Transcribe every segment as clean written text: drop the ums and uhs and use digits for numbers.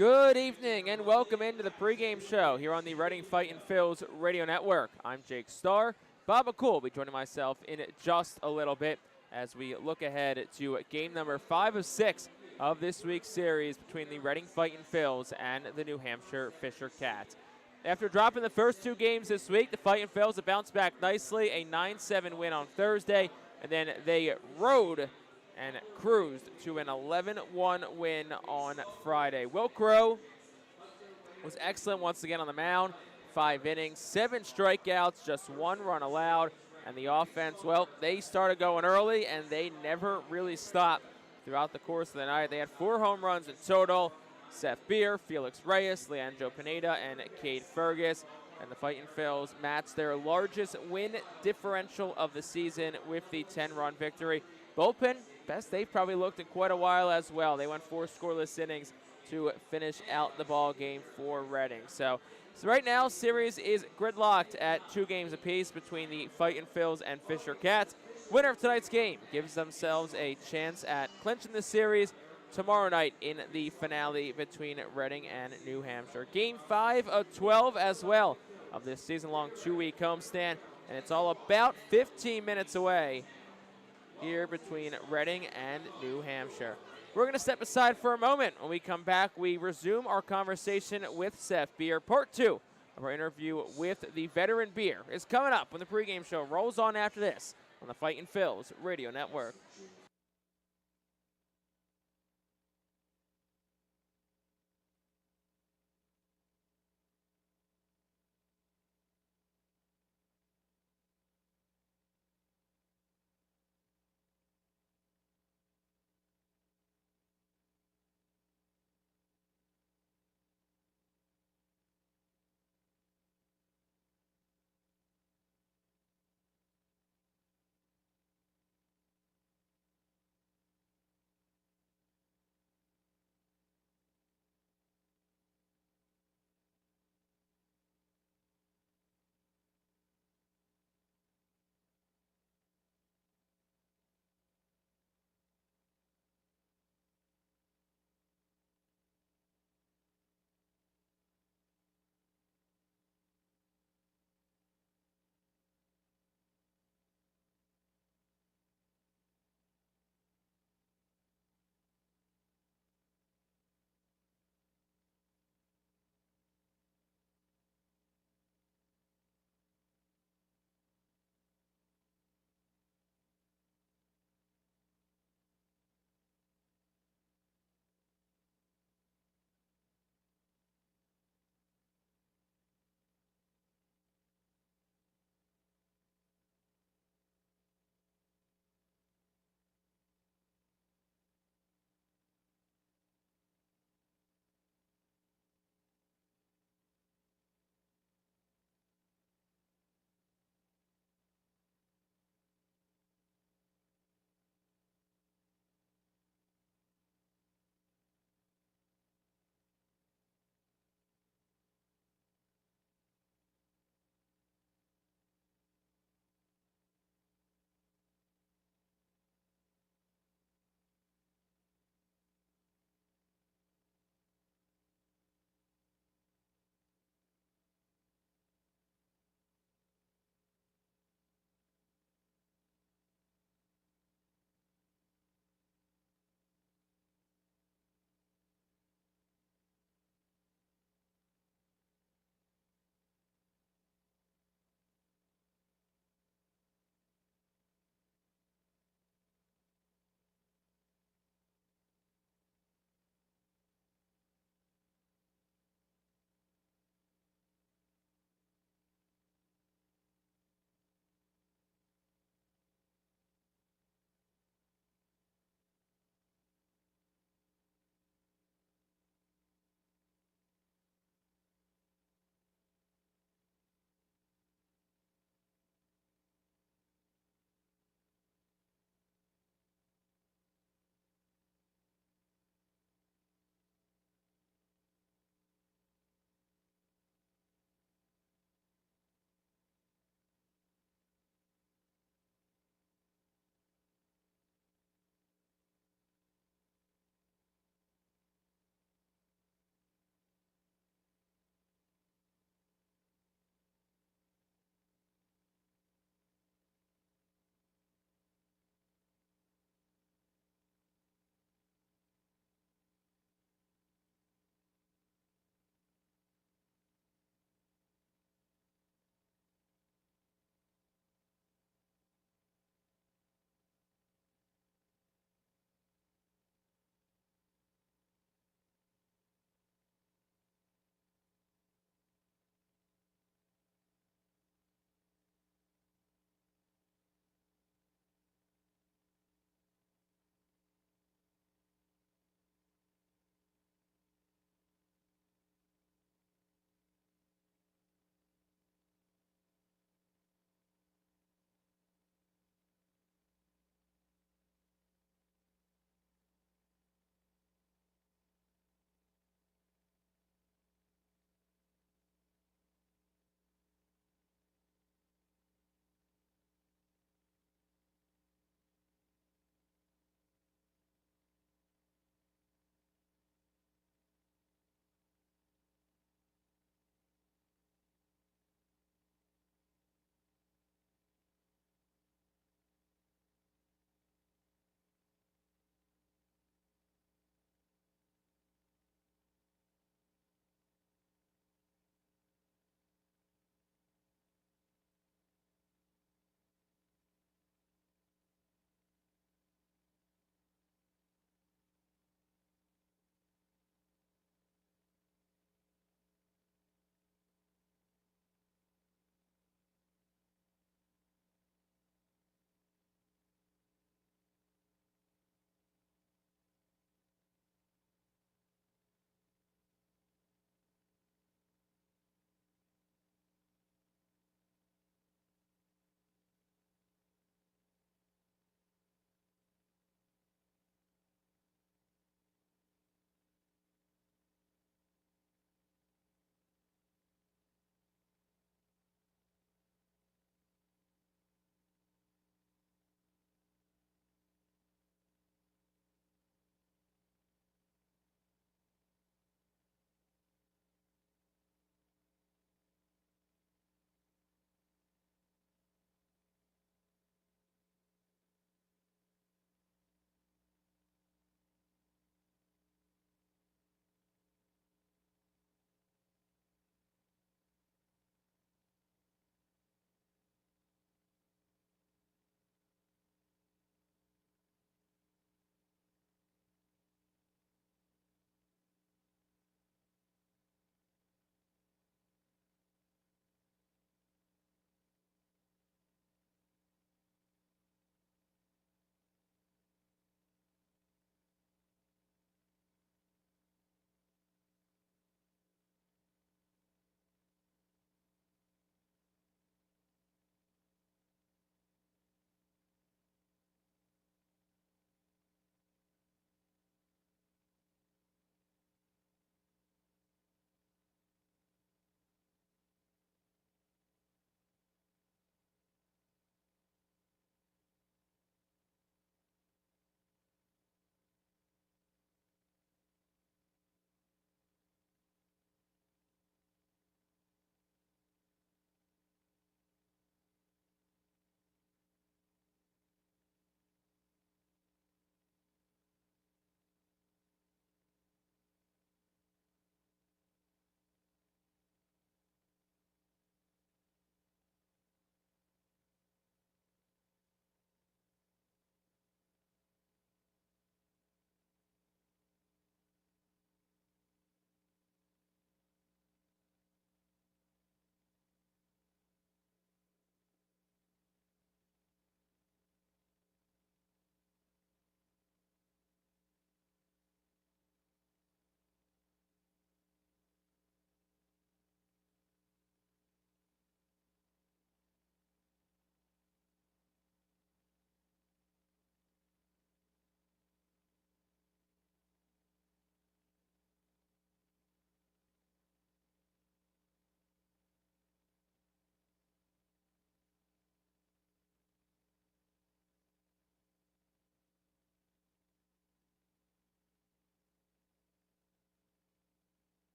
Good evening and welcome into the pregame show here on the Reading Fightin Phillies radio network. I'm Jake Starr. Bob McCool will be joining myself in just a little bit as we look ahead to game number 5 of 6 of this week's series between the Reading Fightin Phillies and the New Hampshire Fisher Cats. After dropping the first 2 games this week, the Fightin Phillies have bounced back nicely, a 9-7 win on Thursday, and then they rode and cruised to an 11-1 win on Friday. Will Crow was excellent once again on the mound. 5 innings, 7 strikeouts, just 1 run allowed. And the offense, well, they started going early, and they never really stopped throughout the course of the night. They had 4 home runs in total. Seth Beer, Felix Reyes, Leandro Pineda, and Cade Fergus. And the Fightin Phillies matched their largest win differential of the season with the 10-run victory. Bullpen, best they've probably looked in quite a while as well. They went 4 scoreless innings to finish out the ball game for Reading. So right now, series is gridlocked at 2 games apiece between the Fightin Phillies and Fisher Cats. Winner of tonight's game gives themselves a chance at clinching the series tomorrow night in the finale between Reading and New Hampshire. Game 5 of 12 as well of this season-long 2-week homestand, and it's all about 15 minutes away here between Reading and New Hampshire. We're going to step aside for a moment. When we come back, we resume our conversation with Seth Beer. Part 2 of our interview with the veteran Beer is coming up when the pregame show rolls on after this on the Fightin Phillies radio network.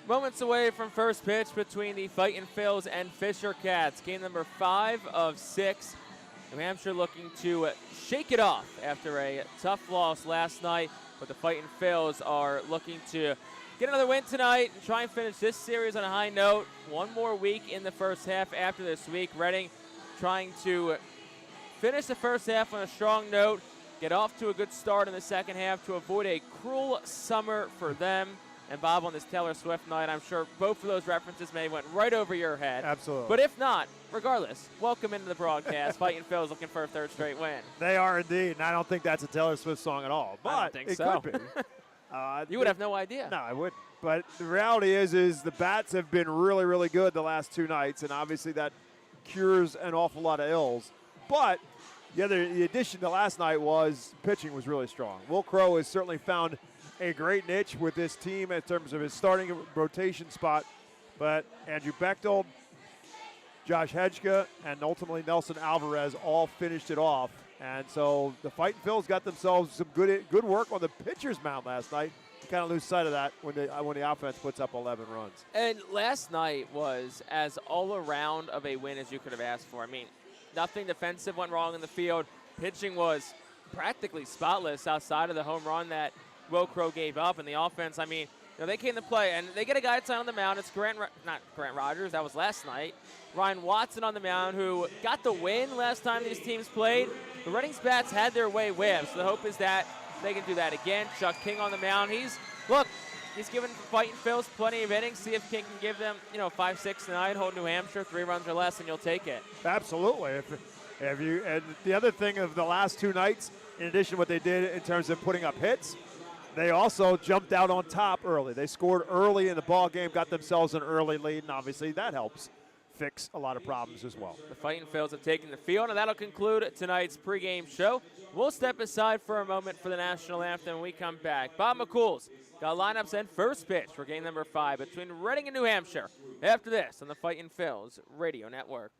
Moments away from first pitch between the Fightin Phils and Fisher Cats. Game number 5 of 6. New Hampshire looking to shake it off after a tough loss last night, but the Fightin Phils are looking to get another win tonight and try and finish this series on a high note. One more week in the first half after this week. Reading trying to finish the first half on a strong note, get off to a good start in the second half to avoid a cruel summer for them. And Bob, on this Taylor Swift night, I'm sure both of those references may have went right over your head. Absolutely. But if not, regardless, welcome into the broadcast. Fightin Phils looking for a third straight win. They are indeed, and I don't think that's a Taylor Swift song at all. But I don't think it so. could be. You would have no idea. No, I wouldn't. But the reality is the bats have been really, really good the last 2 nights, and obviously that cures an awful lot of ills. But the addition to last night was pitching was really strong. Will Crowe has certainly found a great niche with this team in terms of his starting rotation spot. But Andrew Bechtold, Josh Hedgeka, and ultimately Nelson Alvarez all finished it off. And so the Fightin Phils got themselves some good work on the pitcher's mound last night. You kind of lose sight of that when the offense puts up 11 runs. And last night was as all-around of a win as you could have asked for. I mean, nothing defensive went wrong in the field. Pitching was practically spotless outside of the home run that Will Crowe gave up. And the offense, I mean, they came to play, and they get a guy on the mound. It's not Grant Rogers. That was last night. Ryan Watson on the mound, who got the win last time these teams played. The Reading's bats had their way with, so the hope is that they can do that again. Chuck King on the mound. He's given Fightin Phils plenty of innings. See if King can give them, 5-6 tonight, hold New Hampshire 3 runs or less, and you'll take it. Absolutely. And the other thing of the last 2 nights, in addition to what they did in terms of putting up hits, they also jumped out on top early. They scored early in the ball game, got themselves an early lead, and obviously that helps fix a lot of problems as well. The Fightin Phils have taken the field, and that'll conclude tonight's pregame show. We'll step aside for a moment for the national anthem when we come back. Bob McCool's got lineups and first pitch for game number 5 between Reading and New Hampshire. After this on the Fightin Phils Radio Network.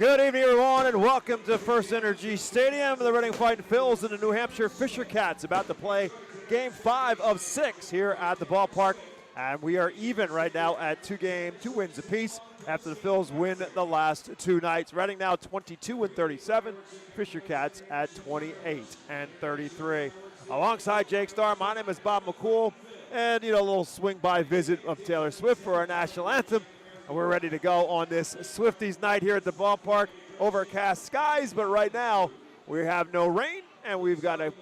Good evening, everyone, and welcome to FirstEnergy Stadium. The Reading Fightin Phils and the New Hampshire Fisher Cats about to play Game 5 of 6 here at the ballpark. And we are even right now at 2 wins apiece after the Phils win the last 2 nights. Reading now 22-37, Fisher Cats at 28-33. Alongside Jake Starr, my name is Bob McCool, and a little swing-by visit of Taylor Swift for our national anthem. And we're ready to go on this Swifties night here at the ballpark. Overcast skies, but right now we have no rain, and we've got a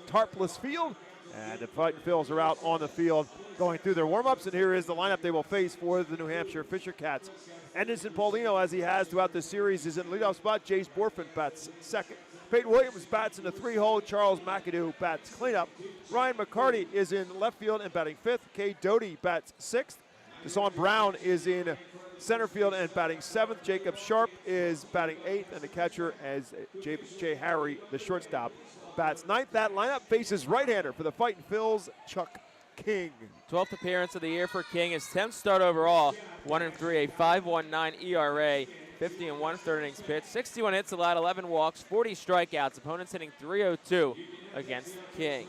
tarpless field. And the Fightin Phils are out on the field going through their warm-ups, and here is the lineup they will face for the New Hampshire Fisher Cats. Anderson Paulino, as he has throughout the series, is in the leadoff spot. Jace Borfin bats second. Peyton Williams bats in the 3-hole. Charles McAdoo bats cleanup. Ryan McCarty is in left field and batting 5th. Kay Doty bats 6th. Deshaun Brown is in center field and batting 7th. Jacob Sharp is batting 8th, and the catcher as Jay Harry, the shortstop, bats 9th. That lineup faces right-hander for the Fightin Phils, Chuck King. 12th appearance of the year for King. His 10th start overall. 1-3, a 5.19 ERA. 50 and 1/3 innings pitched. 61 hits allowed, 11 walks, 40 strikeouts. Opponents hitting .302 against King.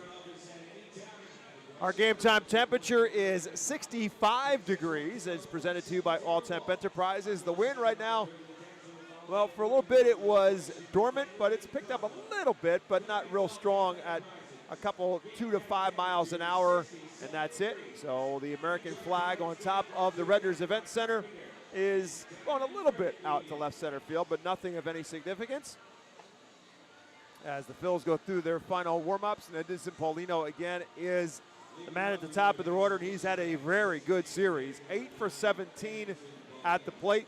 Our game time temperature is 65 degrees. It's presented to you by All Temp Enterprises. The wind right now, well, for a little bit it was dormant, but it's picked up a little bit, but not real strong at a couple 2 to 5 miles an hour, and that's it. So the American flag on top of the Redners Event Center is going a little bit out to left center field, but nothing of any significance. As the Phils go through their final warm-ups, and Edinson Paulino again is the man at the top of the order, and he's had a very good series. 8 for 17 at the plate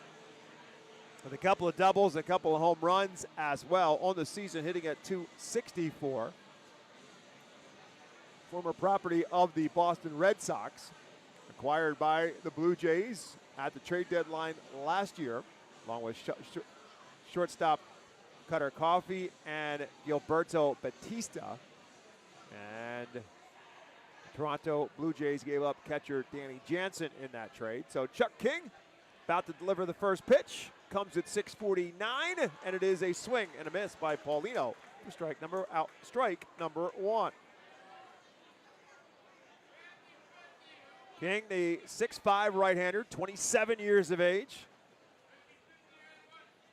with a couple of doubles, a couple of home runs as well. On the season, hitting at .264. Former property of the Boston Red Sox, acquired by the Blue Jays at the trade deadline last year, along with shortstop Cutter Coffey and Gilberto Batista. And Toronto Blue Jays gave up catcher Danny Jansen in that trade. So Chuck King about to deliver the first pitch. Comes at 6:49, and it is a swing and a miss by Paulino for strike number 1. King, the 6'5" right-hander, 27 years of age.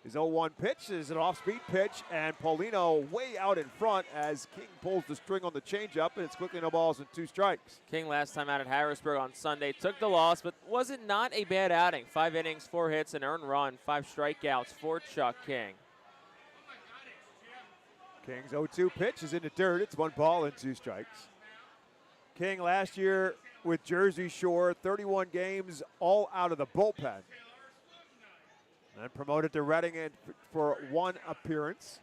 His 0-1 pitch is an off-speed pitch, and Paulino way out in front as King pulls the string on the changeup, and it's quickly no balls and 2 strikes. King last time out at Harrisburg on Sunday took the loss, but was it not a bad outing? 5 innings, 4 hits, an earned run, 5 strikeouts for Chuck King. King's 0-2 pitch is in the dirt. It's 1 ball and 2 strikes. King last year with Jersey Shore, 31 games, all out of the bullpen. And promoted to Reading for 1 appearance.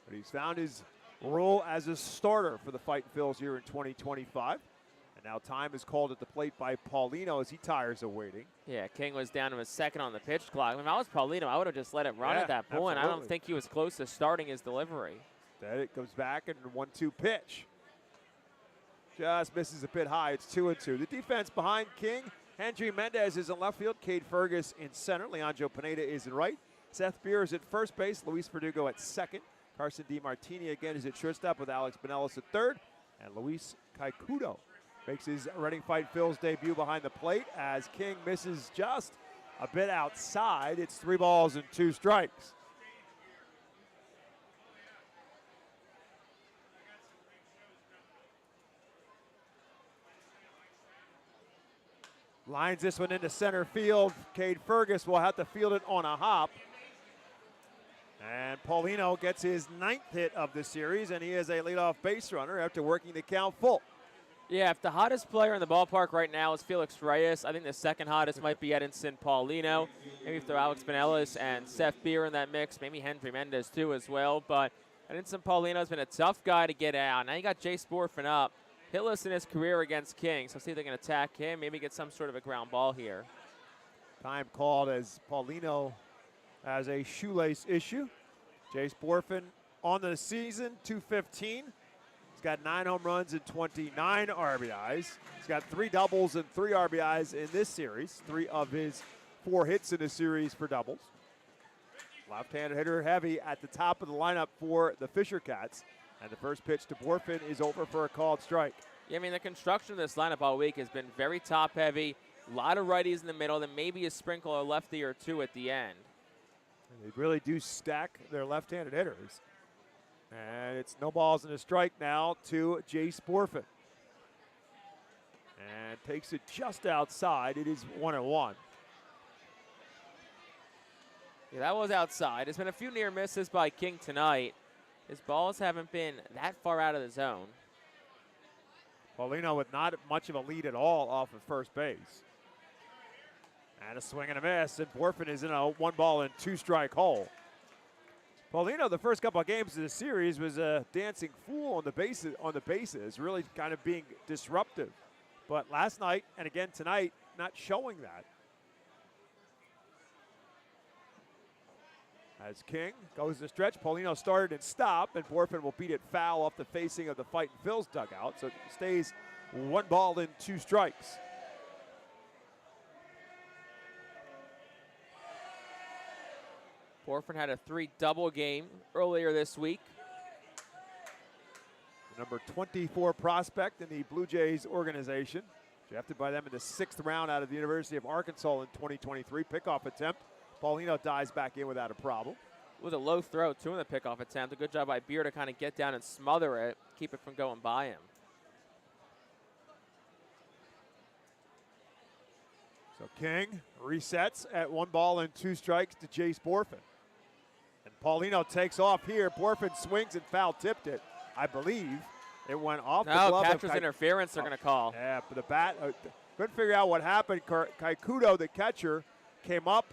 But he's found his role as a starter for the Fightin Phils here in 2025. And now time is called at the plate by Paulino as he tires of waiting. Yeah, King was down to his second on the pitch clock. I mean, if I was Paulino, I would have just let it run at that point. Absolutely. I don't think he was close to starting his delivery. Then it goes back and 1-2 pitch. Just misses a bit high. It's 2-2. The defense behind King. Henry Mendez is in left field. Cade Fergus in center. Leandro Pineda is in right. Seth Beer is at first base. Luis Verdugo at second. Carson DiMartini again is at shortstop with Alex Benelis at third. And Luis Caicudo makes his Reading Fightin Phils debut behind the plate as King misses just a bit outside. It's 3 balls and 2 strikes. Lines this one into center field. Cade Fergus will have to field it on a hop. And Paulino gets his 9th hit of the series, and he is a leadoff base runner after working the count full. Yeah, if the hottest player in the ballpark right now is Felix Reyes, I think the second hottest might be Edinson Paulino. Maybe throw Alex Benelis and Seth Beer in that mix. Maybe Henry Mendez too as well. But Edinson Paulino has been a tough guy to get out. Now you got Jace Borfin up. Hitless in his career against King, so see if they can attack him, maybe get some sort of a ground ball here. Time called as Paulino has a shoelace issue. Jace Borfin on the season, .215. He's got 9 home runs and 29 RBIs. He's got 3 doubles and 3 RBIs in this series, 3 of his 4 hits in the series for doubles. Left-handed hitter heavy at the top of the lineup for the Fisher Cats. And the first pitch to Borfin is over for a called strike. Yeah, I mean, the construction of this lineup all week has been very top-heavy. A lot of righties in the middle, then maybe a sprinkle or lefty or two at the end. And they really do stack their left-handed hitters. And it's no balls and a strike now to Jace Borfin. And takes it just outside. It is 1-1. Yeah, that was outside. There's been a few near misses by King tonight. His balls haven't been that far out of the zone. Paulino with not much of a lead at all off of first base. And a swing and a miss, and Borfin is in a 1-ball-and-2-strike hole. Paulino, the first couple of games of the series, was a dancing fool on the bases, really kind of being disruptive. But last night and again tonight, not showing that. As King goes to stretch, Paulino started and stopped, and Borfin will beat it foul off the facing of the Fightin Phil's dugout. So it stays 1-ball-and-2 strikes. Borfin had a 3-double game earlier this week. The number 24 prospect in the Blue Jays organization. Drafted by them in the 6th round out of the University of Arkansas in 2023. Pickoff attempt. Paulino dives back in without a problem. It was a low throw, too, in the pickoff attempt. A good job by Beer to kind of get down and smother it, keep it from going by him. So King resets at 1-ball-and-2 strikes to Jace Borfin. And Paulino takes off here. Borfin swings and foul tipped it. I believe it went off the glove. No, catcher's interference they're going to call. Yeah, but the bat, couldn't figure out what happened. Kaikudo, the catcher, came up,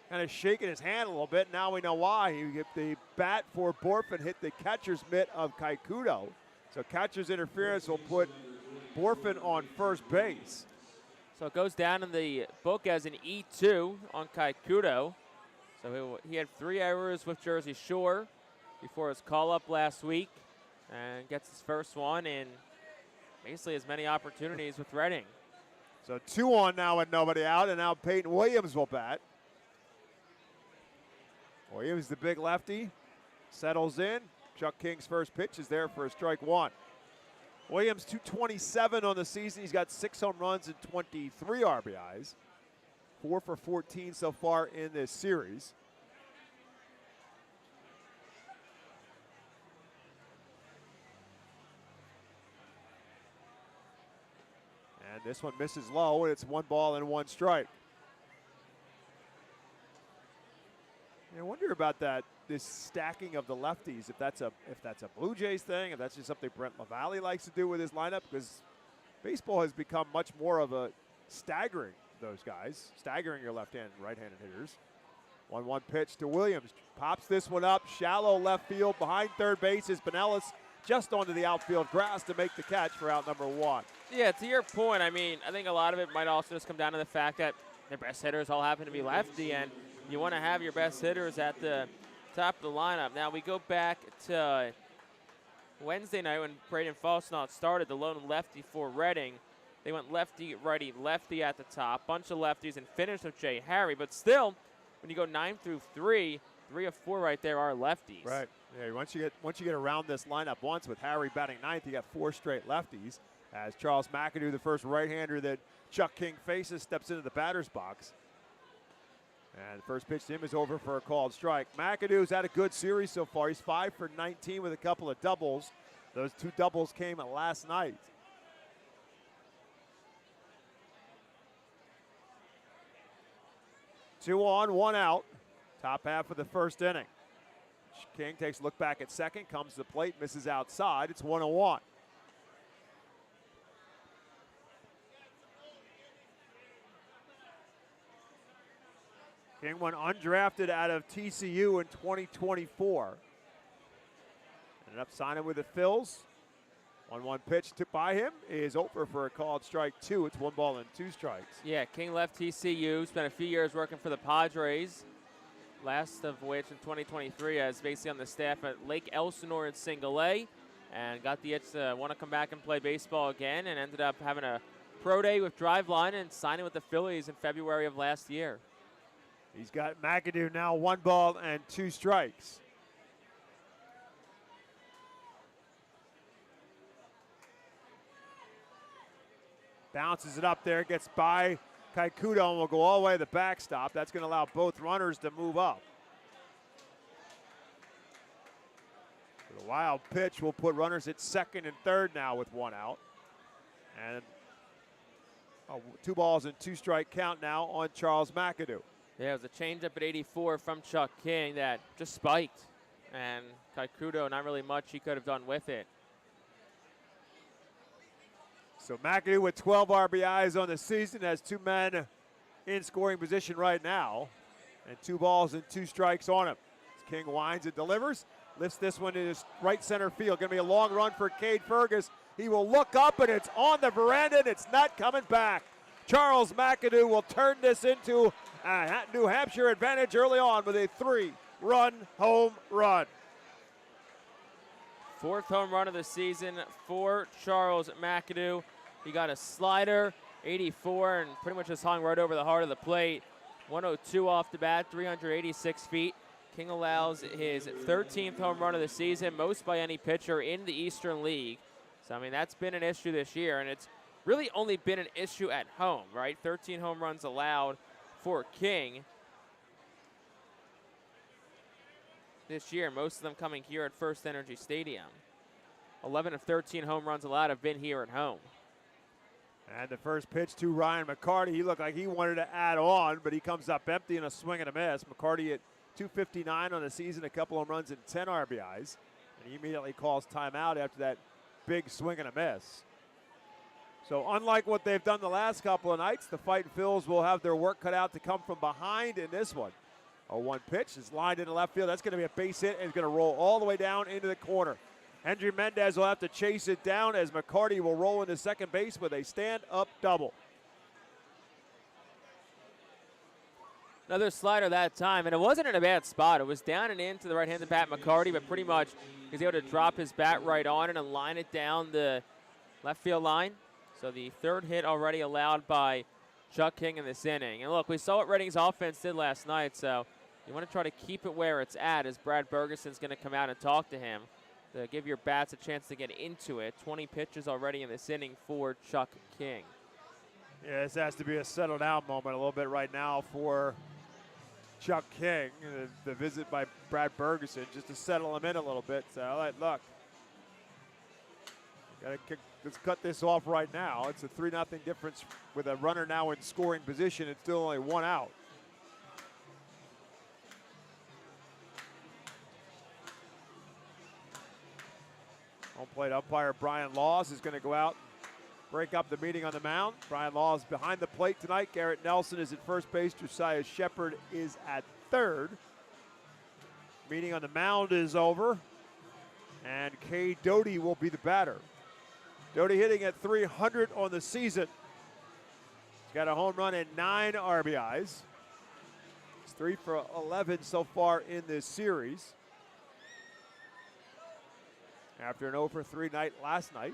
kind of shaking his hand a little bit. Now we know why. The bat for Borfin hit the catcher's mitt of Kaikudo. So catcher's interference will put Borfin on first base. So it goes down in the book as an E2 on Kaikudo. So he had 3 errors with Jersey Shore before his call-up last week, and gets his first one in basically as many opportunities with Reading. So 2-on now with nobody out, and now Peyton Williams will bat. Williams, the big lefty, settles in. Chuck King's first pitch is there for a strike one. Williams, 227 on the season. He's got 6 home runs and 23 RBIs. 4 for 14 so far in this series. And this one misses low, and it's 1-ball-and-1 strike. I wonder about that, this stacking of the lefties, if that's a Blue Jays thing, if that's just something Brent LaValle likes to do with his lineup, because baseball has become much more of a staggering those guys, staggering your left-handed and right-handed hitters. 1-1 pitch to Williams. Pops this one up, shallow left field. Behind third base is Pinellas, just onto the outfield grass to make the catch for out number 1. Yeah, to your point, I mean, I think a lot of it might also just come down to the fact that their best hitters all happen to be lefty, and you want to have your best hitters at the top of the lineup. Now we go back to Wednesday night when Braden Falsnaut started, the lone lefty for Reading. They went lefty, righty, lefty at the top, bunch of lefties, and finished with Jay Harry. But still, when you go 9 through 3, 3 of 4 right there are lefties. Right. Yeah. Once you get around this lineup once with Harry batting 9th, you got 4 straight lefties. As Charles McAdoo, the first right-hander that Chuck King faces, steps into the batter's box. And the first pitch to him is over for a called strike. McAdoo's had a good series so far. He's 5 for 19 with a couple of doubles. Those 2 doubles came last night. Two on, 1 out. Top half of the first inning. King takes a look back at second, comes to the plate, misses outside. It's 1-1. King went undrafted out of TCU in 2024. Ended up signing with the Phils. 1-1 pitch by him is over for a called strike 2. It's 1-ball-and-2 strikes. Yeah, King left TCU, spent a few years working for the Padres, last of which in 2023 as basically on the staff at Lake Elsinore in Single A, and got the itch to want to come back and play baseball again, and ended up having a pro day with Driveline and signing with the Phillies in February of last year. He's got McAdoo now 1 ball and 2 strikes. Bounces it up there, gets by Kaikuto and will go all the way to the backstop. That's going to allow both runners to move up. The wild pitch will put runners at second and third now with 1 out. And 2 balls and 2 strike count now on Charles McAdoo. Yeah, it was a changeup at 84 from Chuck King that just spiked. And Kaikuto, not really much he could have done with it. So McAdoo with 12 RBIs on the season, has 2 men in scoring position right now. And 2 balls and 2 strikes on him. As King winds and delivers, lifts this one in his right center field. Going to be a long run for Cade Fergus. He will look up and it's on the veranda and it's not coming back. Charles McAdoo will turn this into a New Hampshire advantage early on with a 3-run home run. 4th home run of the season for Charles McAdoo. He got a slider, 84, and pretty much just hung right over the heart of the plate. 102 off the bat, 386 feet. King allows his 13th home run of the season, most by any pitcher in the Eastern League. So, I mean, that's been an issue this year, and it's really only been an issue at home, right? 13 home runs allowed for King this year, most of them coming here at FirstEnergy Stadium. 11 of 13 home runs allowed have been here at home. And the first pitch to Ryan McCarty. He looked like he wanted to add on, but he comes up empty in a swing and a miss. McCarty at 259 on the season, a couple of runs and 10 RBIs. And he immediately calls timeout after that big swing and a miss. So unlike what they've done the last couple of nights, the Fightin' Phils will have their work cut out to come from behind in this one. A 1 pitch is lined into left field. That's going to be a base hit and it's going to roll all the way down into the corner. Hendry Mendez will have to chase it down as McCarty will roll into second base with a stand-up double. Another slider that time, and it wasn't in a bad spot. It was down and into the right-handed bat McCarty, but pretty much he was able to drop his bat right on it and line it down the left field line. So the 3rd hit already allowed by Chuck King in this inning. And look, we saw what Reading's offense did last night, so you want to try to keep it where it's at as Brad Bergeson's going to come out and talk to him to give your bats a chance to get into it. 20 pitches already in this inning for Chuck King. Yeah, this has to be a settle down moment a little bit right now for Chuck King. The visit by Brad Bergeson just to settle him in a little bit. So, all right, look. Let's cut this off right now. It's a 3-0 difference with a runner now in scoring position. It's still only 1 out. Home plate umpire Brian Laws is going to go out and break up the meeting on the mound. Brian Laws behind the plate tonight. Garrett Nelson is at first base. Josiah Shepard is at third. Meeting on the mound is over. And Kay Doty will be the batter. Doty hitting at 300 on the season. He's got a home run and 9 RBIs. He's 3 for 11 so far in this series. After an 0 for 3 night last night.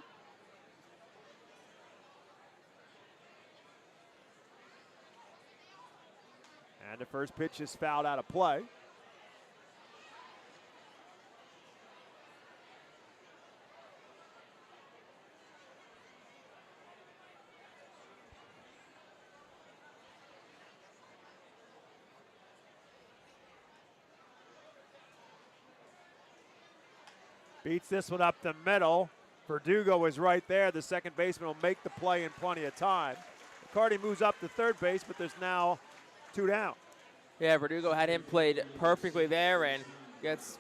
And the first pitch is fouled out of play. Beats this one up the middle. Verdugo is right there. The second baseman will make the play in plenty of time. McCarty moves up to third base, but there's now 2 down. Yeah, Verdugo had him played perfectly there and gets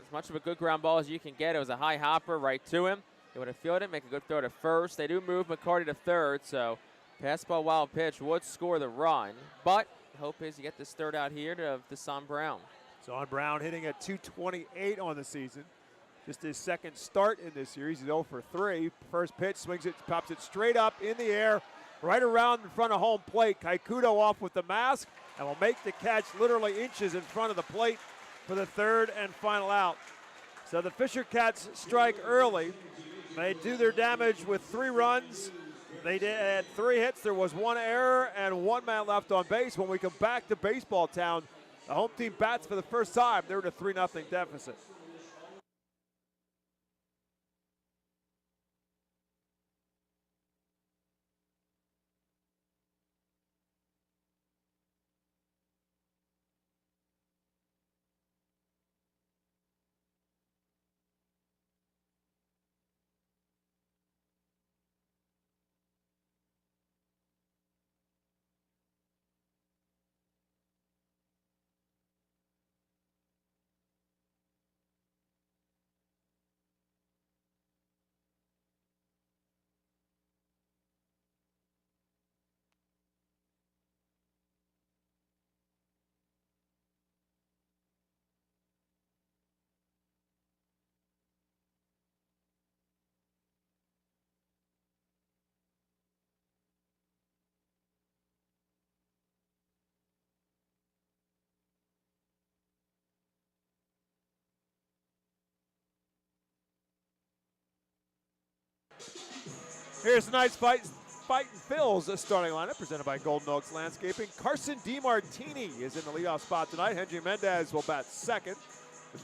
as much of a good ground ball as you can get. It was a high hopper right to him. He would have fielded it, make a good throw to first. They do move McCarty to third, so pass ball wild pitch would score the run. But the hope is you get this third out here to Deshaun Brown. Deshaun Brown hitting at 228 on the season. Just his second start in this series. He's 0 for 3. First pitch, swings it, pops it straight up in the air, right around in front of home plate. Kaikuto off with the mask and will make the catch literally inches in front of the plate for the third and final out. So the Fisher Cats strike early. They do their damage with 3 runs They did had 3 hits. There was 1 error and 1 man left on base. When we come back to Baseball Town, the home team bats for the first time. They're in a 3-0 deficit. Here's tonight's Fightin' Phil's starting lineup, presented by Golden Oaks Landscaping. Carson DiMartini is in the leadoff spot tonight. Henry Mendez will bat second.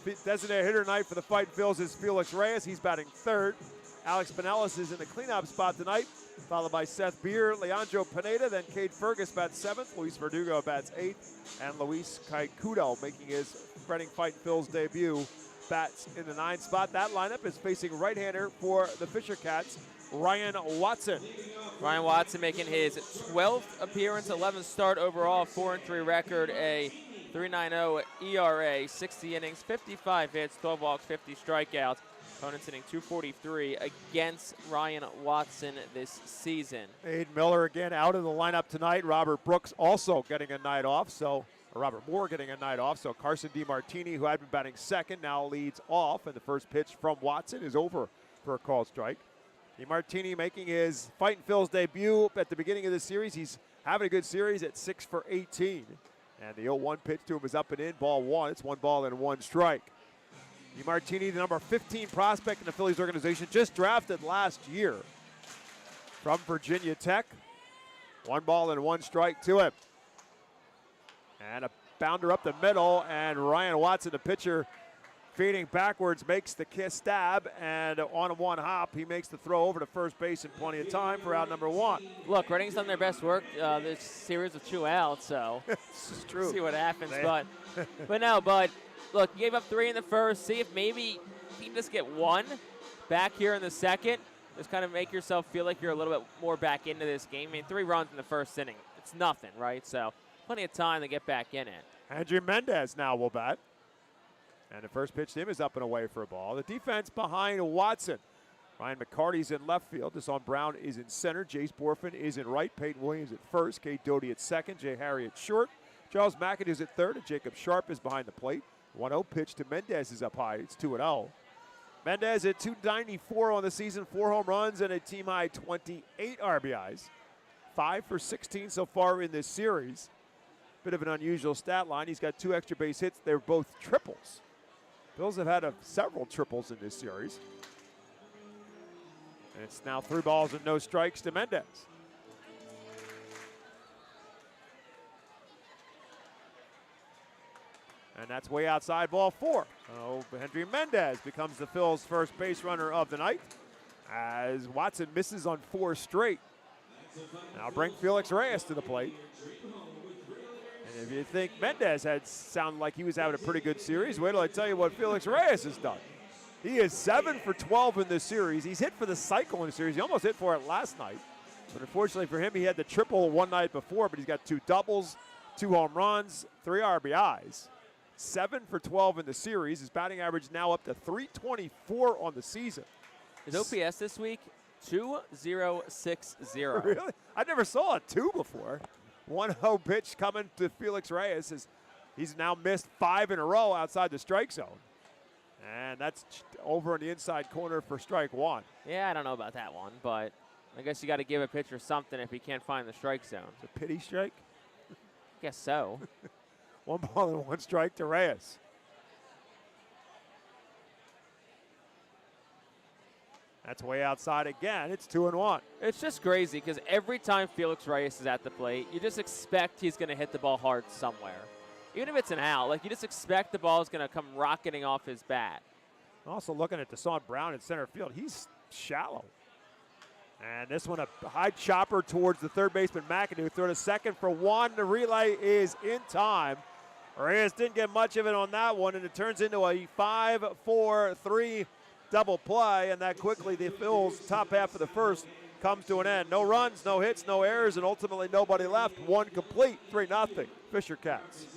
The designated hitter tonight for the Fightin' Phil's is Felix Reyes. He's batting third. Alex Pinellas is in the cleanup spot tonight, followed by Seth Beer, Leandro Pineda, then Cade Fergus bats seventh. Luis Verdugo bats eighth, and Luis Caicudo, making his Fightin' Phil's debut, bats in the 9th spot. That lineup is facing right-hander for the Fisher Cats, Ryan Watson. Ryan Watson making his 12th appearance, 11th start overall, 4-3 record, a 3.90 ERA, 60 innings, 55 hits, 12 walks, 50 strikeouts. Opponents hitting 243 against Ryan Watson this season. Aiden Miller again out of the lineup tonight. Robert Brooks also getting a night off, or Robert Moore getting a night off. So Carson DiMartini, who had been batting second, now leads off, and the first pitch from Watson is over for a called strike. DiMartini making his Fightin' Phil's debut at the beginning of the series. He's having a good series at 6 for 18. And the 0-1 pitch to him is up and in, ball 1. It's 1 ball and 1 strike. DiMartini, the number 15 prospect in the Phillies organization, just drafted last year from Virginia Tech. 1 ball and 1 strike to him. And a bounder up the middle, and Ryan Watson, the pitcher, feeding backwards, makes the kiss stab, and on a 1 hop, he makes the throw over to first base in plenty of time for out number 1. Look, Reading's done their best work this series with 2 outs, so this is true. See what happens. But look, you gave up 3 in the first. See if maybe you can just get 1 back here in the second. Just kind of make yourself feel like you're a little bit more back into this game. I mean, 3 runs in the first inning. It's nothing, right? So plenty of time to get back in it. Henry Mendez now will bat. And the first pitch to him is up and away for a ball. The defense behind Watson. Ryan McCarty's in left field. Deshaun Brown is in center. Jace Borfin is in right. Peyton Williams at first. Kate Doty at second. Jay Harry at short. Charles McAdoo at third. And Jacob Sharp is behind the plate. 1-0 pitch to Mendez is up high. It's 2-0. Mendez at 294 on the season. 4 home runs and a team high 28 RBIs. 5 for 16 so far in this series. Bit of an unusual stat line. He's got 2 extra base hits. They're both triples. Bills have had several triples in this series. And it's now 3 balls and no strikes to Mendez. And that's way outside ball 4. So Henry Mendez becomes the Phil's first base runner of the night as Watson misses on 4 straight. Now bring Felix Reyes to the plate. And if you think Mendez had sounded like he was having a pretty good series, wait till I tell you what Felix Reyes has done. He is 7 for 12 in this series. He's hit for the cycle in the series. He almost hit for it last night. But unfortunately for him, he had the triple one night before, but he's got 2 doubles, 2 home runs, 3 RBIs. 7 for 12 in the series. His batting average now up to 324 on the season. His OPS this week, 2.060. Really? I never saw a 2 before. 1-0 pitch coming to Felix Reyes as he's now missed 5 in a row outside the strike zone. And that's over in the inside corner for strike 1. Yeah, I don't know about that one, but I guess you got to give a pitcher something if he can't find the strike zone. It's a pity strike? Guess so. 1 ball and 1 strike to Reyes. That's way outside again. It's 2-1. It's just crazy because every time Felix Reyes is at the plate, you just expect he's going to hit the ball hard somewhere. Even if it's an out, like you just expect the ball is going to come rocketing off his bat. Also looking at Deshaun Brown in center field. He's shallow. And this one, a high chopper towards the third baseman McAdoo. Throw to second for one. The relay is in time. Reyes didn't get much of it on that one, and it turns into a 5-4-3 double play, and that quickly the Phillies' top half of the first comes to an end. No runs, no hits, no errors, and ultimately nobody left. One complete, 3-0, Fisher Cats.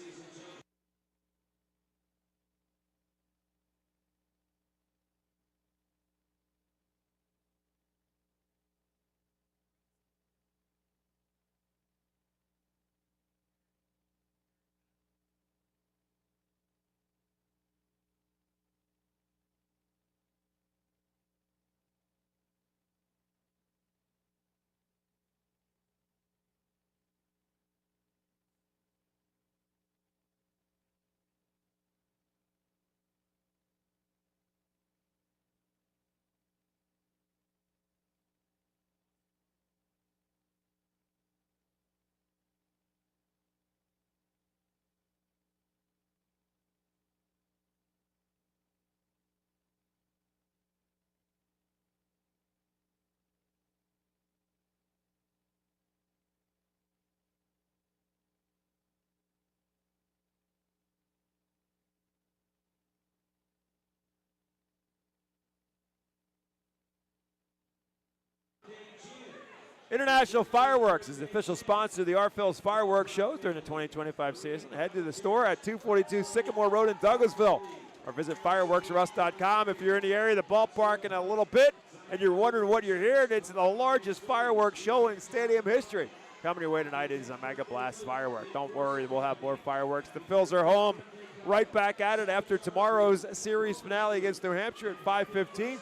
International Fireworks is the official sponsor of the Phillies Fireworks Show during the 2025 season. Head to the store at 242 Sycamore Road in Douglasville or visit fireworksrust.com. If you're in the area of the ballpark in a little bit and you're wondering what you're hearing, it's the largest fireworks show in stadium history. Coming your way tonight is a Mega Blast firework. Don't worry, we'll have more fireworks. The Phils are home, right back at it after tomorrow's series finale against New Hampshire at 5:15.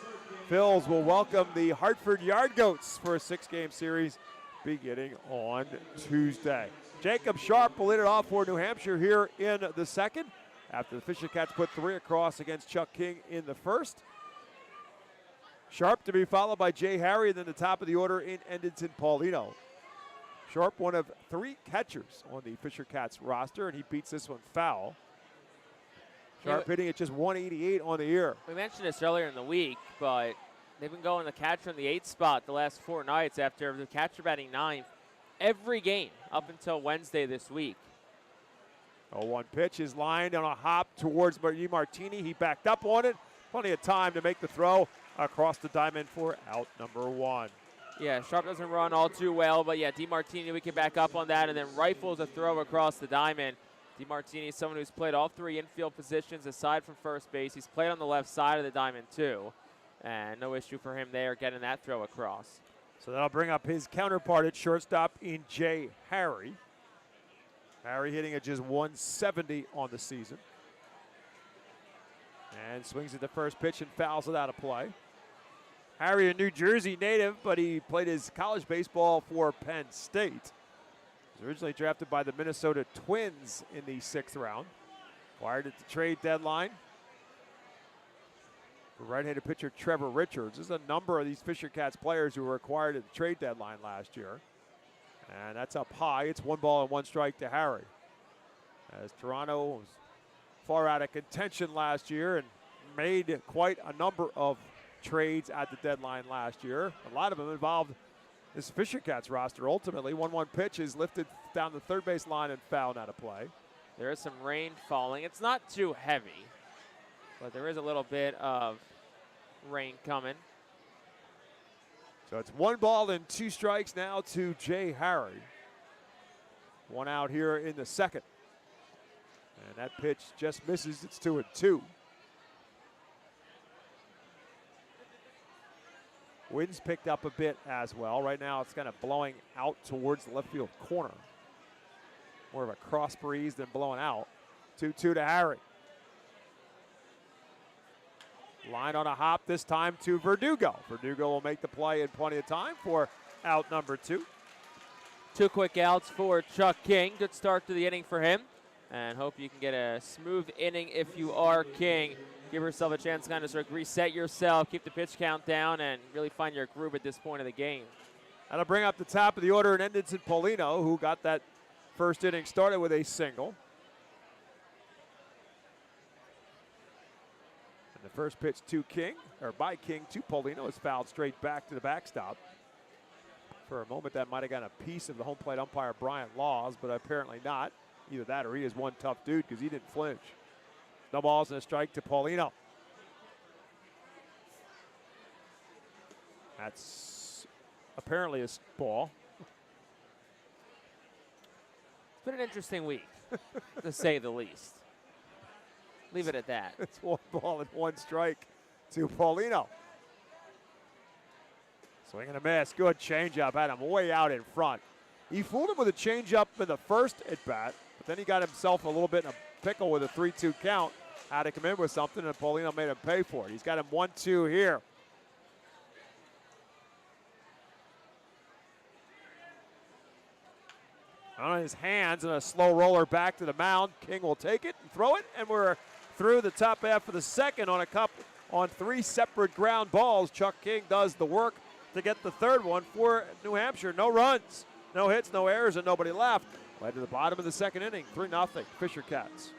Phils will welcome the Hartford Yard Goats for a 6-game series beginning on Tuesday. Jacob Sharp will lead it off for New Hampshire here in the second after the Fisher Cats put 3 across against Chuck King in the first. Sharp to be followed by Jay Harry, and then the top of the order in Edinson Paulino. Sharp, one of 3 catchers on the Fisher Cats roster, and he beats this one foul. Sharp hitting at just 188 on the year. We mentioned this earlier in the week, but they've been going the catcher in the 8th spot the last 4 nights after the catcher batting 9th every game up until Wednesday this week. 0-1 pitch is lined on a hop towards Martini. He backed up on it. Plenty of time to make the throw across the diamond for out number 1. Yeah, Sharp doesn't run all too well, but yeah, DeMartini, we can back up on that, and then rifles a throw across the diamond. DeMartini is someone who's played all 3 infield positions aside from first base. He's played on the left side of the diamond too, and no issue for him there getting that throw across. So that'll bring up his counterpart at shortstop in Jay Harry. Harry hitting at just 170 on the season. And swings at the first pitch and fouls it out of play. Harry, a New Jersey native, but he played his college baseball for Penn State. He was originally drafted by the Minnesota Twins in the 6th round. Acquired at the trade deadline. For right-handed pitcher Trevor Richards. There's a number of these Fisher Cats players who were acquired at the trade deadline last year. And that's up high. It's 1 ball and 1 strike to Harry. As Toronto was far out of contention last year and made quite a number of trades at the deadline last year. A lot of them involved this Fisher Cats roster. Ultimately, 1-1 pitch is lifted down the third base line and fouled out of play. There is some rain falling. It's not too heavy, but there is a little bit of rain coming. So it's 1 ball and 2 strikes now to Jay Harry. 1 out here in the second. And that pitch just misses. It's 2-2. Wind's picked up a bit as well. Right now it's kind of blowing out towards the left field corner. More of a cross breeze than blowing out. 2-2 to Harry. Line on a hop this time to Verdugo. Verdugo will make the play in plenty of time for out number 2. 2 quick outs for Chuck King. Good start to the inning for him. And hope you can get a smooth inning if you are King give yourself a chance to kind of sort of reset yourself, keep the pitch count down, and really find your groove at this point of the game. That'll bring up the top of the order and Edinson Paulino, who got that first inning started with a single. And the first pitch to King, or by King to Paulino, is fouled straight back to the backstop. For a moment, that might have gotten a piece of the home plate umpire, Brian Laws, but apparently not. Either that or he is one tough dude because he didn't flinch. No balls and a strike to Paulino. That's apparently a ball. It's been an interesting week, to say the least. Leave it at that. It's one ball and one strike to Paulino. Swing and a miss. Good changeup. Had him way out in front. He fooled him with a changeup in the first at bat, but then he got himself a little bit in a pickle with a 3-2 count. Had to come in with something, and Paulino made him pay for it. He's got him 1-2 here. On his hands and a slow roller back to the mound. King will take it and throw it, and we're through the top half of the second on 3 separate ground balls. Chuck King does the work to get the third one for New Hampshire. No runs, no hits, no errors, and nobody left. Led to the bottom of the second inning, 3-0, Fisher Cats.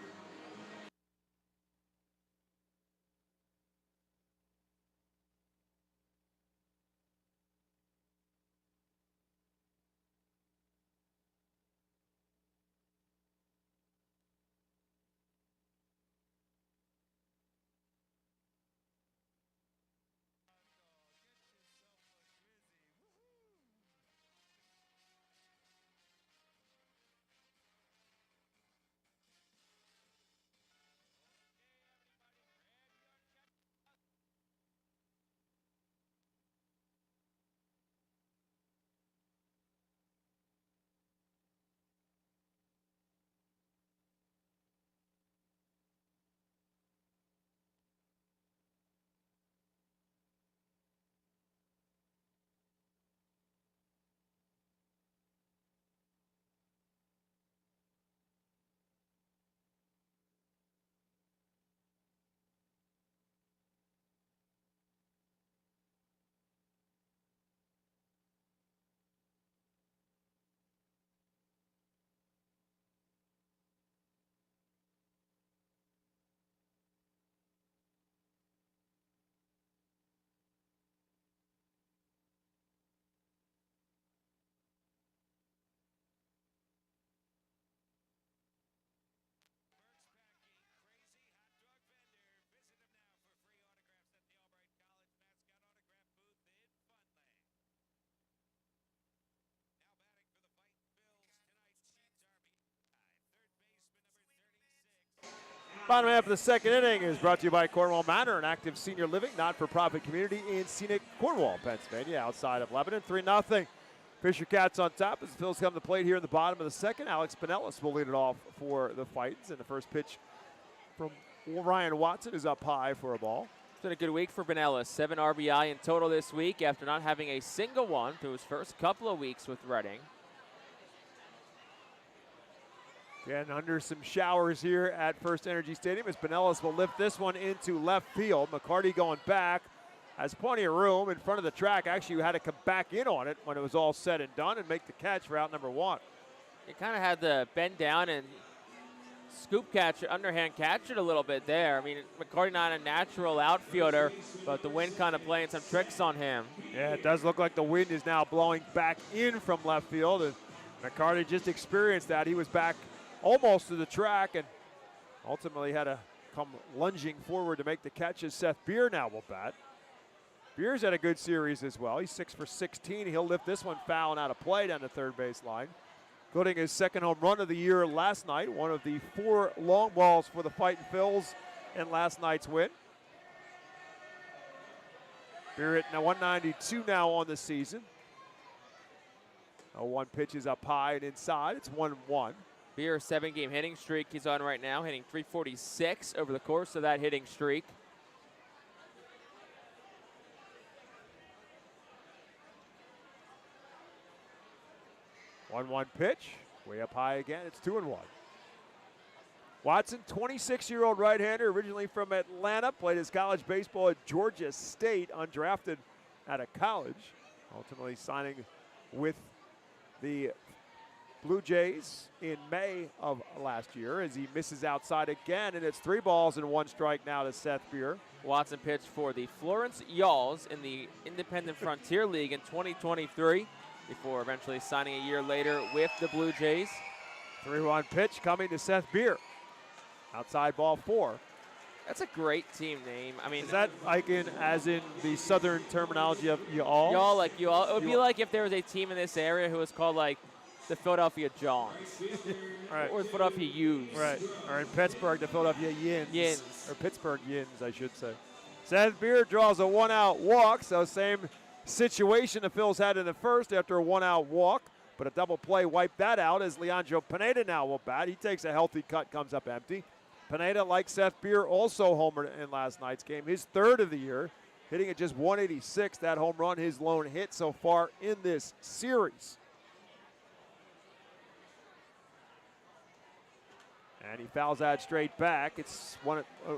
Bottom half of the second inning is brought to you by Cornwall Manor, an active senior living, not-for-profit community in scenic Cornwall, Pennsylvania, outside of Lebanon. 3-0. Fisher Cats on top as the Phillies come to plate here in the bottom of the second. Alex Pinellas will lead it off for the Fightins, and the first pitch from Ryan Watson is up high for a ball. It's been a good week for Pinellas. 7 RBI in total this week after not having a single one through his first couple of weeks with Reading. Again, under some showers here at FirstEnergy Stadium as Pinellas will lift this one into left field. McCarty going back, has plenty of room in front of the track. Actually, you had to come back in on it when it was all said and done and make the catch for out number 1. He kind of had to bend down and scoop catch it, underhand catch it a little bit there. I mean, McCarty not a natural outfielder, but the wind kind of playing some tricks on him. Yeah, it does look like the wind is now blowing back in from left field, and McCarty just experienced that. He was back almost to the track and ultimately had to come lunging forward to make the catch as Seth Beer now will bat. Beer's had a good series as well. He's 6 for 16. He'll lift this one foul and out of play down the third base line. Including his second home run of the year last night, one of the 4 long balls for the Fightin' Phils in last night's win. Beer at 192 now on the season. 0-1 pitch is up high and inside. It's 1-1. Beer, 7-game hitting streak he's on right now, hitting .346 over the course of that hitting streak. One pitch, way up high again. It's 2-1. Watson, 26-year-old right-hander, originally from Atlanta, played his college baseball at Georgia State, undrafted out of college, ultimately signing with the Blue Jays in May of last year as he misses outside again, and it's 3 balls and 1 strike now to Seth Beer. Watson pitched for the Florence Yalls in the Independent Frontier League in 2023 before eventually signing a year later with the Blue Jays. 3-1 pitch coming to Seth Beer. Outside ball 4. That's a great team name. I mean, is that like as in the southern terminology of y'all? Y'all, like y'all. It would be like if there was a team in this area who was called like the Philadelphia Johns. Right. Or the Philadelphia U's. Right. Or in Pittsburgh, the Philadelphia Yins. Yins. Or Pittsburgh Yins, I should say. Seth Beer draws a 1-out walk, so same situation the Phils had in the first after a 1-out walk, but a double play wiped that out as Leandro Pineda now will bat. He takes a healthy cut, comes up empty. Pineda, like Seth Beer, also homered in last night's game, his 3rd of the year, hitting at just 186. That home run, his lone hit so far in this series. And he fouls that straight back. It's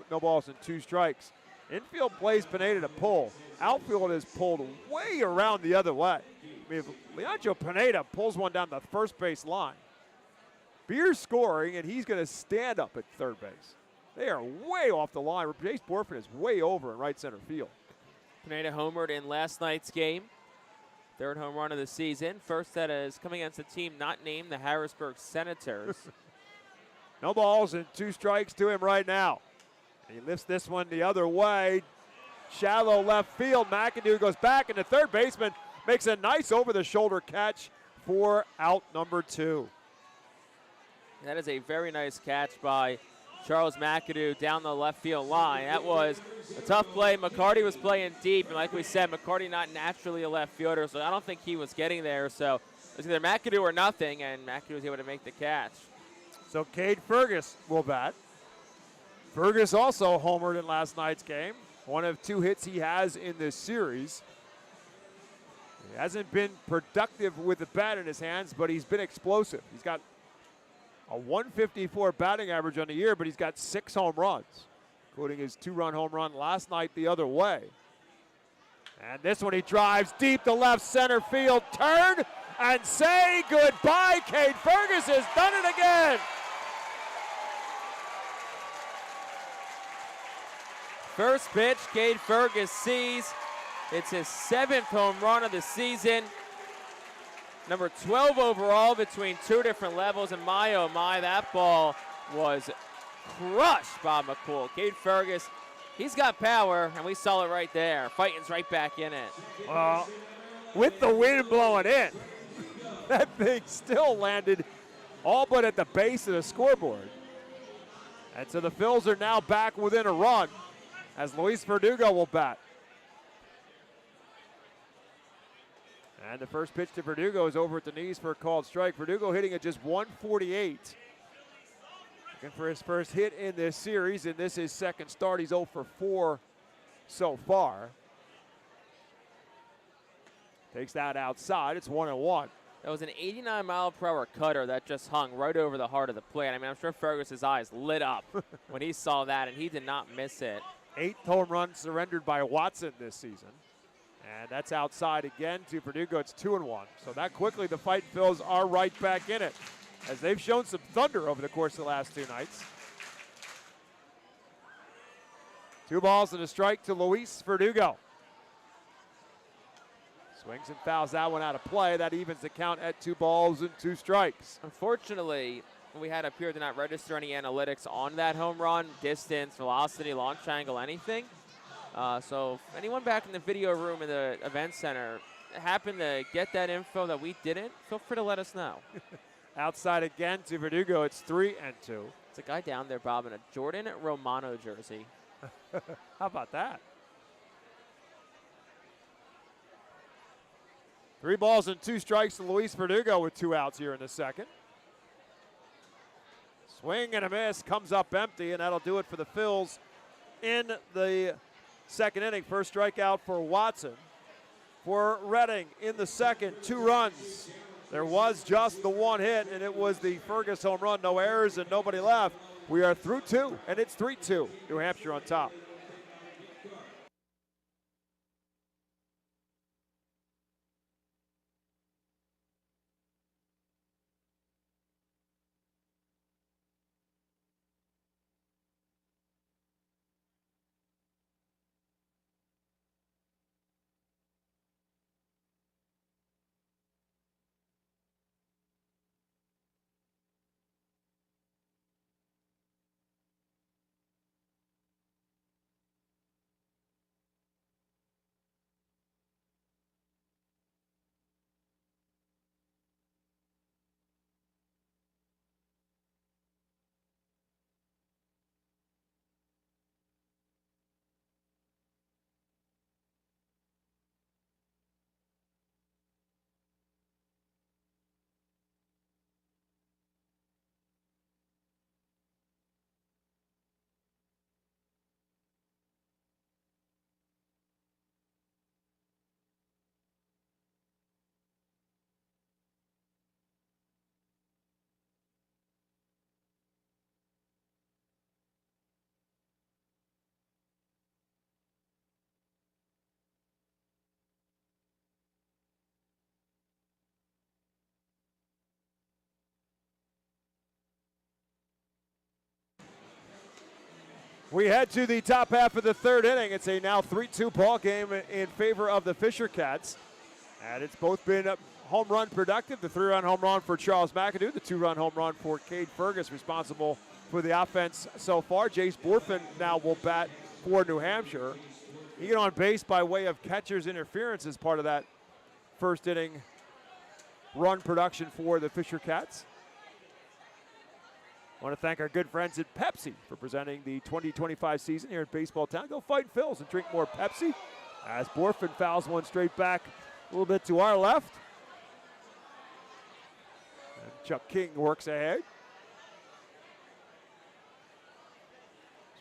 no balls and 2 strikes. Infield plays Pineda to pull. Outfield is pulled way around the other way. I mean, if Leandro Pineda pulls one down the first base line, Beer's scoring, and he's going to stand up at third base. They are way off the line. Jace Borfin is way over in right center field. Pineda homered in last night's game. 3rd home run of the season. First that is coming against a team not named the Harrisburg Senators. No balls and 2 strikes to him right now. He lifts this one the other way. Shallow left field. McAdoo goes back, and the third baseman makes a nice over-the-shoulder catch for out number 2. That is a very nice catch by Charles McAdoo down the left field line. That was a tough play. McCarty was playing deep, and like we said, McCarty not naturally a left fielder, so I don't think he was getting there. So it was either McAdoo or nothing, and McAdoo was able to make the catch. So Cade Fergus will bat. Fergus also homered in last night's game. One of 2 hits he has in this series. He hasn't been productive with the bat in his hands, but he's been explosive. He's got a 154 batting average on the year, but he's got 6 home runs, including his 2-run home run last night the other way. And this one he drives deep to left center field. Turn and say goodbye. Cade Fergus has done it again. First pitch, Cade Fergus sees. It's his 7th home run of the season. Number 12 overall between 2 different levels, and my oh my, that ball was crushed, Bob McCool. Cade Fergus, he's got power, and we saw it right there. Fightin's right back in it. With the wind blowing in, that thing still landed all but at the base of the scoreboard. And so the Phils are now back within a run as Luis Verdugo will bat. And the first pitch to Verdugo is over at the knees for a called strike. Verdugo hitting at just 148. Looking for his first hit in this series, and this is second start. He's 0 for 4 so far. Takes that outside. It's 1-1. That was an 89-mile-per-hour cutter that just hung right over the heart of the plate. I mean, I'm sure Fergus's eyes lit up when he saw that, and he did not miss it. 8th home run surrendered by Watson this season. And that's outside again to Verdugo. It's 2-1. So that quickly the Fightin Phils are right back in it, as they've shown some thunder over the course of the last 2 nights. 2 balls and a strike to Luis Verdugo. Swings and fouls that one out of play. That evens the count at 2 balls and 2 strikes. Unfortunately, we had up here to not register any analytics on that home run, distance, velocity, launch angle, anything. So if anyone back in the video room in the event center happened to get that info that we didn't, feel free to let us know. Outside again to Verdugo. It's 3-2. It's a guy down there, Bob, in a Jordan Romano jersey. How about that? 3 balls and 2 strikes to Luis Verdugo with 2 outs here in the second. Swing and a miss, comes up empty, and that'll do it for the Phils in the second inning. First strikeout for Watson. For Reading in the second, 2 runs. There was just the 1 hit, and it was the Fergus home run. No errors and nobody left. We are through 2, and it's 3-2. New Hampshire on top. We head to the top half of the third inning. It's a now 3-2 ball game in favor of the Fisher Cats. And it's both been home run productive. The 3-run home run for Charles McAdoo, the 2-run home run for Cade Fergus, responsible for the offense so far. Jace Borfin now will bat for New Hampshire. He got on base by way of catcher's interference as part of that first inning run production for the Fisher Cats. I want to thank our good friends at Pepsi for presenting the 2025 season here in Baseball Town. Go Fightin Phillies and drink more Pepsi. As Borfin fouls one straight back a little bit to our left. And Chuck King works ahead.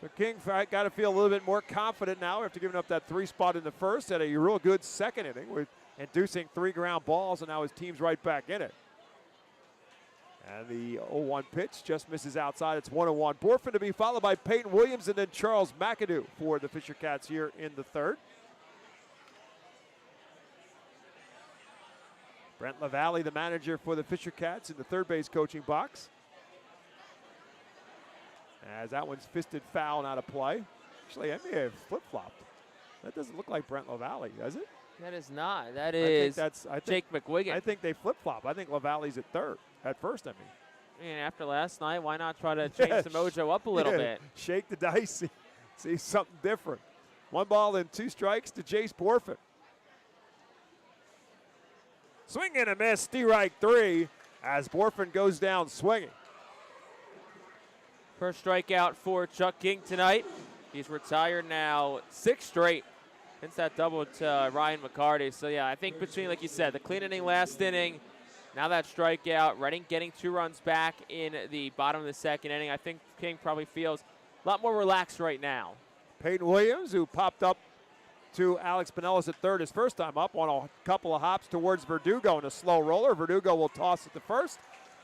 So King got to feel a little bit more confident now after giving up that 3 spot in the first. Had a real good second inning with inducing 3 ground balls, and now his team's right back in it. And the 0-1 pitch just misses outside. It's 1-1. Borfin to be followed by Peyton Williams and then Charles McAdoo for the Fisher Cats here in the third. Brent LaValle, the manager for the Fisher Cats, in the third base coaching box. As that one's fisted foul and out of play. Actually, I may have flip-flopped. That doesn't look like Brent LaValle, does it? That is not. That is Jake McWiggin. I think they flip-flop. I think LaValle's at first, I mean. And after last night, why not try to change the mojo up a little bit? Shake the dice, see something different. 1 ball and 2 strikes to Jace Borfin. Swing and a miss, strike 3 as Borfin goes down swinging. First strikeout for Chuck King tonight. He's retired now 6 straight since that double to Ryan McCarty. So, yeah, I think between, like you said, the clean inning last inning, now that strikeout, Reading getting 2 runs back in the bottom of the second inning, I think King probably feels a lot more relaxed right now. Peyton Williams, who popped up to Alex Pinellas at third his first time up, on a couple of hops towards Verdugo in a slow roller. Verdugo will toss at the first.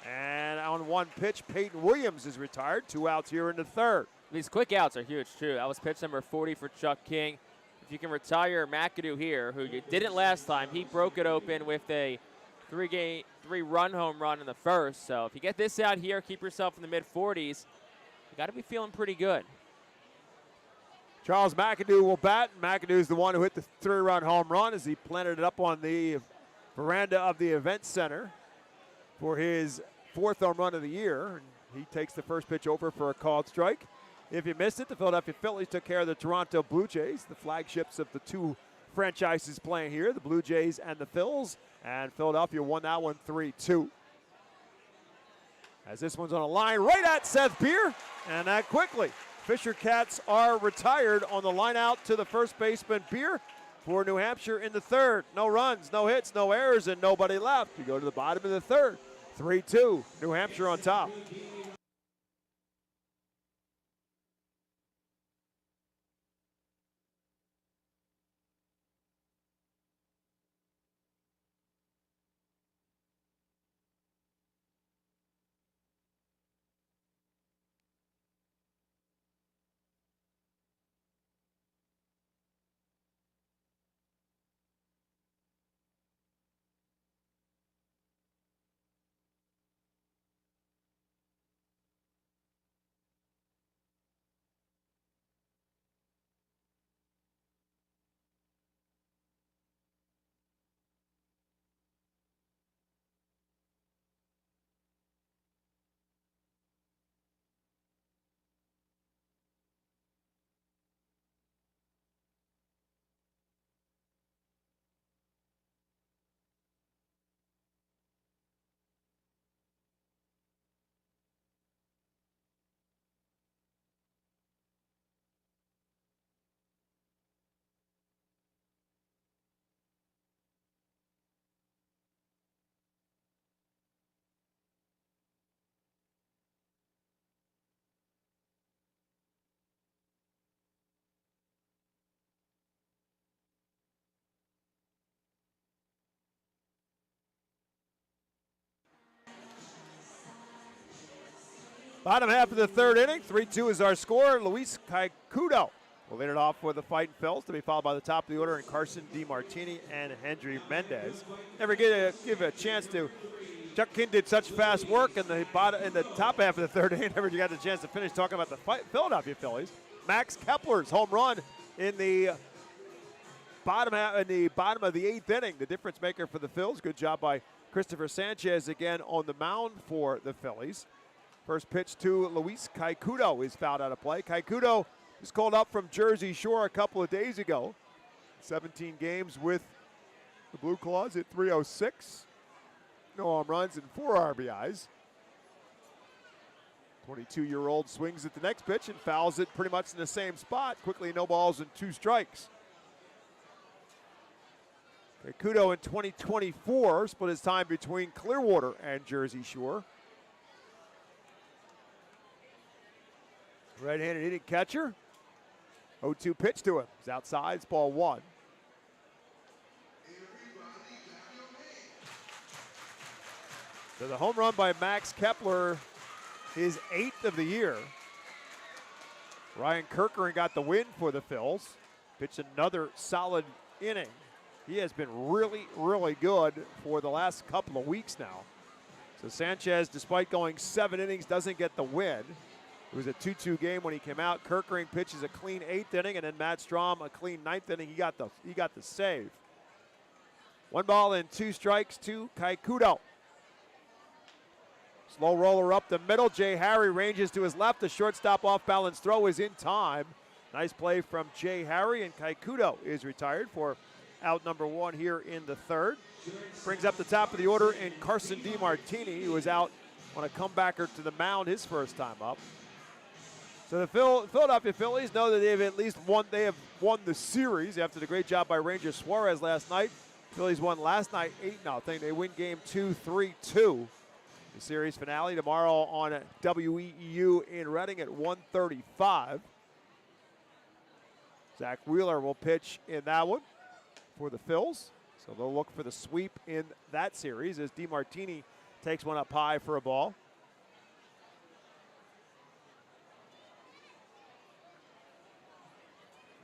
And on 1 pitch, Peyton Williams is retired. 2 outs here in the third. These quick outs are huge, too. That was pitch number 40 for Chuck King. If you can retire McAdoo here, who you didn't last time, he broke it open with a 3-run home run in the first. So if you get this out here, keep yourself in the mid-40s, you got to be feeling pretty good. Charles McAdoo will bat. McAdoo's the one who hit the 3-run home run as he planted it up on the veranda of the event center for his 4th home run of the year. And he takes the first pitch over for a called strike. If you missed it, the Philadelphia Phillies took care of the Toronto Blue Jays, the flagships of the 2 franchises playing here, the Blue Jays and the Phils. And Philadelphia won that one 3-2. As this one's on a line right at Seth Beer, and that quickly. Fisher Cats are retired on the line out to the first baseman Beer for New Hampshire in the third. No runs, no hits, no errors, and nobody left. You go to the bottom of the third. 3-2, New Hampshire on top. Bottom half of the third inning, 3-2 is our score. Luis Caicudo will lead it off for the Fightin Phils, to be followed by the top of the order in Carson DiMartini and Henry Mendez. Never give a chance to. Chuck King did such fast work in the top half of the third inning. Never got the chance to finish talking about the Philadelphia Phillies. Max Kepler's home run in the bottom of the eighth inning, the difference maker for the Phils. Good job by Christopher Sanchez again on the mound for the Phillies. First pitch to Luis Caicudo is fouled out of play. Caicudo was called up from Jersey Shore a couple of days ago. 17 games with the Blue Claws at .306. No home runs and 4 RBIs. 22-year-old swings at the next pitch and fouls it pretty much in the same spot. Quickly, no balls and 2 strikes. Caicudo in 2024 split his time between Clearwater and Jersey Shore. Right-handed hitting catcher. 0-2 pitch to him. He's outside. It's ball 1. So the home run by Max Kepler, his 8th of the year. Ryan Kirkering got the win for the Phils. Pitched another solid inning. He has been really, really good for the last couple of weeks now. So Sanchez, despite going 7 innings, doesn't get the win. It was a 2-2 game when he came out. Kirkering pitches a clean 8th inning, and then Matt Strom a clean 9th inning. He got the save. 1 ball and 2 strikes to Caicudo. Slow roller up the middle. Jay Harry ranges to his left. The shortstop off-balance throw is in time. Nice play from Jay Harry, and Caicudo is retired for out number 1 here in the third. Brings up the top of the order in Carson DiMartini, who was out on a comebacker to the mound his first time up. So the Philadelphia Phillies know that they have won the series after the great job by Ranger Suarez last night. Phillies won last night 8-0. They win game 2, 3-2. The series finale tomorrow on WEEU in Reading at 1:35. Zach Wheeler will pitch in that one for the Phils. So they'll look for the sweep in that series as DiMartini takes one up high for a ball.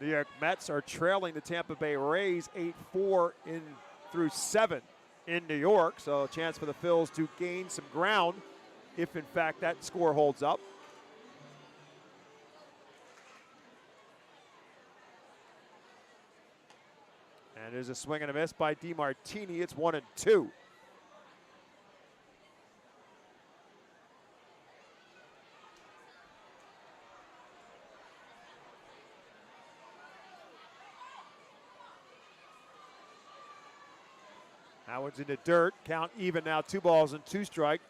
New York Mets are trailing the Tampa Bay Rays 8-4 through 7 in New York. So a chance for the Phils to gain some ground if, in fact, that score holds up. And there's a swing and a miss by DiMartini. It's 1-2. That one's in the dirt. Count even now, 2 balls and 2 strikes.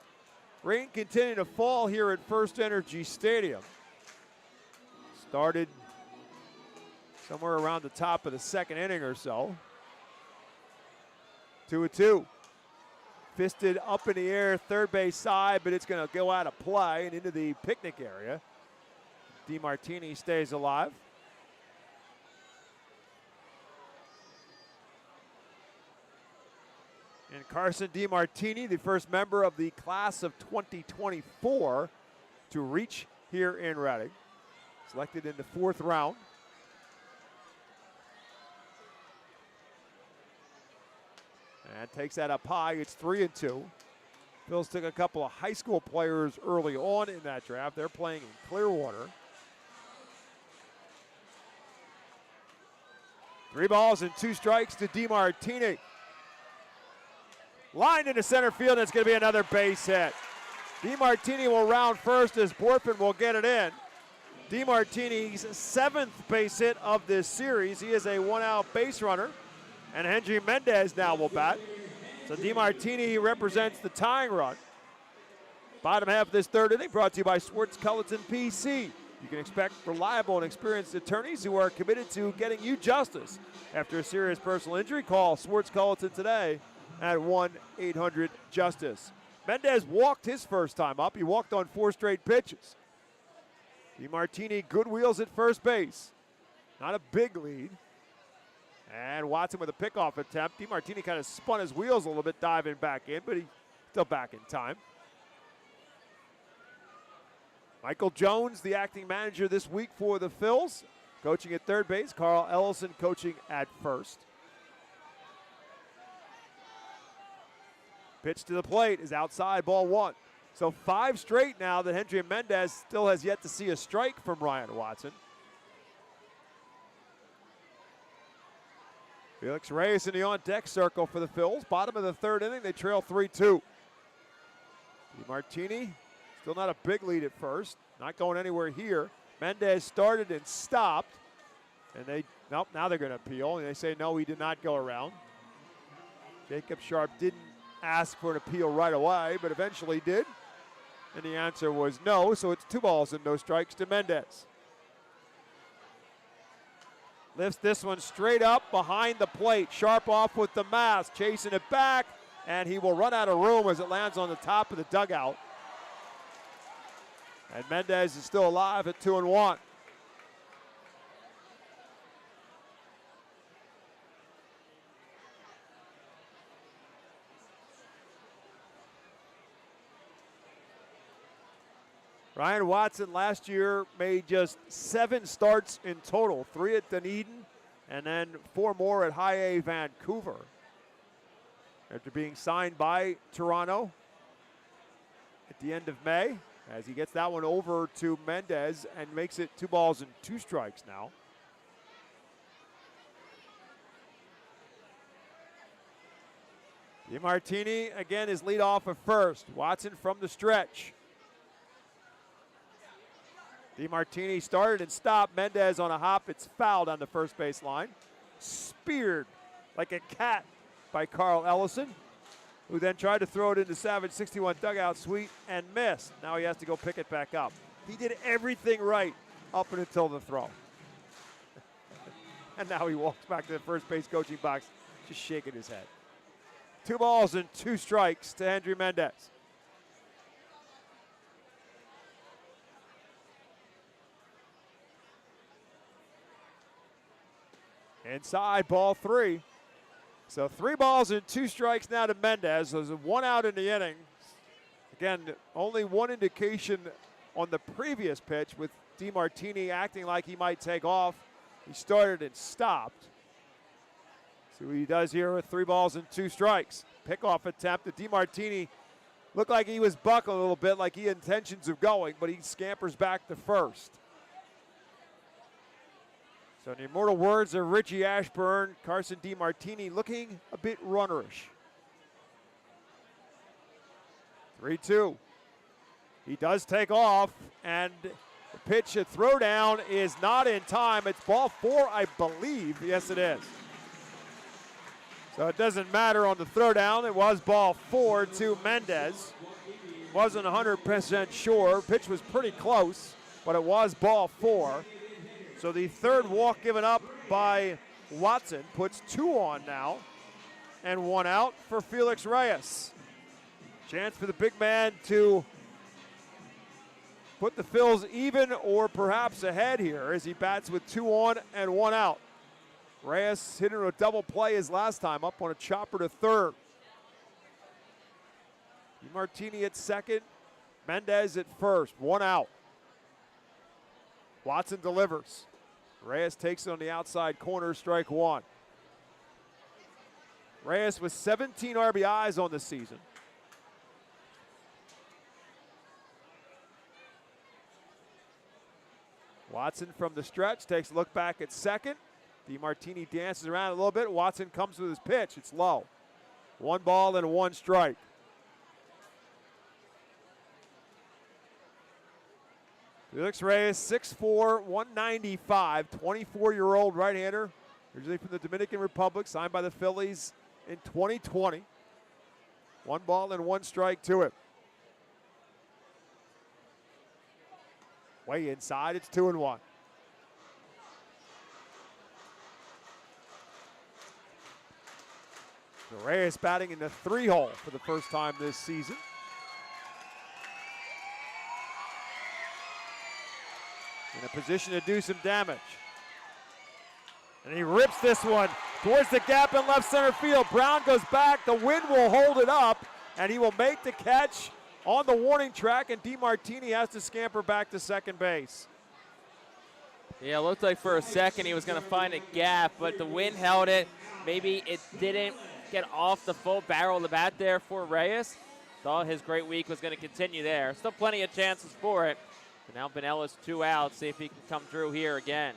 Rain continuing to fall here at FirstEnergy Stadium. Started somewhere around the top of the second inning or so. 2-2. Fisted up in the air, third base side, but it's going to go out of play and into the picnic area. DiMartini stays alive. And Carson DiMartini, the first member of the class of 2024 to reach here in Reading. Selected in the 4th round. And takes that up high. It's 3-2. Phils took a couple of high school players early on in that draft. They're playing in Clearwater. 3 balls and 2 strikes to DiMartini. Lined into center field, and it's going to be another base hit. DiMartini will round first as Borfin will get it in. DiMartini's 7th base hit of this series. He is a 1-out base runner, and Henry Mendez now will bat. So DiMartini represents the tying run. Bottom half of this third inning brought to you by Swartz Culleton PC. You can expect reliable and experienced attorneys who are committed to getting you justice. After a serious personal injury, call Swartz Culleton today at 1-800-JUSTICE. Mendez walked his first time up. He walked on 4 straight pitches. DiMartini, good wheels at first base. Not a big lead. And Watson with a pickoff attempt. DiMartini kind of spun his wheels a little bit, diving back in, but he's still back in time. Michael Jones, the acting manager this week for the Phils, coaching at third base. Carl Ellison coaching at first. Pitch to the plate is outside, ball one. So 5 straight now that Hendry Mendez still has yet to see a strike from Ryan Watson. Felix Reyes in the on-deck circle for the Phils. Bottom of the third inning, they trail 3-2. DeMartini, still not a big lead at first. Not going anywhere here. Mendez started and stopped. And now they're going to appeal. And they say, no, he did not go around. Jacob Sharp didn't ask for an appeal right away, but eventually did. And the answer was no, so it's 2 balls and no strikes to Mendez. Lifts this one straight up behind the plate. Sharp off with the mask, chasing it back, and he will run out of room as it lands on the top of the dugout. And Mendez is still alive at 2-1. Ryan Watson last year made just 7 starts in total, 3 at Dunedin and then 4 more at High A Vancouver. After being signed by Toronto at the end of May, as he gets that one over to Mendez and makes it 2 balls and 2 strikes now. DeMartini again is lead off at first. Watson from the stretch. DeMartini started and stopped. Mendez on a hop. It's fouled on the first base line. Speared like a cat by Carl Ellison, who then tried to throw it into Savage 61 dugout suite and missed. Now he has to go pick it back up. He did everything right up until the throw. And now he walks back to the first base coaching box, just shaking his head. 2 balls and 2 strikes to Hendry Mendez. Inside, ball 3. So 3 balls and 2 strikes now to Mendez. There's 1 out in the inning. Again, only 1 indication on the previous pitch with DeMartini acting like he might take off. He started and stopped. See what he does here with 3 balls and 2 strikes. Pickoff attempt. DeMartini looked like he was bucking a little bit, like he had intentions of going, but he scampers back to first. So in the immortal words of Richie Ashburn, Carson DeMartini looking a bit runnerish. 3-2. He does take off, and the pitch at throwdown is not in time. It's ball 4, I believe. Yes, it is. So it doesn't matter on the throwdown. It was ball 4 to Mendez. Wasn't 100% sure. Pitch was pretty close, but it was ball 4. So the third walk given up by Watson puts 2 on now and 1 out for Felix Reyes. Chance for the big man to put the Phils even or perhaps ahead here as he bats with 2 on and 1 out. Reyes hit into a double play his last time, up on a chopper to third. DeMartini at second, Mendez at first, 1 out. Watson delivers. Reyes takes it on the outside corner, strike 1. Reyes with 17 RBIs on the season. Watson from the stretch takes a look back at second. DeMartini dances around a little bit. Watson comes with his pitch. It's low. 1 ball and 1 strike. Felix Reyes, 6'4", 195, 24-year-old right-hander, originally from the Dominican Republic, signed by the Phillies in 2020. 1 ball and 1 strike to it. Way inside, it's 2-1. So Reyes batting in the 3-hole for the first time this season. In a position to do some damage. And he rips this one towards the gap in left center field. Brown goes back, the wind will hold it up, and he will make the catch on the warning track, and DeMartini has to scamper back to second base. Yeah, it looked like for a second he was going to find a gap, but the wind held it. Maybe it didn't get off the full barrel of the bat there for Reyes. Thought his great week was going to continue there. Still plenty of chances for it. But now Benella's 2 out. See if he can come through here again.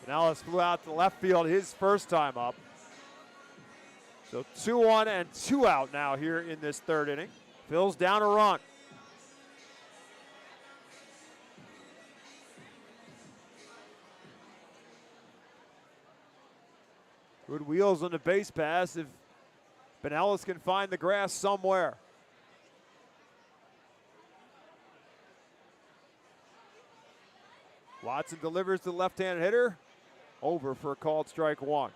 Benelas flew out to left field his first time up. So 2-1 and 2 out now here in this third inning. Phil's down a run. Good wheels on the base pass if Benelas can find the grass somewhere. Watson delivers to the left-handed hitter. Over for a called strike one.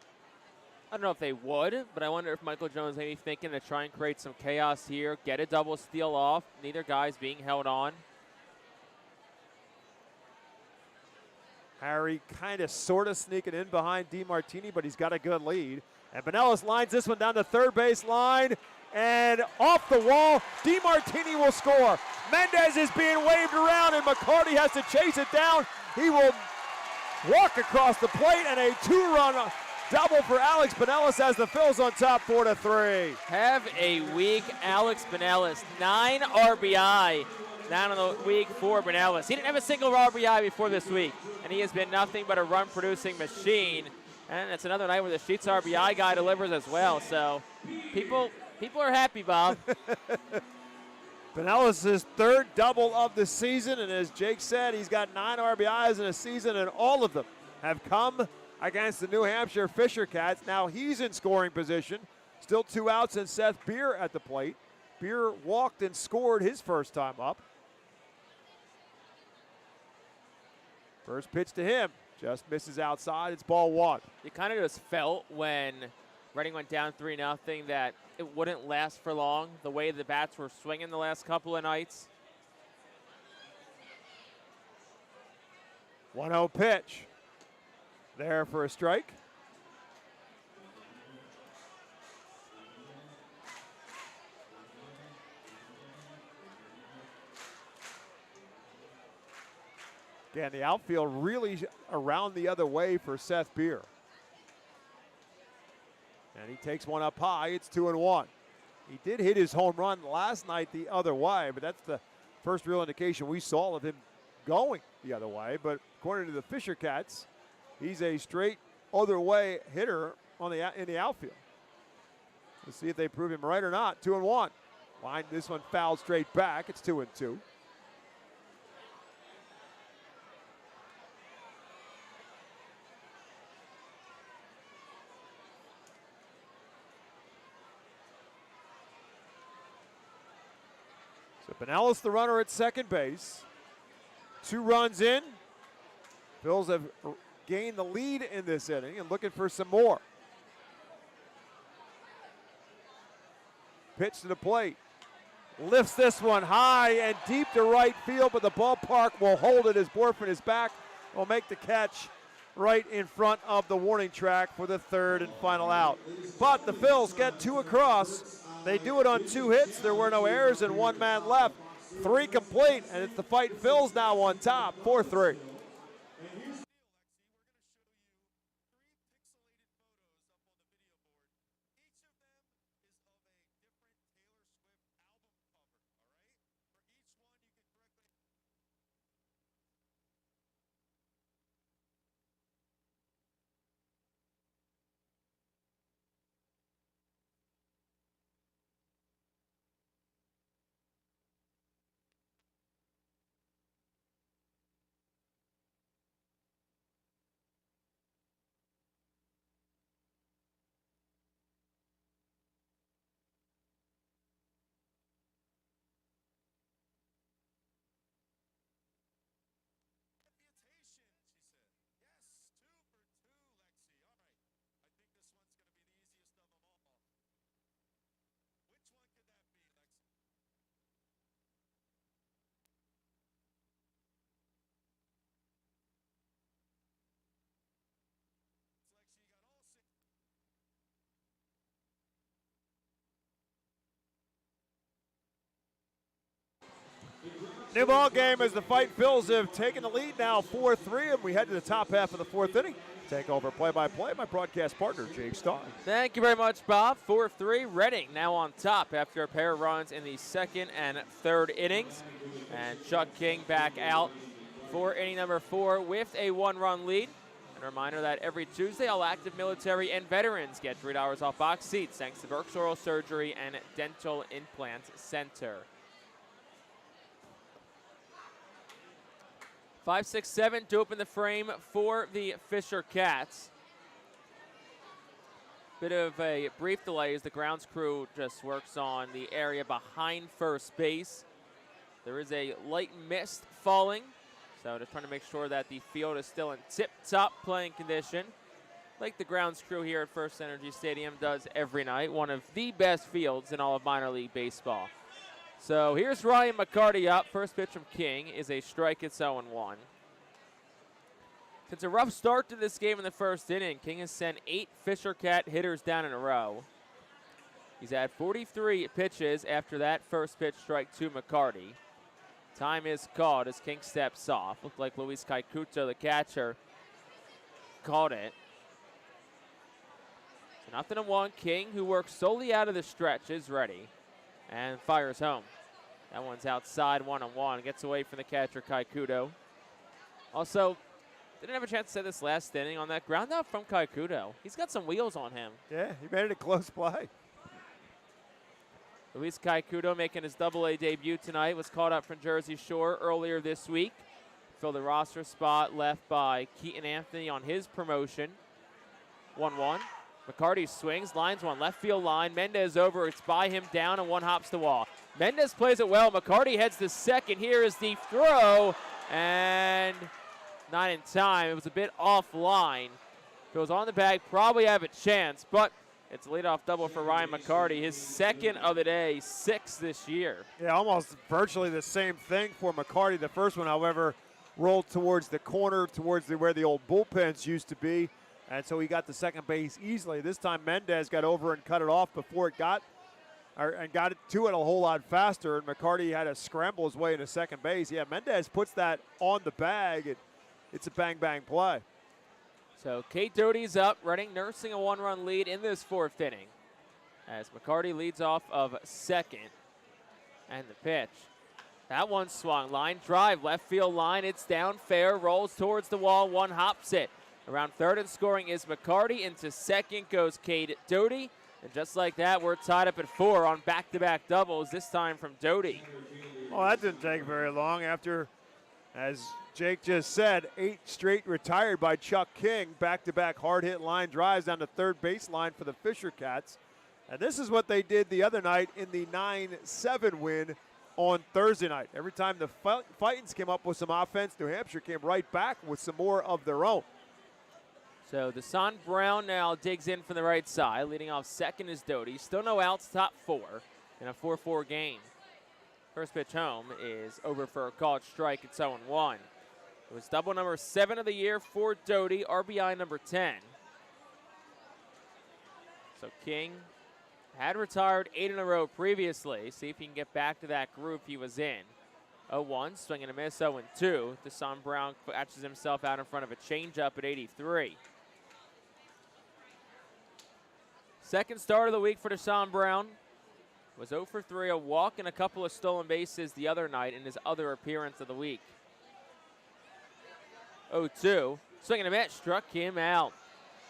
I don't know if they would, but I wonder if Michael Jones may be thinking to try and create some chaos here, get a double steal off. Neither guy's being held on. Harry kind of sort of sneaking in behind DeMartini, but he's got a good lead. And Benelas lines this one down the third base line. And off the wall, DeMartini will score. Mendez is being waved around, and McCarty has to chase it down. He will walk across the plate, and a 2-run double for Alex Benelas as the Phils on top 4-3. Have a week, Alex Benelas. 9 RBI down on the week for Benelas. He didn't have a single RBI before this week, and he has been nothing but a run-producing machine. And it's another night where the Sheets RBI guy delivers as well. So people are happy, Bob. Benelas' third double of the season, and as Jake said, he's got 9 RBIs in a season, and all of them have come against the New Hampshire Fisher Cats. Now he's in scoring position. Still 2 outs, and Seth Beer at the plate. Beer walked and scored his first time up. First pitch to him, just misses outside. It's ball 1. You kind of just felt when Reading went down 3-0 that it wouldn't last for long, the way the bats were swinging the last couple of nights. 1-0 pitch. There for a strike. Again, the outfield really around the other way for Seth Beer. And he takes one up high. It's 2-1. He did hit his home run last night the other way, but that's the first real indication we saw of him going the other way. But according to the Fisher Cats, he's a straight other way hitter in the outfield. Let's see if they prove him right or not. 2-1. Line this one fouled straight back. It's 2-2. So Benelas the runner at second base. 2 runs in. Phils have gained the lead in this inning and looking for some more. Pitch to the plate. Lifts this one high and deep to right field, but the ballpark will hold it as Borfin is back. Will make the catch right in front of the warning track for the third and final out. But the Phils get 2 across. They do it on 2 hits. There were no errors and 1 man left. 3 complete, and it's the Fightin Phils now on top, 4-3. New ball game as the Fightin Phils have taken the lead now 4-3, and we head to the top half of the fourth inning. Take over play-by-play, my broadcast partner, Jake Starr. Thank you very much, Bob. 4-3, Reading now on top after a pair of runs in the second and third innings. And Chuck King back out for inning number 4 with a 1-run lead. And a reminder that every Tuesday, all active military and veterans get $3 off box seats thanks to Berk's Oral Surgery and Dental Implant Center. 5-6-7 to open the frame for the Fisher Cats. Bit of a brief delay as the grounds crew just works on the area behind first base. There is a light mist falling, so just trying to make sure that the field is still in tip-top playing condition, like the grounds crew here at FirstEnergy Stadium does every night. One of the best fields in all of minor league baseball. So here's Ryan McCarty up. First pitch from King is a strike. It's 0-1. It's a rough start to this game in the first inning. King has sent 8 Fisher Cat hitters down in a row. He's had 43 pitches after that first pitch strike to McCarty. Time is called as King steps off. Looked like Luis Kaikuto, the catcher, caught it. So 0-1. King, who works solely out of the stretch, is ready and fires home. That one's outside, 1-1. Gets away from the catcher, Kaikuto. Also, didn't have a chance to say this last inning on that ground out from Kaikuto. He's got some wheels on him. Yeah, he made it a close play. Luis Kaikuto making his Double-A debut tonight. Was called up from Jersey Shore earlier this week. Filled the roster spot left by Keaton Anthony on his promotion. 1-1. McCarty swings, lines one left field line. Mendez over, it's by him, down, and one hops the wall. Mendez plays it well. McCarty heads to second. Here is the throw, and not in time. It was a bit offline. If it was on the bag, probably have a chance, but it's a leadoff double for Ryan McCarty, his second of the day, 6 this year. Yeah, almost virtually the same thing for McCarty. The first one, however, rolled towards the corner, towards where the old bullpens used to be. And so he got to second base easily. This time Mendez got over and cut it off before it got it to it a whole lot faster. And McCarty had to scramble his way into second base. Yeah, Mendez puts that on the bag. And it's a bang-bang play. So Kate Doty's up, Reading nursing a 1-run lead in this 4th inning as McCarty leads off of second. And the pitch. That one swung. Line drive, left field line. It's down fair, rolls towards the wall, one hops it. Around third and scoring is McCarty. Into second goes Cade Doty. And just like that, we're tied up at 4 on back-to-back doubles, this time from Doty. Well, that didn't take very long after, as Jake just said, 8 straight retired by Chuck King. Back-to-back hard-hit line drives down the third baseline for the Fisher Cats. And this is what they did the other night in the 9-7 win on Thursday night. Every time the Fightins came up with some offense, New Hampshire came right back with some more of their own. So Desan Brown now digs in from the right side. Leading off second is Doty. Still no outs, top 4 in a 4-4 game. First pitch home is over for a called strike. It's 0-1. It was double number 7 of the year for Doty, RBI number 10. So King had retired 8 in a row previously. See if he can get back to that groove he was in. 0-1, swing and a miss, 0-2. Desan Brown catches himself out in front of a changeup at 83. Second start of the week for Desan Brown. Was 0 for 3, a walk and a couple of stolen bases the other night in his other appearance of the week. 0-2, swing and a miss, struck him out.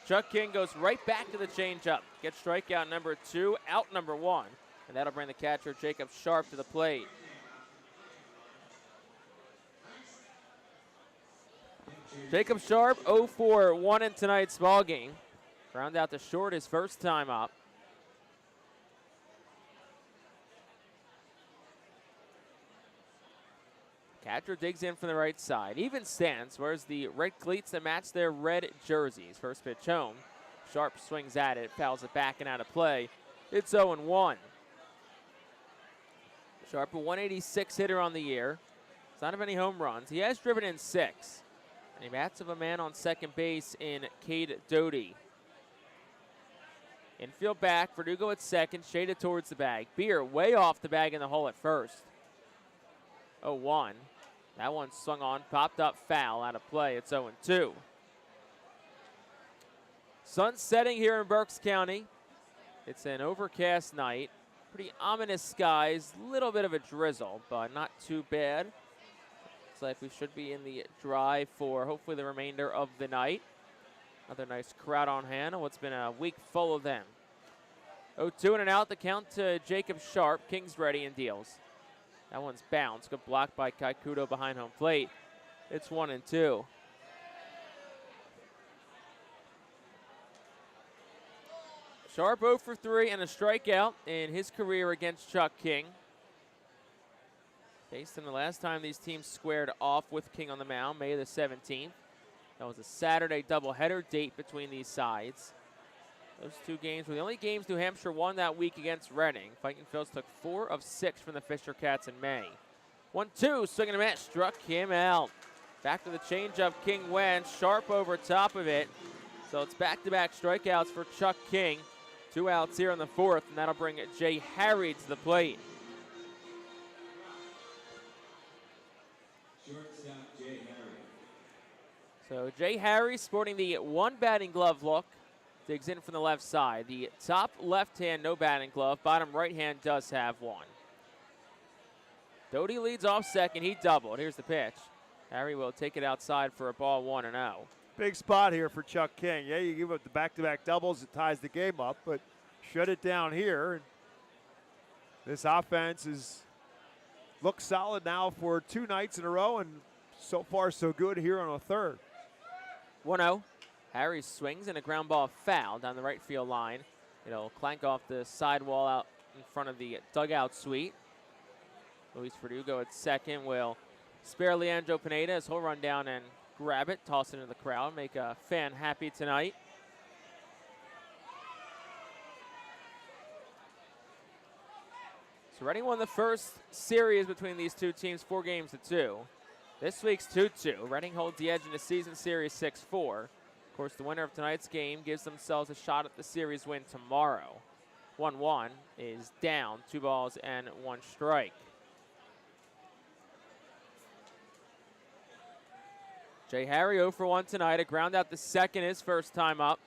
Chuck King goes right back to the changeup. Gets strikeout number 2, out number 1. And that'll bring the catcher Jacob Sharp to the plate. Jacob Sharp 0 for 1 in tonight's ball game. Ground out to short his first time up. Catcher digs in from the right side. Even stance, wears the red cleats that match their red jerseys. First pitch home. Sharp swings at it, fouls it back and out of play. It's 0-1. Sharp, a 186 hitter on the year. Does not have any home runs. He has driven in 6. And he bats of a man on second base in Cade Doty. Infield back, Verdugo at second, shaded towards the bag. Beer way off the bag in the hole at first. 0-1. That one swung on, popped up, foul, out of play. It's 0-2. Sun setting here in Berks County. It's an overcast night. Pretty ominous skies, little bit of a drizzle, but not too bad. Looks like we should be in the drive for hopefully the remainder of the night. Another nice crowd on hand on what's been a week full of them. 0-2 and an out, the count to Jacob Sharp. King's ready and deals. That one's bounced, good block by Kaikuto behind home plate. It's 1-2. Sharp 0 for 3 and a strikeout in his career against Chuck King. Based on the last time these teams squared off with King on the mound, May the 17th. That was a Saturday doubleheader date between these sides. Those two games were the only games New Hampshire won that week against Reading. Fightin Phillies took 4 of 6 from the Fisher Cats in May. 1-2, swing and a miss, struck him out. Back to the changeup, King went, Sharp over top of it. So it's back-to-back strikeouts for Chuck King. 2 outs here in the 4th, and that'll bring Jay Harry to the plate. So Jay Harry sporting the 1 batting glove look. Digs in from the left side. The top left hand, no batting glove. Bottom right hand does have one. Doty leads off second. He doubled. Here's the pitch. Harry will take it outside for a ball 1-0. Big spot here for Chuck King. Yeah, you give up the back-to-back doubles, it ties the game up, but shut it down here. This offense looks solid now for 2 nights in a row, and so far so good here on a third. 1-0. Harry swings and a ground ball foul down the right field line. It'll clank off the sidewall out in front of the dugout suite. Luis Verdugo at second will spare Leandro Pineda as he'll run down and grab it, toss it into the crowd, make a fan happy tonight. So Reading won the first series between these two teams 4-2. This week's 2-2. Reading holds the edge in the season series 6-4. Of course, the winner of tonight's game gives themselves a shot at the series win tomorrow. 1-1 is down, 2 balls and 1 strike. Jay Harry 0 for 1 tonight. A ground out the second, his first time up.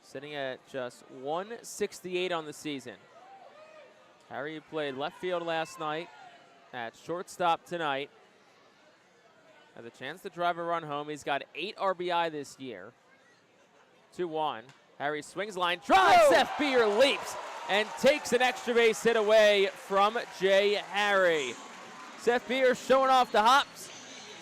Sitting at just 168 on the season. Harry played left field last night, at shortstop tonight. Has a chance to drive a run home. He's got 8 RBI this year. 2-1. Harry swings line, drives. Seth Beer leaps and takes an extra base hit away from Jay Harry. Seth Beer showing off the hops.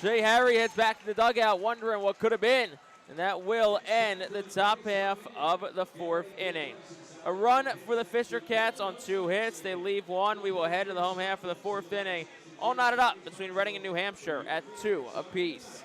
Jay Harry heads back to the dugout wondering what could have been. And that will end the top half of the 4th inning. A run for the Fisher Cats on 2 hits. They leave 1. We will head to the home half of the 4th inning. All knotted up between Reading and New Hampshire at 2 apiece.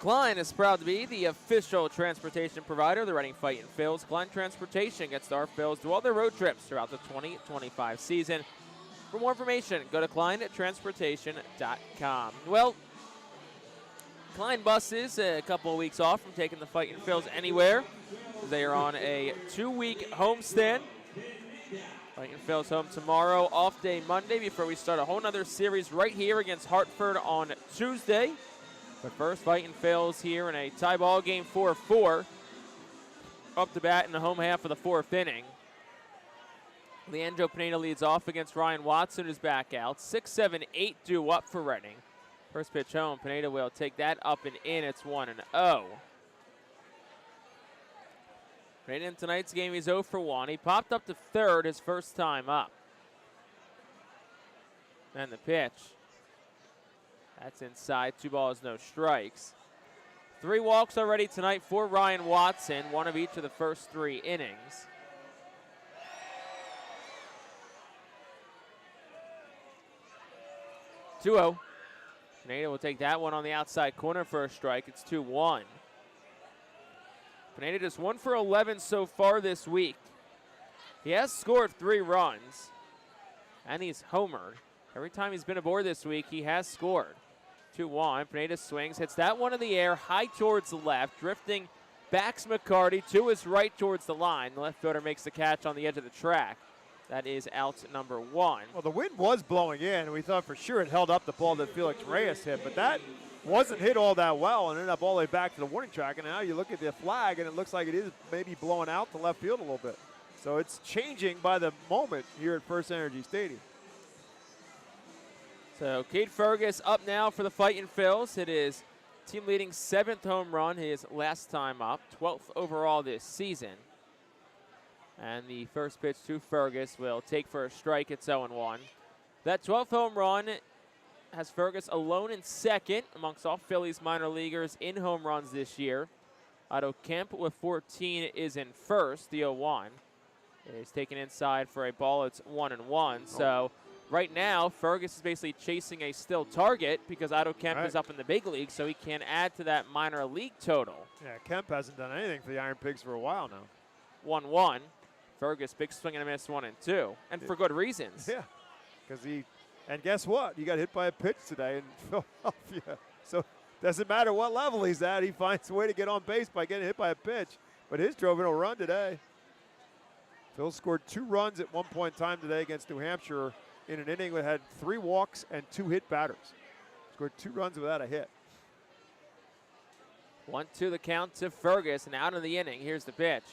Klein is proud to be the official transportation provider of the Reading Fightin Phils. Klein Transportation gets our Phils to all their road trips throughout the 2025 season. For more information, go to KleinTransportation.com. Well, Klein buses a couple of weeks off from taking the Fightin Phils anywhere. They are on a 2-week homestand. Fightin Phils home tomorrow, off day Monday before we start a whole nother series right here against Hartford on Tuesday. But first, Fightin Phils here in a tie ball game 4-4 up to bat in the home half of the 4th inning. Leandro Pineda leads off against Ryan Watson, who's back out. 6-7-8 due up for Reading. First pitch home, Pineda will take that up and in. It's 1-0. Pineda in tonight's game, he's 0 for 1. He popped up to third his first time up. And the pitch. That's inside. 2 balls, no strikes. 3 walks already tonight for Ryan Watson, 1 of each of the first 3 innings. (2-0). Pineda will take that one on the outside corner for a strike. It's 2-1. Pineda just 1 for 11 so far this week. He has scored 3 runs, and he's homered. Every time he's been aboard this week, he has scored. 2-1. Pineda swings, hits that one in the air, high towards the left, drifting backs McCarty to his right towards the line. The left fielder makes the catch on the edge of the track. That is out number 1. Well, the wind was blowing in, and we thought for sure it held up the ball that Felix Reyes hit, but that wasn't hit all that well and ended up all the way back to the warning track. And now you look at the flag, and it looks like it is maybe blowing out to left field a little bit. So it's changing by the moment here at FirstEnergy Stadium. So Cade Fergus up now for the Fightin' Phils. It is team leading 7th home run, his last time up, 12th overall this season. And the first pitch to Fergus will take for a strike. It's 0-1. That 12th home run has Fergus alone in second amongst all Phillies minor leaguers in home runs this year. Otto Kemp with 14 is in first. The 0-1 is taken inside for a ball. It's 1-1. So right now, Fergus is basically chasing a still target because Otto Kemp is up in the big league, so he can add to that minor league total. Yeah, Kemp hasn't done anything for the Iron Pigs for a while now. 1-1. Fergus, big swing and a miss, 1-2. And for good reasons. Yeah, because and guess what? You got hit by a pitch today in Philadelphia. So doesn't matter what level he's at, he finds a way to get on base by getting hit by a pitch. But his drove in a run today. Phil scored 2 runs at one point in time today against New Hampshire in an inning that had 3 walks and 2 hit batters. Scored 2 runs without a hit. 1-2 the count to Fergus, and out of the inning, here's the pitch.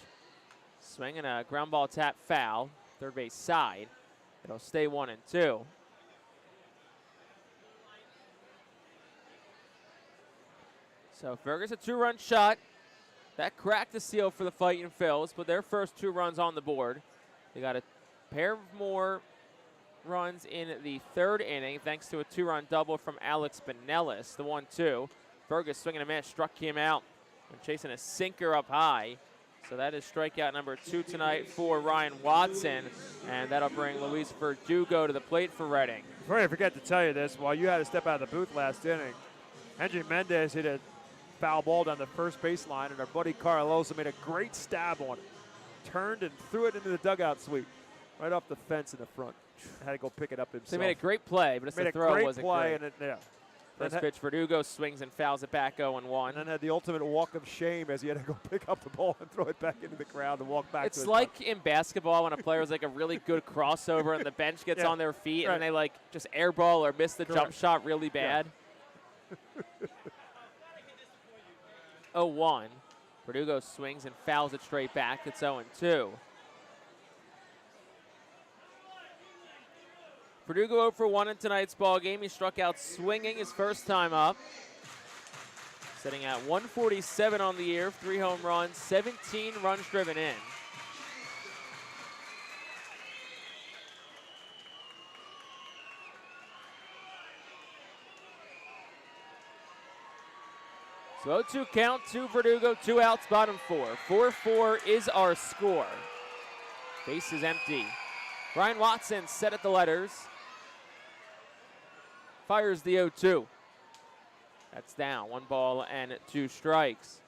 Swinging a ground ball tap foul, third base side. It'll stay 1-2. So Fergus a 2-run shot. That cracked the seal for the Fightin' Phils, but their first 2 runs on the board. They got a pair more runs in the 3rd inning thanks to a 2-run double from Alex Benellis. The 1-2. Fergus swinging a miss, struck him out and chasing a sinker up high. So that is strikeout number 2 tonight for Ryan Watson, and that'll bring Luis Verdugo to the plate for Reading. Before I forget to tell you this, while you had to step out of the booth last inning, Henry Mendez hit a foul ball down the first baseline, and our buddy Carlosa made a great stab on it. Turned and threw it into the dugout sweep, right off the fence in the front. Had to go pick it up himself. So he made a great play, but the throw wasn't great. And yeah. First pitch, Verdugo swings and fouls it back 0-1. And then had the ultimate walk of shame as he had to go pick up the ball and throw it back into the crowd and walk back. It's like in basketball when a player has like a really good crossover and the bench gets on their feet and they like just airball or miss the jump shot really bad. 0-1. Verdugo swings and fouls it straight back. It's 0-2. Verdugo 0 for 1 in tonight's ball game. He struck out swinging his first time up. Sitting at 147 on the year, 3 home runs, 17 runs driven in. So 0-2 count to Verdugo, 2 outs, bottom 4. 4-4 is our score. Base is empty. Ryan Watson set at the letters. Fires the 0-2. That's down. 1 ball and 2 strikes.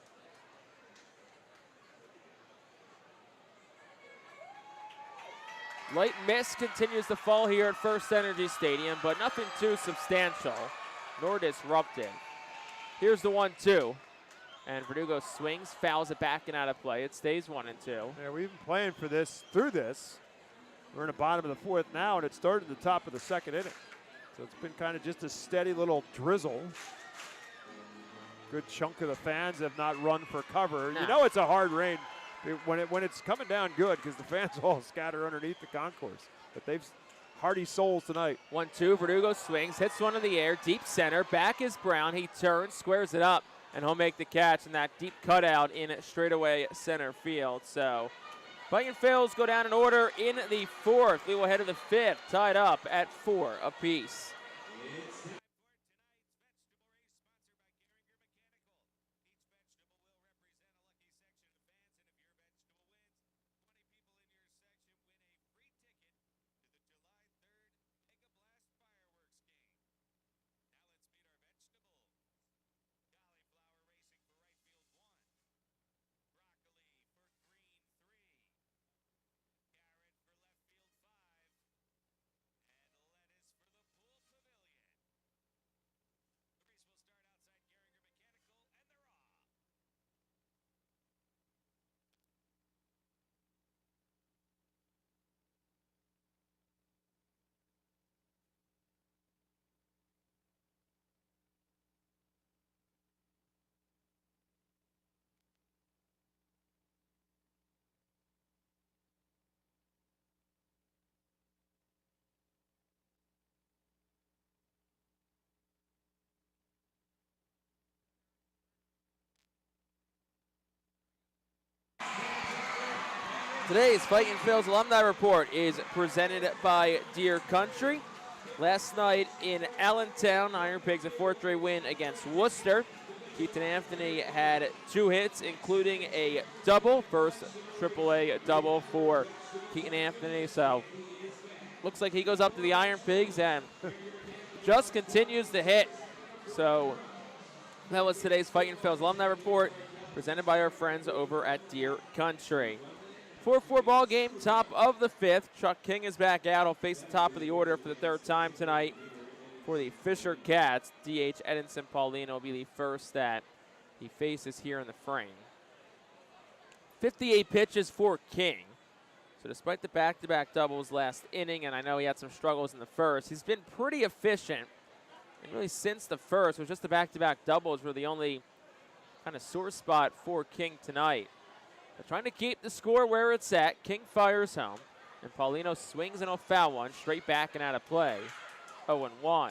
Light mist continues to fall here at FirstEnergy Stadium, but nothing too substantial nor disruptive. Here's the 1-2. And Verdugo swings, fouls it back and out of play. It stays 1-2. Yeah, we've been playing for this through this. We're in the bottom of the 4th now, and it started at the top of the 2nd inning. So it's been kind of just a steady little drizzle. Good chunk of the fans have not run for cover. No. You know it's a hard rain when it's coming down good, because the fans all scatter underneath the concourse. But they've hardy souls tonight. 1-2, Verdugo swings, hits one in the air, deep center. Back is Brown. He turns, squares it up, and he'll make the catch in that deep cutout in straightaway center field. So Fightin Phils go down in order in the fourth. We will head to the fifth, tied up at 4 apiece. Today's Fightin Phils Alumni Report is presented by Deer Country. Last night in Allentown, Iron Pigs a 4-3 win against Worcester. Keaton Anthony had 2 hits, including a double, first AAA double for Keaton Anthony. So looks like he goes up to the Iron Pigs and just continues to hit. So that was today's Fightin Phils Alumni Report, presented by our friends over at Deer Country. 4-4 ball game, top of the fifth. Chuck King is back out. He'll face the top of the order for the third time tonight for the Fisher Cats. DH Edinson Paulino will be the first that he faces here in the frame. 58 pitches for King. So despite the back-to-back doubles last inning, and I know he had some struggles in the first, he's been pretty efficient. And really since the first, it was just the back-to-back doubles were the only kind of sore spot for King tonight. But trying to keep the score where it's at. King fires home, and Paulino swings and he'll foul one straight back and out of play. 0-1.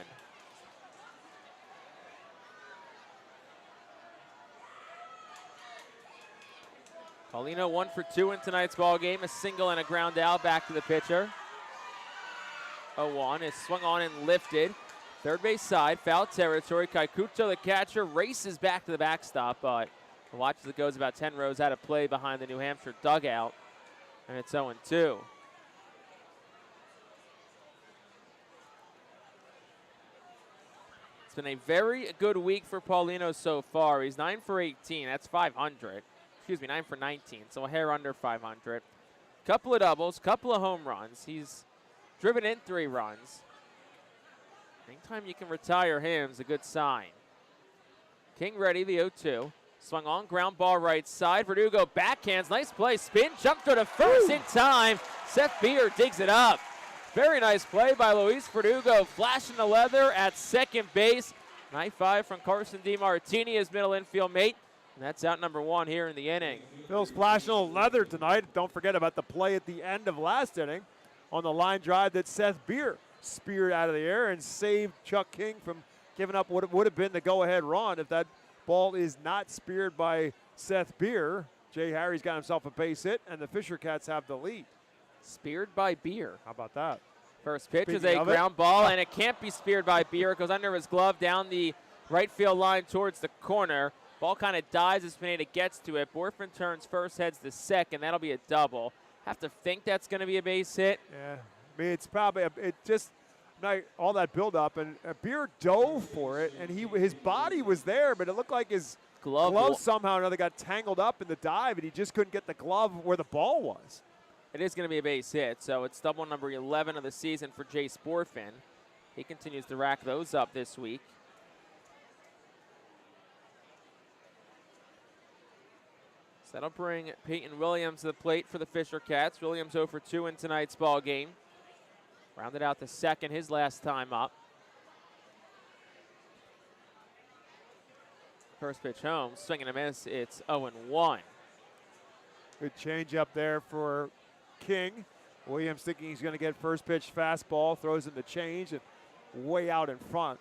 Paulino 1 for 2 in tonight's ball game. A single and a ground out back to the pitcher. 0-1 is swung on and lifted. Third base side, foul territory. Kaikuto, the catcher, races back to the backstop, but watch as it goes about 10 rows out of play behind the New Hampshire dugout, and it's 0-2. It's been a very good week for Paulino so far. He's 9 for 18. That's 500. Excuse me, 9 for 19, so a hair under 500. Couple of doubles, couple of home runs. He's driven in 3 runs. Anytime you can retire him is a good sign. King ready, the 0-2. Swung on, ground ball right side. Verdugo backhands, nice play. Spin, jump to first in time. Seth Beer digs it up. Very nice play by Luis Verdugo, flashing the leather at second base. High five from Carson DiMartini, his middle infield mate. And that's out number 1 here in the inning. Phil's flashing a little leather tonight. Don't forget about the play at the end of last inning on the line drive that Seth Beer speared out of the air and saved Chuck King from giving up what would have been the go-ahead run if that ball is not speared by Seth Beer. Jay Harry's got himself a base hit, and the Fisher Cats have the lead. Speared by Beer. How about that? First pitch is a ground ball, and it can't be speared by Beer. It goes under his glove down the right field line towards the corner. Ball kind of dies as Pineda gets to it. Borfin turns first, heads to second. That'll be a double. Have to think that's going to be a base hit. Yeah, I mean, it's probably all that build-up, and Beer dove for it, and his body was there, but it looked like his glove somehow or another got tangled up in the dive, and he just couldn't get the glove where the ball was. It is going to be a base hit, so it's double number 11 of the season for Jace Borfin. He continues to rack those up this week. So that'll bring Peyton Williams to the plate for the Fisher Cats. Williams 0 for 2 in tonight's ball game. Rounded out the second, his last time up. First pitch home, swing and a miss. It's 0-1. Good change up there for King. Williams thinking he's going to get first pitch fastball, throws in the change and way out in front.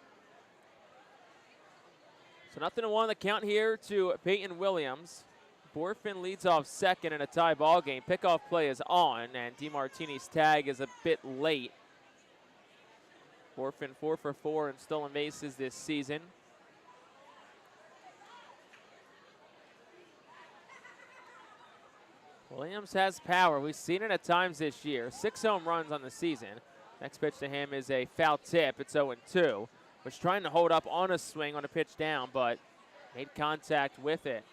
So 0-1 the count here to Peyton Williams. Borfin leads off second in a tie ball game. Pickoff play is on, and DeMartini's tag is a bit late. Borfin 4 for 4 in stolen bases this season. Williams has power. We've seen it at times this year. 6 home runs on the season. Next pitch to him is a foul tip. It's 0-2. Was trying to hold up on a swing on a pitch down, but made contact with it.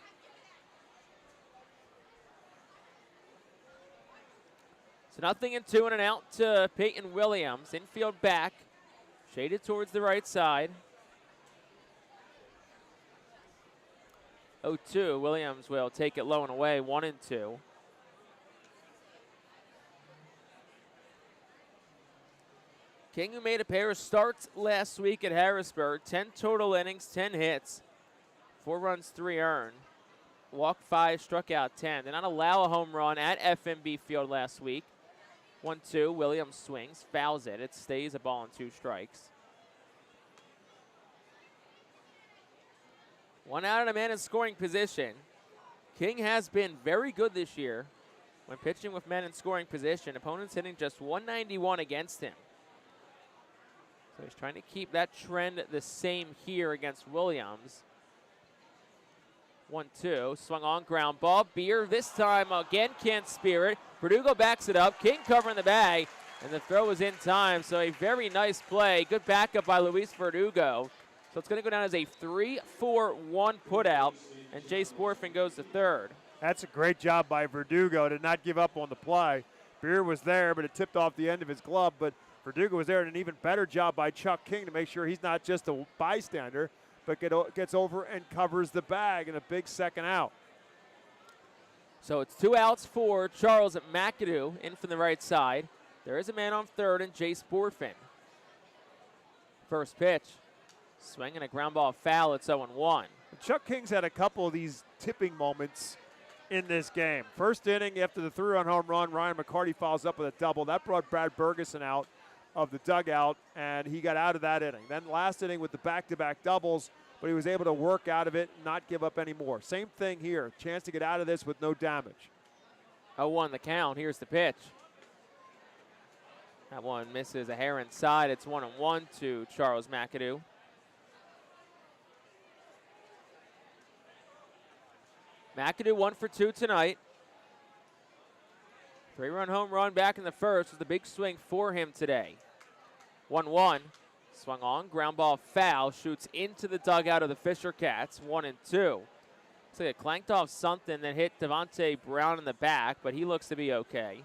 So 0-2 and an out to Peyton Williams. Infield back, shaded towards the right side. 0-2. Williams will take it low and away. 1-2. King, who made a pair of starts last week at Harrisburg, 10 total innings, 10 hits, 4 runs, 3 earned. Walked 5, struck out 10. Did not allow a home run at FMB Field last week. 1-2, Williams swings, fouls it. It stays a ball and 2 strikes. 1 out and a man in scoring position. King has been very good this year when pitching with men in scoring position. Opponents hitting just 191 against him. So he's trying to keep that trend the same here against Williams. 1-2, swung on, ground ball. Beer this time again can't spear it. Verdugo backs it up. King covering the bag, and the throw is in time. So a very nice play. Good backup by Luis Verdugo. So it's going to go down as a 3-4-1 putout, and Jace Borfin goes to third. That's a great job by Verdugo to not give up on the play. Beer was there, but it tipped off the end of his glove. But Verdugo was there, and an even better job by Chuck King to make sure he's not just a bystander, but gets over and covers the bag in a big second out. So it's 2 outs for Charles McAdoo in from the right side. There is a man on third, and Jace Borfin. First pitch, swinging a ground ball foul. It's 0-1. Chuck King's had a couple of these tipping moments in this game. First inning, after the 3-run home run, Ryan McCarty follows up with a double. That brought Brad Bergeson out of the dugout, and he got out of that inning. Then last inning with the back-to-back doubles, but he was able to work out of it and not give up any more. Same thing here. Chance to get out of this with no damage. 0-1 the count. Here's the pitch. That one misses a hair inside. It's 1-1 to Charles McAdoo. McAdoo 1 for 2 tonight. 3-run home run back in the first was the big swing for him today. 1-1. Swung on, ground ball foul, shoots into the dugout of the Fisher Cats. 1-2. Looks like it clanked off something that hit Devontae Brown in the back, but he looks to be okay.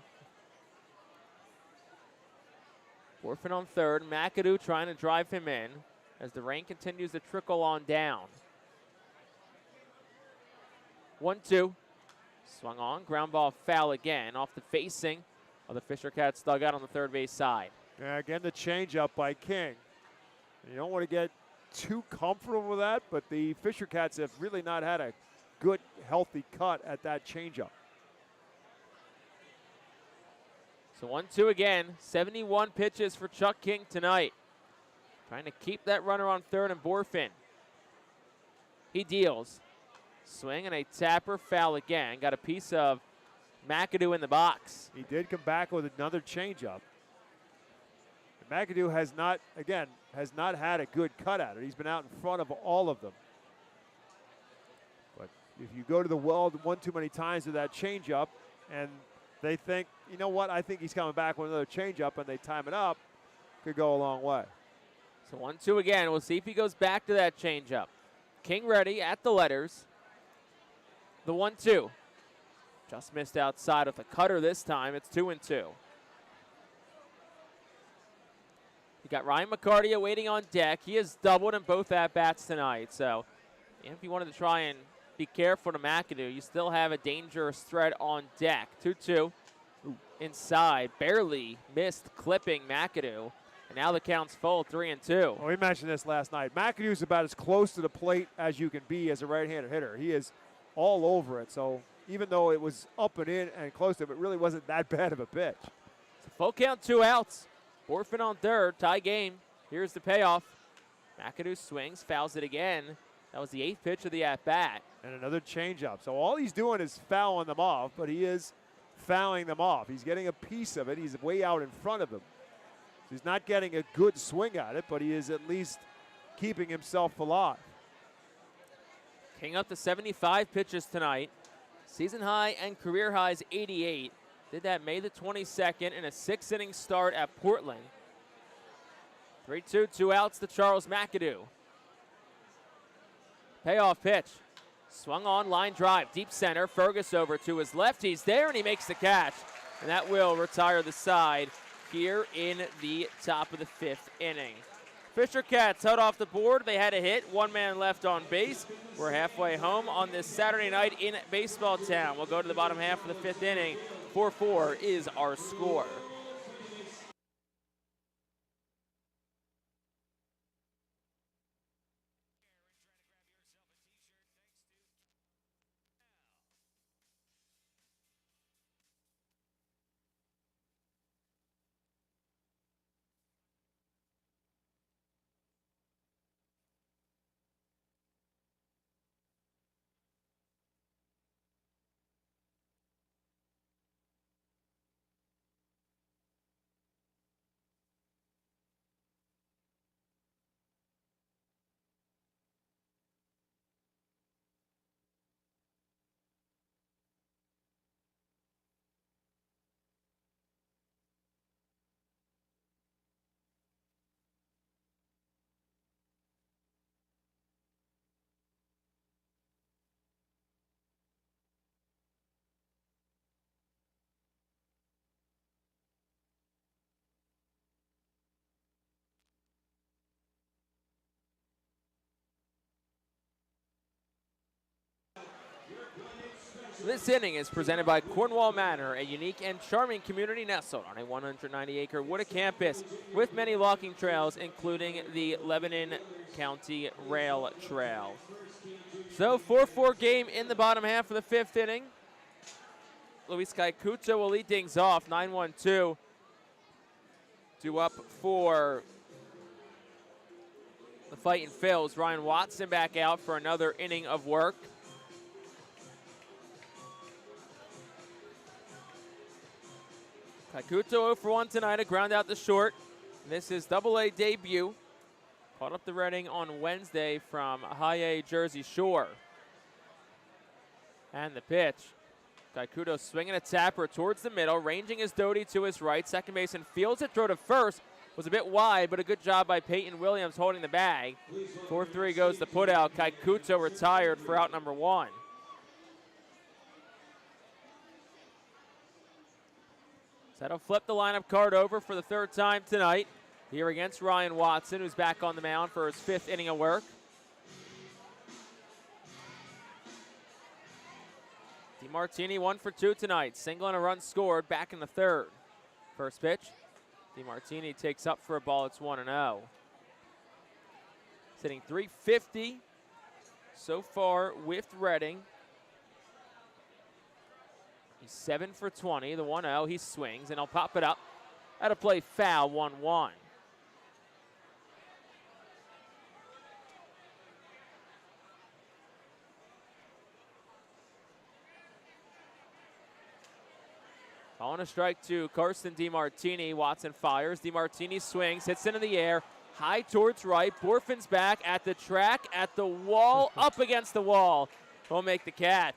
Borfin on third. McAdoo trying to drive him in as the rain continues to trickle on down. 1-2. Swung on, ground ball foul again off the facing of the Fisher Cats dugout on the third base side. Yeah, again, the changeup by King. You don't want to get too comfortable with that, but the Fisher Cats have really not had a good, healthy cut at that changeup. So 1-2 again. 71 pitches for Chuck King tonight. Trying to keep that runner on third and Borfin. He deals. Swing and a tapper, foul again. Got a piece of McAdoo in the box. He did come back with another changeup. McAdoo has not had a good cut at it. He's been out in front of all of them. But if you go to the well one too many times with that changeup and they think, you know what, I think he's coming back with another changeup, and they time it up, could go a long way. So 1-2 again. We'll see if he goes back to that changeup. King ready at the letters. The 1-2. Just missed outside with a cutter this time. It's 2-2. You got Ryan McCarty awaiting on deck. He has doubled in both at-bats tonight. So if you wanted to try and be careful to McAdoo, you still have a dangerous threat on deck. 2-2. Inside. Barely missed clipping McAdoo. And now the count's full, 3-2. Well, we mentioned this last night. McAdoo's about as close to the plate as you can be as a right-handed hitter. He is all over it. So even though it was up and in and close to him, it really wasn't that bad of a pitch. It's a full count, 2 outs. Borfin on third, tie game. Here's the payoff. McAdoo swings, fouls it again. That was the 8th pitch of the at-bat. And another changeup. So all he's doing is fouling them off, but he is fouling them off. He's getting a piece of it. He's way out in front of him. So he's not getting a good swing at it, but he is at least keeping himself alive. King up to 75 pitches tonight. Season high and career highs 88. Did that May the 22nd in a 6-inning start at Portland. 3-2, 2 outs to Charles McAdoo. Payoff pitch. Swung on, line drive, deep center. Fergus over to his left. He's there, and he makes the catch. And that will retire the side here in the top of the 5th inning. Fisher Cats held off the board. They had a hit. 1 man left on base. We're halfway home on this Saturday night in Baseball Town. We'll go to the bottom half of the 5th inning. 4-4 is our score. This inning is presented by Cornwall Manor, a unique and charming community nestled on a 190-acre wooded campus with many walking trails, including the Lebanon County Rail Trail. So 4-4 game in the bottom half of the 5th inning. Luis Caikuto will lead things off, 9-1-2. Due up for the Fightin' Phils. Ryan Watson back out for another inning of work. Caikuto 0 for 1 tonight, a ground out to short. This is Double-A debut. Caught up the Reading on Wednesday from High-A Jersey Shore. And the pitch. Caikuto swinging a tapper towards the middle, ranging his Doty to his right. Second baseman fields it, throw to first. Was a bit wide, but a good job by Peyton Williams holding the bag. 4-3 goes the putout. Caikuto retired for out number 1. So that'll flip the lineup card over for the 3rd time tonight. Here against Ryan Watson, who's back on the mound for his 5th inning of work. DeMartini 1 for 2 tonight. Single and a run scored back in the 3rd. First pitch. DeMartini takes up for a ball. It's 1-0. Sitting .350 so far with Reading. He's 7 for 20. The 1-0. He swings, and he'll pop it up. At a play foul, 1-1. On a strike to Carson DeMartini. Watson fires. DeMartini swings, hits it in the air. High towards right. Borfin's back at the track, at the wall, up against the wall. He'll make the catch.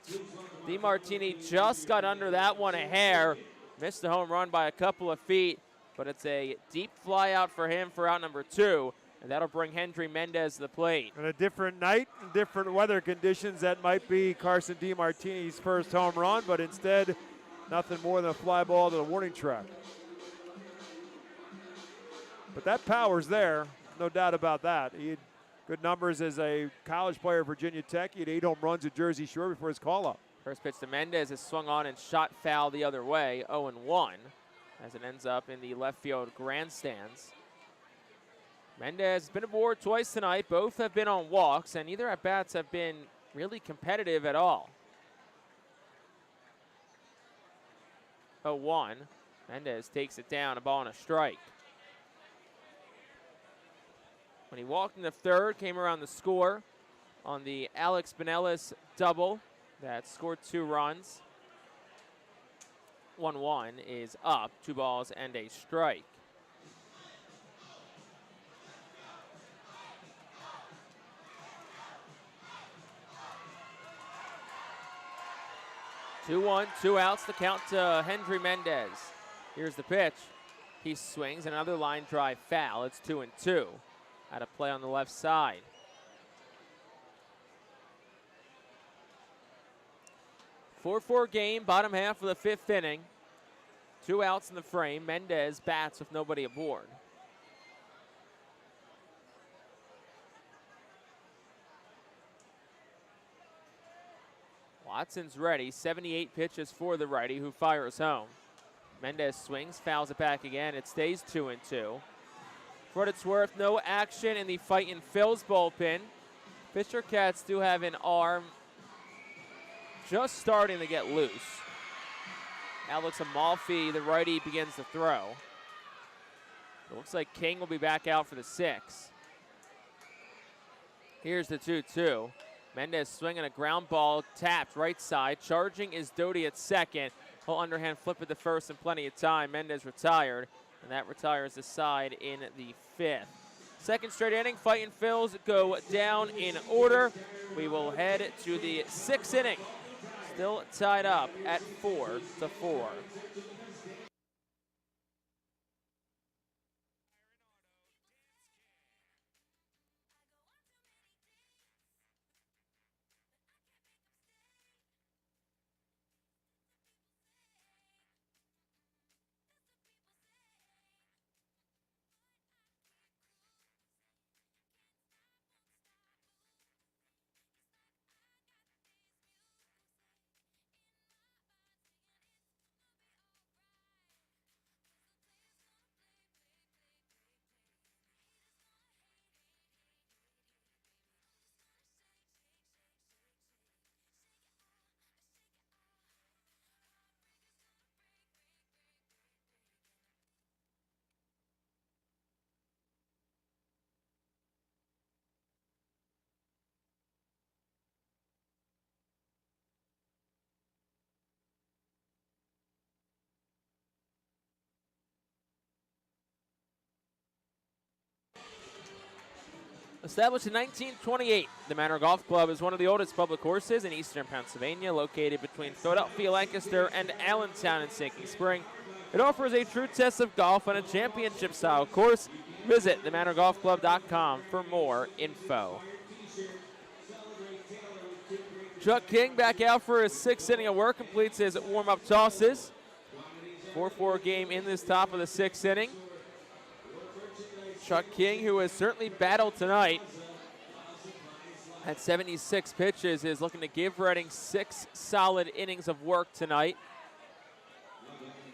DeMartini just got under that one a hair. Missed the home run by a couple of feet, but it's a deep fly out for him for out number 2, and that'll bring Hendry Mendez to the plate. On a different night, different weather conditions, that might be Carson DeMartini's first home run, but instead, nothing more than a fly ball to the warning track. But that power's there, no doubt about that. He had good numbers as a college player at Virginia Tech. He had 8 home runs at Jersey Shore before his call-up. First pitch to Mendez is swung on and shot foul the other way, 0-1, as it ends up in the left field grandstands. Mendez has been aboard twice tonight. Both have been on walks, and neither at-bats have been really competitive at all. 0-1. Mendez takes it down, a ball and a strike. When he walked in the third, came around the score on the Alex Benelis double that scored 2 runs. 1-1 is up, 2 balls and a strike. Two one, 2 outs, the count to Hendry Mendez. Here's the pitch. He swings, another line drive foul. It's 2-2. Out of play on the left side. 4-4 game, bottom half of the 5th inning. 2 outs in the frame. Mendez bats with nobody aboard. Watson's ready. 78 pitches for the righty, who fires home. Mendez swings, fouls it back again. It stays 2-2. For what it's worth, no action in the Fightin Phil's bullpen. Fisher Cats do have an arm just starting to get loose. Alex Amalfi, the righty, begins to throw. It looks like King will be back out for the 6th. Here's the 2-2. Mendez swinging a ground ball, tapped right side. Charging is Doty at second. He'll underhand flip it to first in plenty of time. Mendez retired, and that retires the side in the 5th. Second straight inning, Fightin Phils go down in order. We will head to the 6th inning. Still tied up at 4-4. Established in 1928, the Manor Golf Club is one of the oldest public courses in eastern Pennsylvania, located between Philadelphia, Lancaster, and Allentown in Sinking Spring. It offers a true test of golf on a championship-style course. Visit themanorgolfclub.com for more info. Chuck King back out for his 6th inning of work, completes his warm-up tosses. 4-4 game in this top of the 6th inning. Chuck King, who has certainly battled tonight at 76 pitches, is looking to give Reading 6 solid innings of work tonight.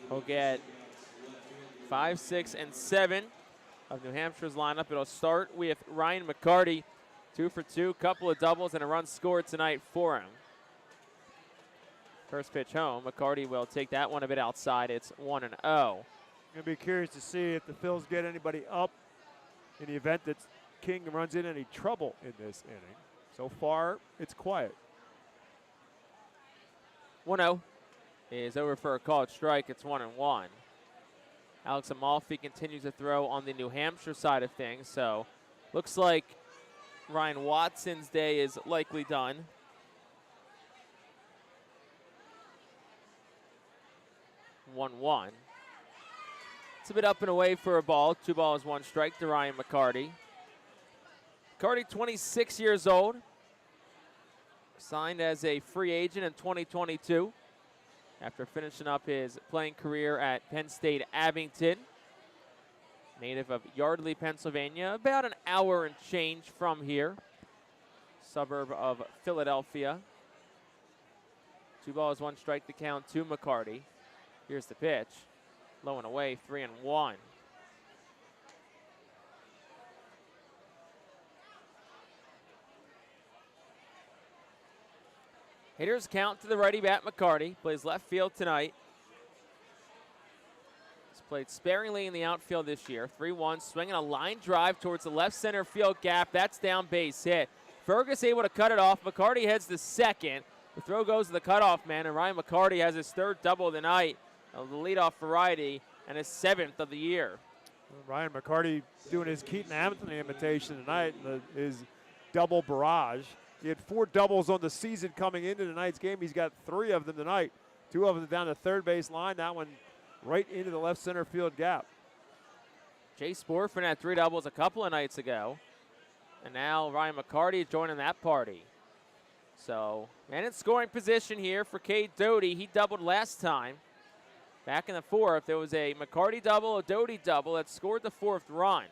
He'll get 5, 6, and 7 of New Hampshire's lineup. It'll start with Ryan McCarty, 2 for 2, couple of doubles and a run scored tonight for him. First pitch home, McCarty will take that one a bit outside. It's 1-0. I'm going to be curious to see if the Phils get anybody up in the event that King runs into any trouble in this inning. So far, it's quiet. 1-0 is over for a called strike. It's 1-1. Alex Amalfi continues to throw on the New Hampshire side of things, so looks like Ryan Watson's day is likely done. 1-1. It's a bit up and away for a ball. 2 balls, 1 strike to Ryan McCarty. McCarty, 26 years old. Signed as a free agent in 2022 after finishing up his playing career at Penn State Abington. Native of Yardley, Pennsylvania, about an hour and change from here. Suburb of Philadelphia. 2 balls, 1 strike to count to McCarty. Here's the pitch. Low and away, 3-1. Hitters count to the righty bat McCarty. Plays left field tonight. Played sparingly in the outfield this year. 3-1, swinging a line drive towards the left center field gap. That's down base hit. Fergus able to cut it off. McCarty heads to second. The throw goes to the cutoff man, and Ryan McCarty has his third double of the night of the leadoff variety and his 7th of the year. Ryan McCarty doing his Keaton Anthony imitation tonight, his double barrage. He had 4 doubles on the season coming into tonight's game. He's got 3 of them tonight. 2 of them down the third base line. That one right into the left center field gap. Jay Sporfin had 3 doubles a couple of nights ago. And now Ryan McCarty joining that party. So, man in scoring position here for Cade Doty. He doubled last time. Back in the 4th, there was a McCarty double, a Doty double that scored the 4th run.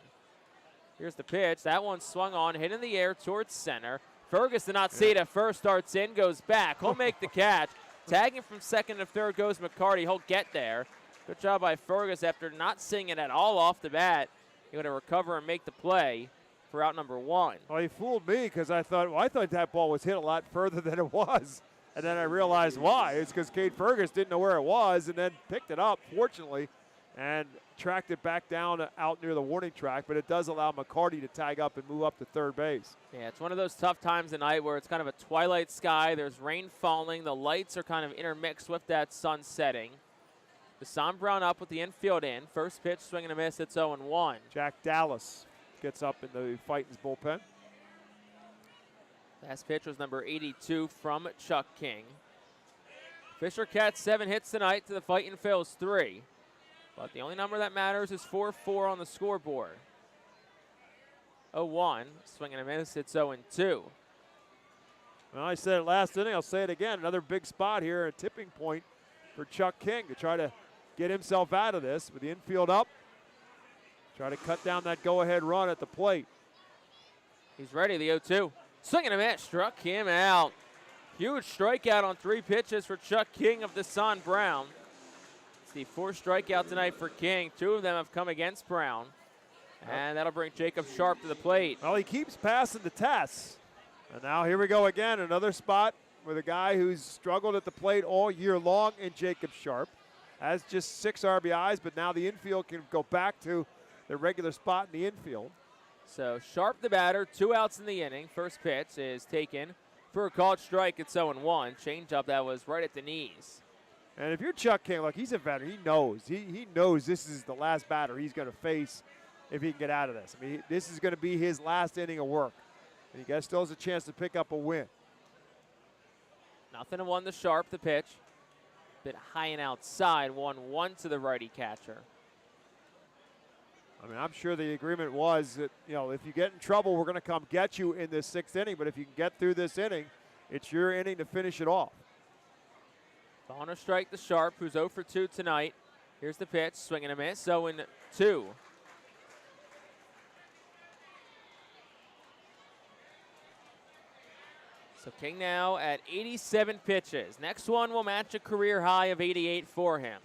Here's the pitch. That one swung on, hit in the air towards center. Fergus did not see it at first, starts in, goes back. He'll make the catch. Tagging from second to third goes McCarty. He'll get there. Good job by Fergus after not seeing it at all off the bat. He's going to recover and make the play for out number 1. Well, he fooled me because I thought that ball was hit a lot further than it was. And then I realized why. It's because Cade Fergus didn't know where it was and then picked it up, fortunately, and tracked it back down out near the warning track. But it does allow McCarty to tag up and move up to third base. Yeah, it's one of those tough times of night where it's kind of a twilight sky. There's rain falling. The lights are kind of intermixed with that sun setting. Deshaun Brown up with the infield in. First pitch, swing and a miss. It's 0-1. Jack Dallas gets up in the Fightin's bullpen. Last pitch was number 82 from Chuck King. Fisher Cats 7 hits tonight to the Fightin Phillies 3. But the only number that matters is 4-4 on the scoreboard. 0-1, swing and a miss. It's 0-2. Well, I said it last inning. I'll say it again. Another big spot here, a tipping point for Chuck King to try to get himself out of this with the infield up. Try to cut down that go-ahead run at the plate. He's ready, the 0-2. Swing and a miss, struck him out. Huge strikeout on 3 pitches for Chuck King of Deshaun Brown. It's the 4th strikeout tonight for King. 2 of them have come against Brown. And that'll bring Jacob Sharp to the plate. Well, he keeps passing the tests. And now here we go again, another spot with a guy who's struggled at the plate all year long in Jacob Sharp. Has just 6 RBIs, but now the infield can go back to their regular spot in the infield. So Sharp the batter, 2 outs in the inning. First pitch is taken for a called strike. It's 0-1. Changeup that was right at the knees. And if you're Chuck King, look, he's a veteran. He knows. He knows this is the last batter he's going to face if he can get out of this. I mean, this is going to be his last inning of work. And he still has a chance to pick up a win. 0-1 to Sharp, the pitch. Bit high and outside, 1-1 to the righty catcher. I mean, I'm sure the agreement was that, if you get in trouble, we're going to come get you in this 6th inning. But if you can get through this inning, it's your inning to finish it off. On a strike to Sharp, who's 0 for 2 tonight. Here's the pitch, swing and a miss, 0-2. So King now at 87 pitches. Next one will match a career high of 88 for him.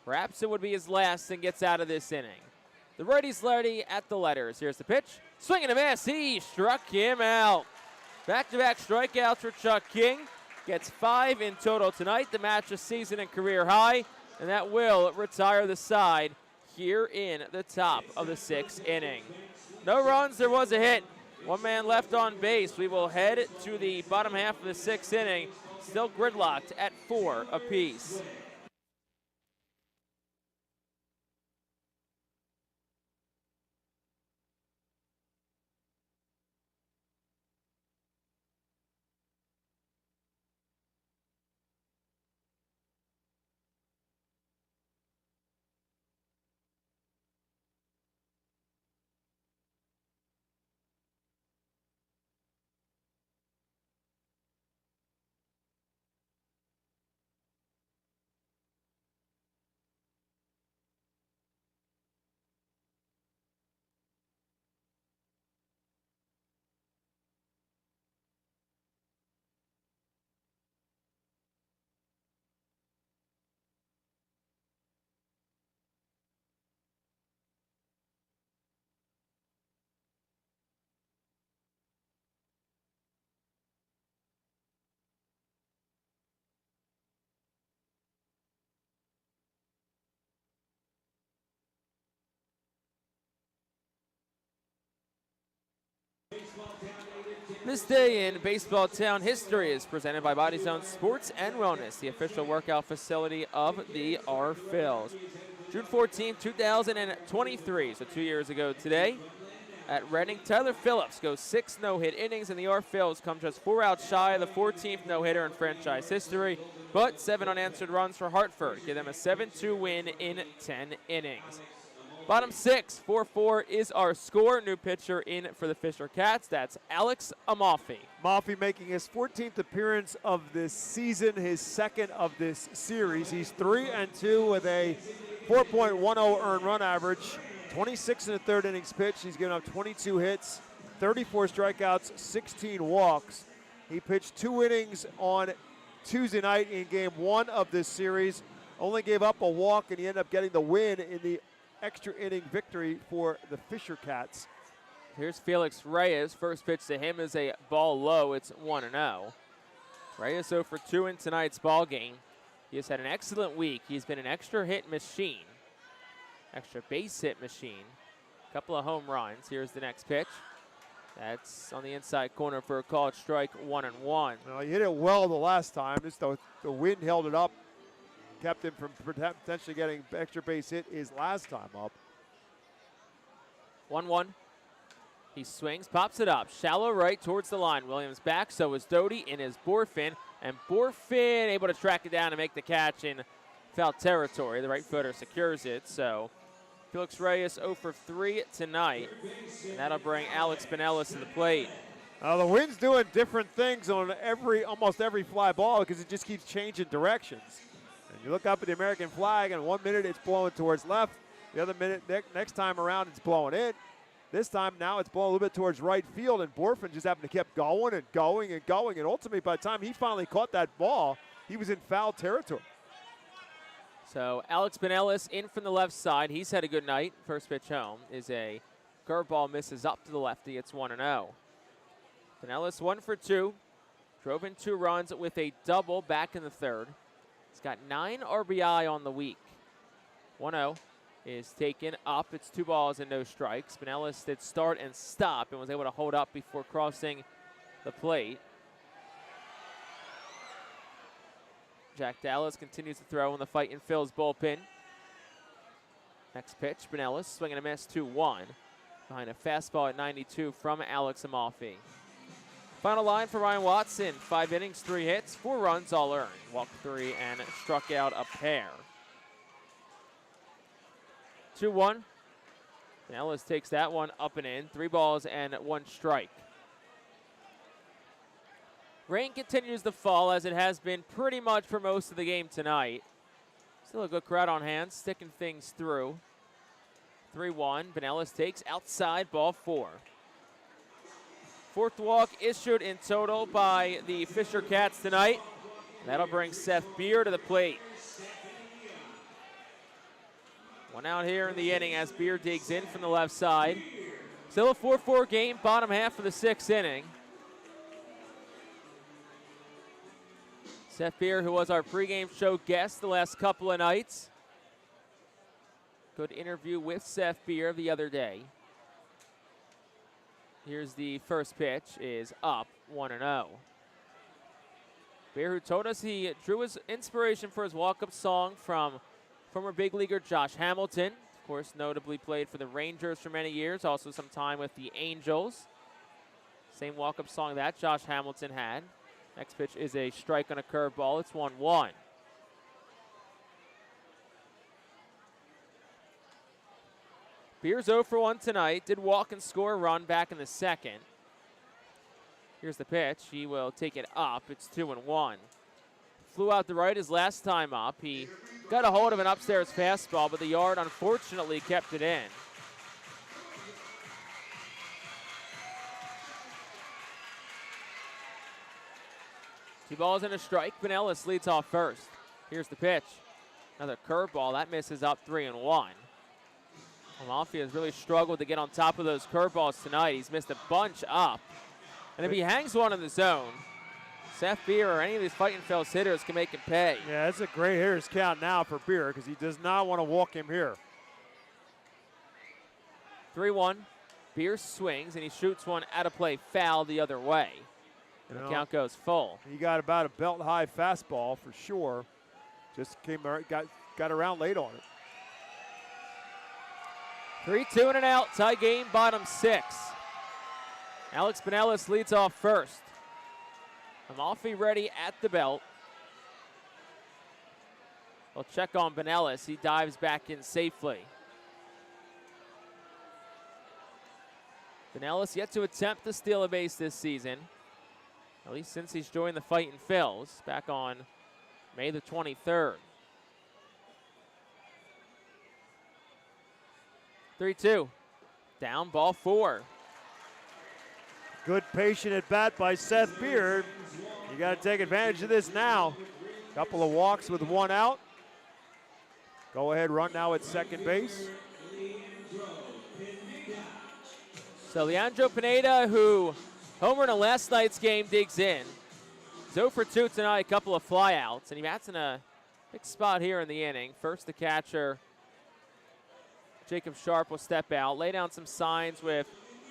Perhaps it would be his last and gets out of this inning. The righty's ready at the letters. Here's the pitch. Swing and a miss. He struck him out. Back-to-back strikeouts for Chuck King. Gets 5 in total tonight to match a season and career high. And that will retire the side here in the top of the 6th inning. No runs. There was a hit. 1 man left on base. We will head to the bottom half of the 6th inning. Still gridlocked at 4 apiece. This day in baseball town history is presented by Body Zone Sports and Wellness, the official workout facility of the Phillies. June 14, 2023, so 2 years ago today, at Reading, Tyler Phillips goes 6 no-hit innings, and the Phillies come just 4 outs shy of the 14th no-hitter in franchise history, but 7 unanswered runs for Hartford give them a 7-2 win in 10 innings. Bottom 6, 4-4 is our score. New pitcher in for the Fisher Cats. That's Alex Amalfi. Amalfi making his 14th appearance of this season, his second of this series. He's 3-2 with a 4.10 earned run average, 26 in the third innings pitched. He's given up 22 hits, 34 strikeouts, 16 walks. He pitched 2 innings on Tuesday night in game 1 of this series. Only gave up a walk, and he ended up getting the win in the extra inning victory for the Fisher Cats. Here's Felix Reyes. First pitch to him is a ball low. It's 1-0. Reyes 0 for 2 in tonight's ball game. He has had an excellent week. He's been an extra hit machine, extra base hit machine. A couple of home runs. Here's the next pitch. That's on the inside corner for a called strike, 1-1. Well, he hit it well the last time. Just the wind held it up, kept him from potentially getting extra base hit his last time up. 1-1. He swings, pops it up, shallow right towards the line. Williams back, so is Doty, in his Borfin, and Borfin able to track it down and make the catch in foul territory. The right footer secures it, so Felix Reyes 0 for 3 tonight, and that'll bring Alex Pinellas to the plate. The wind's doing different things on almost every fly ball because it just keeps changing directions. And you look up at the American flag, and 1 minute it's blowing towards left. The other minute, next time around, it's blowing in. This time now it's blowing a little bit towards right field, and Borfin just happened to keep going and going and going. And ultimately, by the time he finally caught that ball, he was in foul territory. So Alex Pinellas in from the left side. He's had a good night. First pitch home is a curveball, misses up to the lefty. It's 1-0. Pinellas 1 for 2. Drove in 2 runs with a double back in the third. He's got 9 RBI on the week. 1-0 is taken up. It's 2 balls and no strikes. Pinellas did start and stop and was able to hold up before crossing the plate. Jack Dallas continues to throw in the Fightin Phil's bullpen. Next pitch, Pinellas swinging a miss, 2-1. Behind a fastball at 92 from Alex Amalfi. Final line for Ryan Watson, 5 innings, 3 hits, 4 runs all earned. Walked 3 and struck out a pair. 2-1. Pinellas takes that one up and in. 3 balls and 1 strike. Rain continues to fall as it has been pretty much for most of the game tonight. Still a good crowd on hand, sticking things through. 3-1. Pinellas takes outside, ball 4. 4th walk issued in total by the Fisher Cats tonight. That'll bring Seth Beer to the plate. 1 out here in the inning as Beer digs in from the left side. Still a 4-4 game, bottom half of the 6th inning. Seth Beer, who was our pregame show guest the last couple of nights. Good interview with Seth Beer the other day. Here's the first pitch, is up, 1-0. Beer, who told us he drew his inspiration for his walk-up song from former big leaguer Josh Hamilton. Of course, notably played for the Rangers for many years, also some time with the Angels. Same walk-up song that Josh Hamilton had. Next pitch is a strike on a curveball. It's 1-1. Beer's 0 for 1 tonight. Did walk and score a run back in the second. Here's the pitch. He will take it up. It's 2-1. Flew out the right his last time up. He got a hold of an upstairs fastball, but the yard unfortunately kept it in. Two balls and a strike. Pinellas leads off first. Here's the pitch. Another curveball. That misses up, 3-1. Amalfi has really struggled to get on top of those curveballs tonight. He's missed a bunch up. And if he hangs one in the zone, Seth Beer or any of these Fightin Phil's hitters can make him pay. Yeah, it's a great hitter's count now for Beer because he does not want to walk him here. 3-1. Beer swings, and he shoots one out of play, foul the other way. And the count goes full. He got about a belt-high fastball for sure. Just got around late on it. 3-2 and an out, tie game, bottom 6. Alex Pinellas leads off first. Amalfi ready at the belt. We'll check on Pinellas. He dives back in safely. Pinellas yet to attempt to steal a base this season, at least since he's joined the Fightin' Phils back on May the 23rd. 3-2. Down, ball 4. Good patient at bat by Seth Beard. You got to take advantage of this now. Couple of walks with 1 out. Go ahead run now at second base. So Leandro Pineda, who homered in last night's game, digs in. 0 for 2 tonight, a couple of flyouts, and he bats in a big spot here in the inning. First, the catcher, Jacob Sharp, will step out, lay down some signs with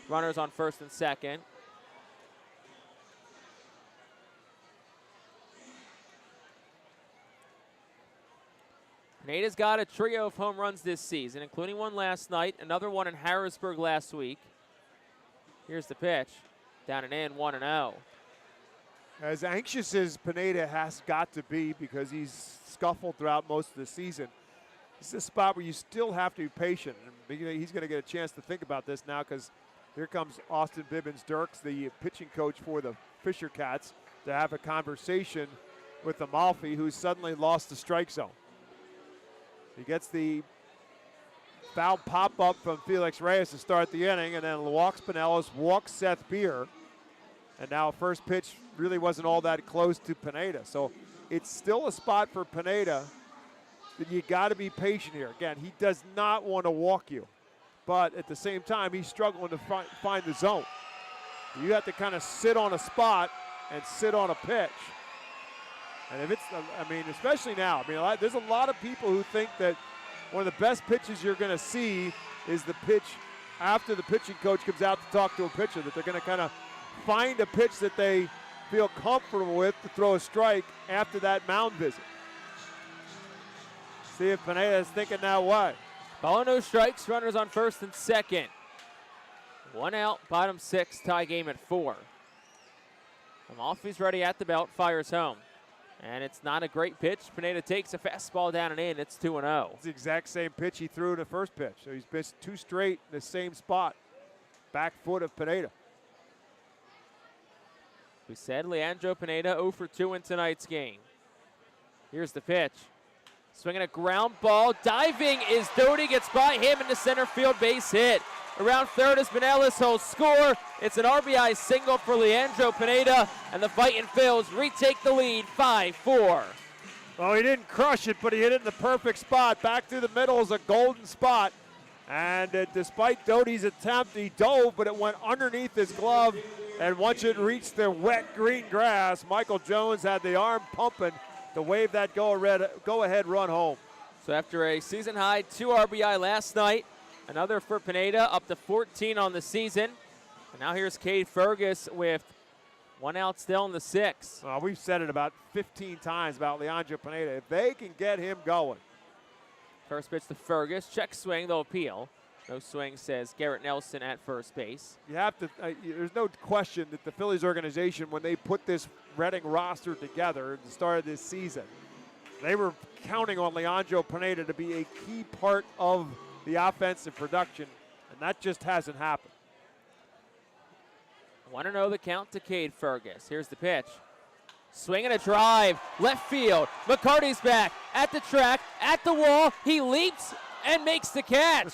runners on first and second. Pineda's got a trio of home runs this season, including one last night, another one in Harrisburg last week. Here's the pitch. Down and in, 1-0. As anxious as Pineda has got to be because he's scuffled throughout most of the season, this is a spot where you still have to be patient. And he's going to get a chance to think about this now because here comes Austin Bibbins-Dirks, the pitching coach for the Fisher Cats, to have a conversation with Amalfi, who's suddenly lost the strike zone. He gets the foul pop-up from Felix Reyes to start the inning, and then walks Pinellas, walks Seth Beer. And now first pitch really wasn't all that close to Pineda. So it's still a spot for Pineda that you got to be patient here. Again, he does not want to walk you. But at the same time, he's struggling to find the zone. You have to kind of sit on a spot and sit on a pitch. And if it's, I mean, especially now, there's a lot of people who think that one of the best pitches you're going to see is the pitch after the pitching coach comes out to talk to a pitcher, that they're going to kind of find a pitch that they feel comfortable with to throw a strike after that mound visit. See if Pineda is thinking that way. Ball, no strikes, runners on first and second. 1 out, bottom 6, tie game at 4. Amalfi's ready at the belt, fires home. And it's not a great pitch. Pineda takes a fastball down and in. It's 2-0. It's the exact same pitch he threw in the first pitch. So he's pitched 2 straight in the same spot. Back foot of Pineda. We said Leandro Pineda 0 for 2 in tonight's game. Here's the pitch. Swinging a ground ball. Diving is Doty. Gets by him in the center field, base hit. Around third is Pinellas. He'll score. It's an RBI single for Leandro Pineda, and the Fightin' Phils retake the lead 5-4. Well, he didn't crush it, but he hit it in the perfect spot. Back through the middle is a golden spot. And despite Doty's attempt, he dove, but it went underneath his glove. And once it reached the wet green grass, Michael Jones had the arm pumping to wave that go-ahead run home. So after a season-high 2 RBI last night, another for Pineda, up to 14 on the season. And now here's Cade Fergus with 1 out still in the 6th. We've said it about 15 times about Leandro Pineda. If they can get him going. First pitch to Fergus. Check swing, they'll appeal. No swing, says Garrett Nelson at first base. You have to. There's no question that the Phillies organization, when they put this Reading roster together at the start of this season, they were counting on Leandro Pineda to be a key part of the offensive production, and that just hasn't happened. 1-0 the count to Cade Fergus. Here's the pitch. Swing and a drive, left field. McCarty's back, at the track, at the wall. He leaps and makes the catch.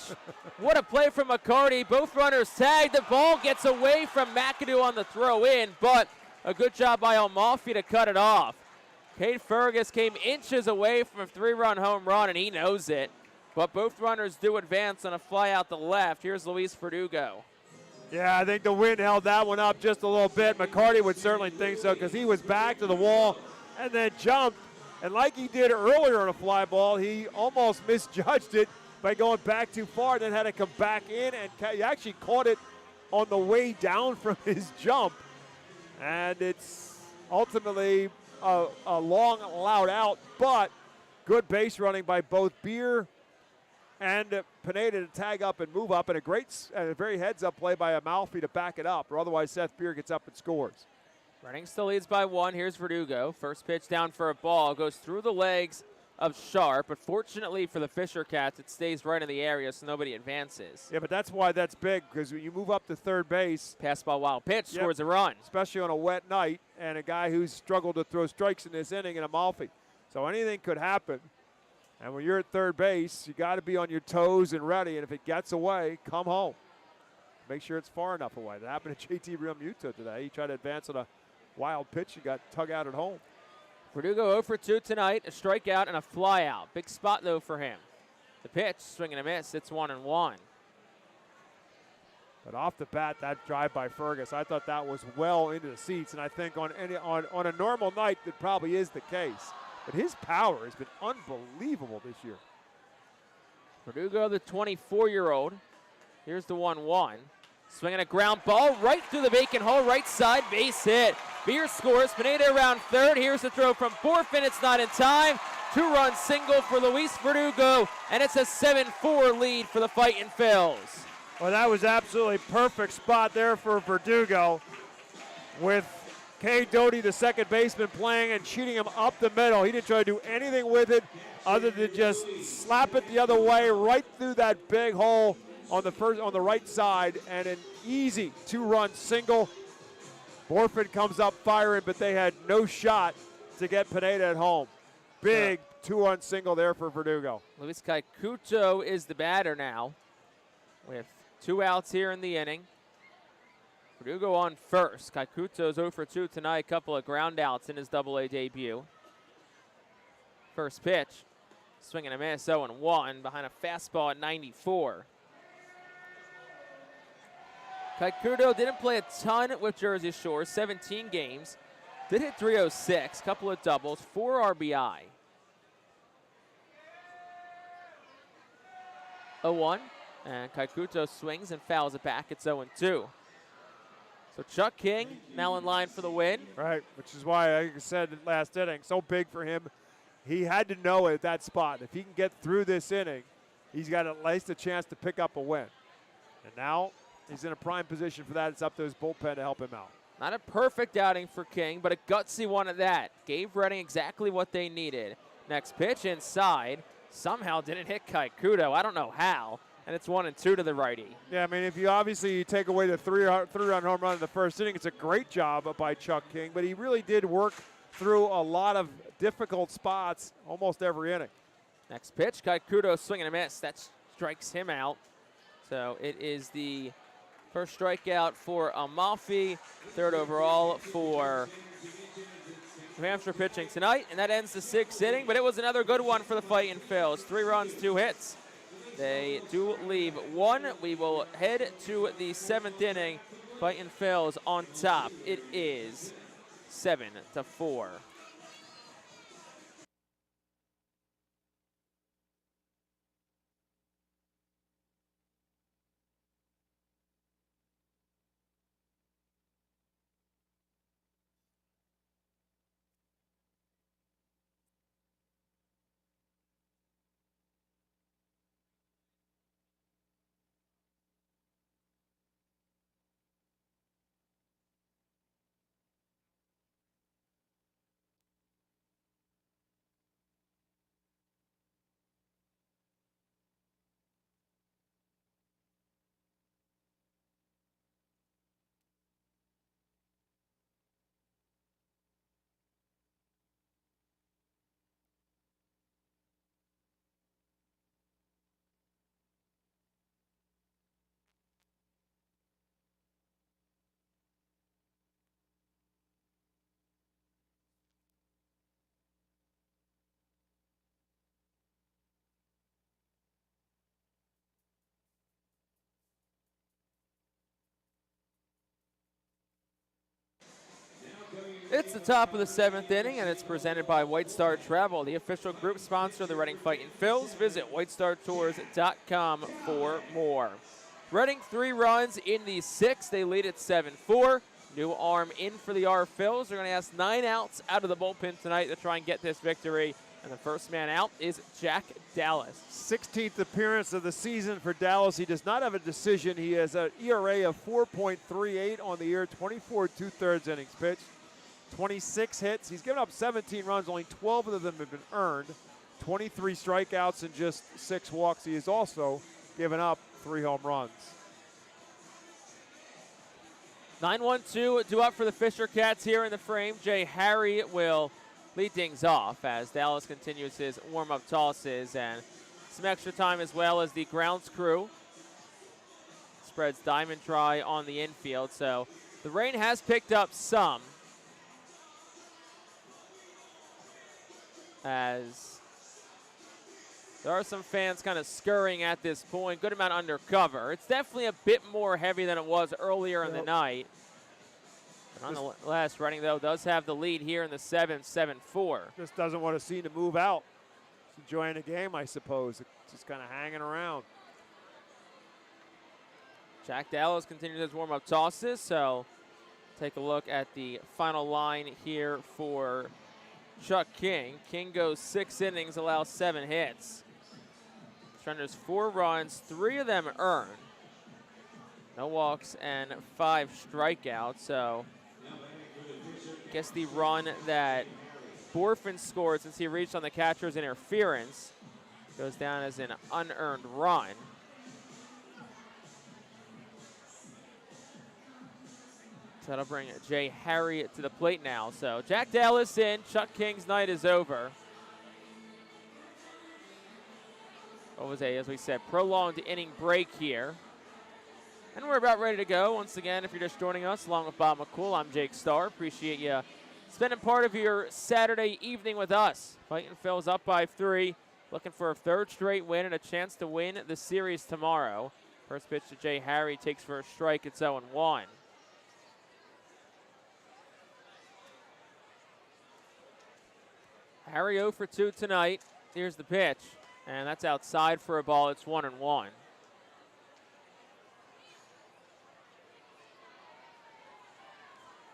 What a play from McCarty. Both runners tag. The ball gets away from McAdoo on the throw in, but a good job by Amalfi to cut it off. Cade Fergus came inches away from a 3-run home run, and he knows it. But both runners do advance on a fly out the left. Here's Luis Verdugo. Yeah, I think the wind held that one up just a little bit. McCarty would certainly think so because he was back to the wall and then jumped. And like he did earlier on a fly ball, he almost misjudged it by going back too far, then had to come back in, and he actually caught it on the way down from his jump. And it's ultimately a long, loud out, but good base running by both Beer and Pineda to tag up and move up, and a very heads-up play by Amalfi to back it up, or otherwise Seth Beer gets up and scores. Reading still leads by 1. Here's Verdugo. First pitch down for a ball. Goes through the legs of Sharp, but fortunately for the Fisher Cats, it stays right in the area so nobody advances. Yeah, but that's why that's big, because when you move up to third base. Pass ball, wild pitch, scores a run. Especially on a wet night, and a guy who's struggled to throw strikes in this inning in Amalfi. So anything could happen. And when you're at third base, you got to be on your toes and ready. And if it gets away, come home. Make sure it's far enough away. That happened to JT Realmuto today. He tried to advance on a wild pitch. He got tug out at home. Verdugo 0 for 2 tonight. A strikeout and a flyout. Big spot, though, for him. The pitch, swing and a miss. It's 1-1. But off the bat, that drive by Fergus, I thought that was well into the seats. And I think on a normal night, that probably is the case. But his power has been unbelievable this year. Verdugo, the 24-year-old. Here's the 1-1. Swinging a ground ball right through the vacant hole, right side, base hit. Beer scores, Pineda around third. Here's the throw from Borfin, it's not in time. 2-run single for Luis Verdugo, and it's a 7-4 lead for the Fightin' Phils. Well, that was absolutely perfect spot there for Verdugo, with Kay Doty, the second baseman, playing and cheating him up the middle. He didn't try to do anything with it other than just slap it the other way right through that big hole on the right side, and an easy 2-run single. Borfin comes up firing, but they had no shot to get Pineda at home. Big 2-run single there for Verdugo. Luis Caikuto is the batter now with 2 outs here in the inning. Verdugo on first. Caikuto's 0 for 2 tonight. A couple of ground outs in his Double-A debut. First pitch, swing and a miss, 0-1 behind a fastball at 94. Caikuto didn't play a ton with Jersey Shore, 17 games. Did hit 306, couple of doubles, 4 RBI. 0-1, and Caikuto swings and fouls it back. It's 0-2. So Chuck King now in line for the win. Right, which is why, like I said last inning, so big for him. He had to know it at that spot. If he can get through this inning, he's got at least a chance to pick up a win. And now he's in a prime position for that. It's up to his bullpen to help him out. Not a perfect outing for King, but a gutsy one at that. Gave Reading exactly what they needed. Next pitch inside. Somehow didn't hit Caikuto. I don't know how. And it's 1-2 to the righty. Yeah, I mean, if you obviously take away the three-run home run in the first inning, it's a great job by Chuck King, but he really did work through a lot of difficult spots almost every inning. Next pitch, Caikuto swing and a miss. That strikes him out. So it is the first strikeout for Amalfi, third overall for New Hampshire pitching tonight, and that ends the 6th inning, but it was another good one for the Fightin' Phils. 3 runs, 2 hits. They do leave 1. We will head to the 7th inning. Fightin' Phils on top. It is 7-4. It's the top of the 7th inning, and it's presented by White Star Travel, the official group sponsor of the Reading Fightin' Phils. Visit whitestartours.com for more. Reading 3 runs in the 6th. They lead at 7-4. New arm in for the Phils. They're going to ask 9 outs out of the bullpen tonight to try and get this victory. And the first man out is Jack Dallas. 16th appearance of the season for Dallas. He does not have a decision. He has an ERA of 4.38 on the year, 24 2/3 innings pitched, 26 hits. He's given up 17 runs. Only 12 of them have been earned. 23 strikeouts and just 6 walks. He has also given up 3 home runs. 9-1-2 due up for the Fisher Cats here in the frame. Jay Harry will lead things off as Dallas continues his warm-up tosses, and some extra time as well as the grounds crew spreads Diamond Dry on the infield. So the rain has picked up some as there are some fans kind of scurrying at this point. Good amount under cover. It's definitely a bit more heavy than it was earlier in the night. But nonetheless, Reading, though, does have the lead here in the 7th, 7-4. Just doesn't want to seem to move out. He's enjoying the game, I suppose. Just kind of hanging around. Jack Dallas continues his warm-up tosses, so take a look at the final line here for Chuck King. King goes 6 innings, allows 7 hits. Surrenders 4 runs, 3 of them earned. No walks and 5 strikeouts, so I guess the run that Borfin scored since he reached on the catcher's interference goes down as an unearned run. So that'll bring Jay Harry to the plate now. So Jack Dallas in, Chuck King's night is over. What was as we said, prolonged inning break here. And we're about ready to go. Once again, if you're just joining us, along with Bob McCool, I'm Jake Starr. Appreciate you spending part of your Saturday evening with us. Fightin Phil's up by 3, looking for a 3rd straight win and a chance to win the series tomorrow. First pitch to Jay Harry, takes for a strike. It's 0-1. Harry 0 for 2 tonight. Here's the pitch, and that's outside for a ball. It's 1-1.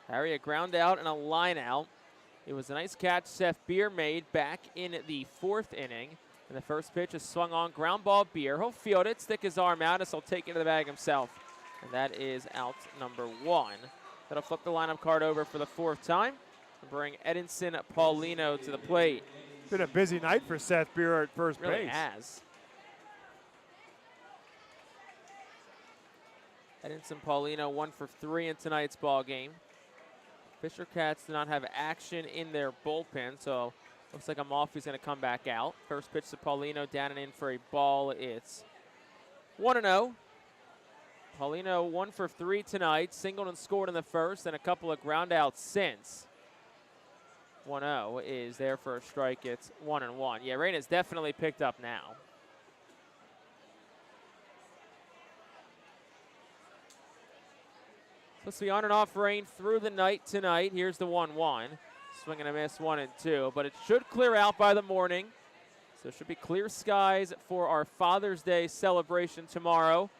Harry, a ground out and a line out. It was a nice catch Seth Beer made back in the 4th inning. And the first pitch is swung on, ground ball Beer. He'll field it, stick his arm out, and he'll take it to the bag himself. And that is out number 1. That'll flip the lineup card over for the 4th time and bring Edinson Paulino to the plate. It's been a busy night for Seth Beer at first base. Really has. Edinson Paulino 1 for 3 in tonight's ball game. Fisher Cats do not have action in their bullpen, so looks like Amalfi's going to come back out. First pitch to Paulino, down and in for a ball. It's 1-0. Paulino 1 for 3 tonight, singled and scored in the first, and a couple of ground outs since. 1-0 is there for a strike. It's 1-1. Yeah, rain has definitely picked up now. Supposed to be on and off rain through the night tonight. Here's the 1-1. Swing and a miss, 1-2. But it should clear out by the morning. So it should be clear skies for our Father's Day celebration tomorrow.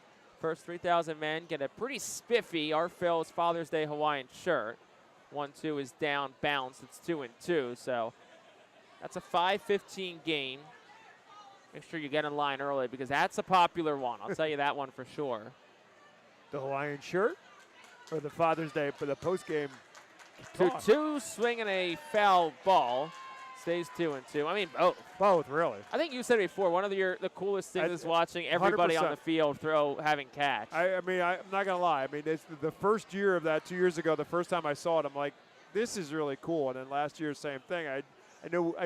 First 3,000 men get a pretty spiffy Phil's Father's Day Hawaiian shirt. 1-2 is down, bounce. It's 2-2. So that's a 5:15 game. Make sure you get in line early because that's a popular one. I'll tell you that one for sure. The Hawaiian shirt? Or the Father's Day for the post-game. 2-2, swinging a foul ball. Stays 2-2. I mean, both. Both, really. I think you said before, one of the coolest things is watching everybody 100%. on the field having catch. I mean, I'm not going to lie. I mean, it's the first year of that 2 years ago, the first time I saw it, I'm like, this is really cool. And then last year, same thing. I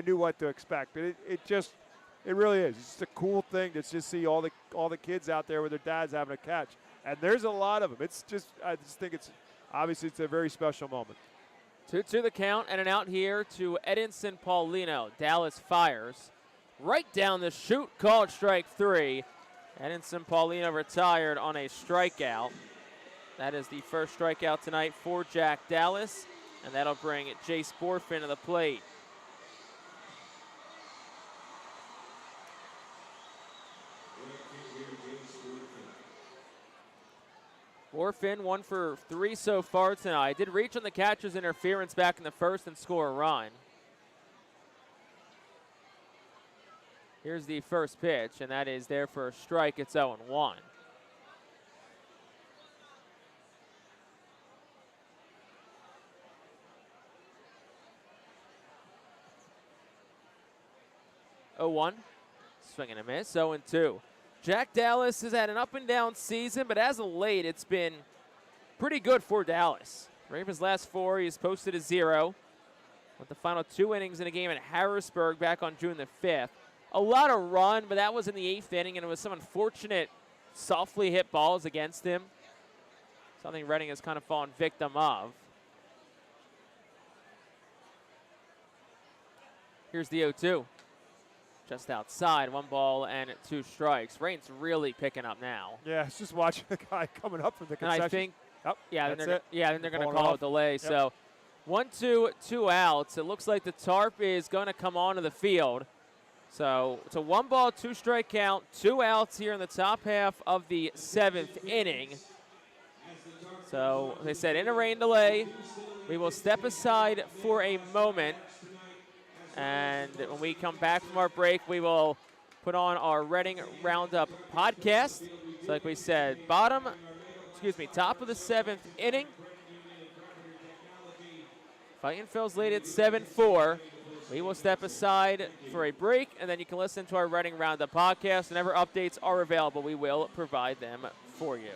knew what to expect. But it really is. It's just a cool thing to just see all the kids out there with their dads having a catch. And there's a lot of them. I just think it's a very special moment. 2-2 the count, and an out here to Edinson Paulino. Dallas fires right down the chute, called strike 3. Edinson Paulino retired on a strikeout. That is the first strikeout tonight for Jack Dallas, and that'll bring Jace Borfin to the plate. Orphan 1 for 3 so far tonight. Did reach on the catcher's interference back in the first and score a run. Here's the first pitch, and that is there for a strike. It's 0-1. Swing and a miss, 0-2. Jack Dallas has had an up and down season, but as of late, it's been pretty good for Dallas. Three of his last 4, he's posted a 0 with the final 2 innings in a game at Harrisburg back on June the 5th. A lot of run, but that was in the 8th inning, and it was some unfortunate softly hit balls against him. Something Reading has kind of fallen victim of. Here's the 0-2. Just outside, 1 ball and 2 strikes. Rain's really picking up now. Yeah, it's just watching the guy coming up from the concession. And I think, then they're going to call a delay. Yep. So 1-2, 2 outs. It looks like the tarp is going to come onto the field. So it's a 1 ball, 2 strike count, 2 outs here in the top half of the 7th inning. So they said in a rain delay, we will step aside for a moment. And when we come back from our break, we will put on our Reading Roundup podcast. So like we said, top of the 7th inning. Fightin Phil's lead at 7-4. We will step aside for a break, and then you can listen to our Reading Roundup podcast. Whenever updates are available, we will provide them for you.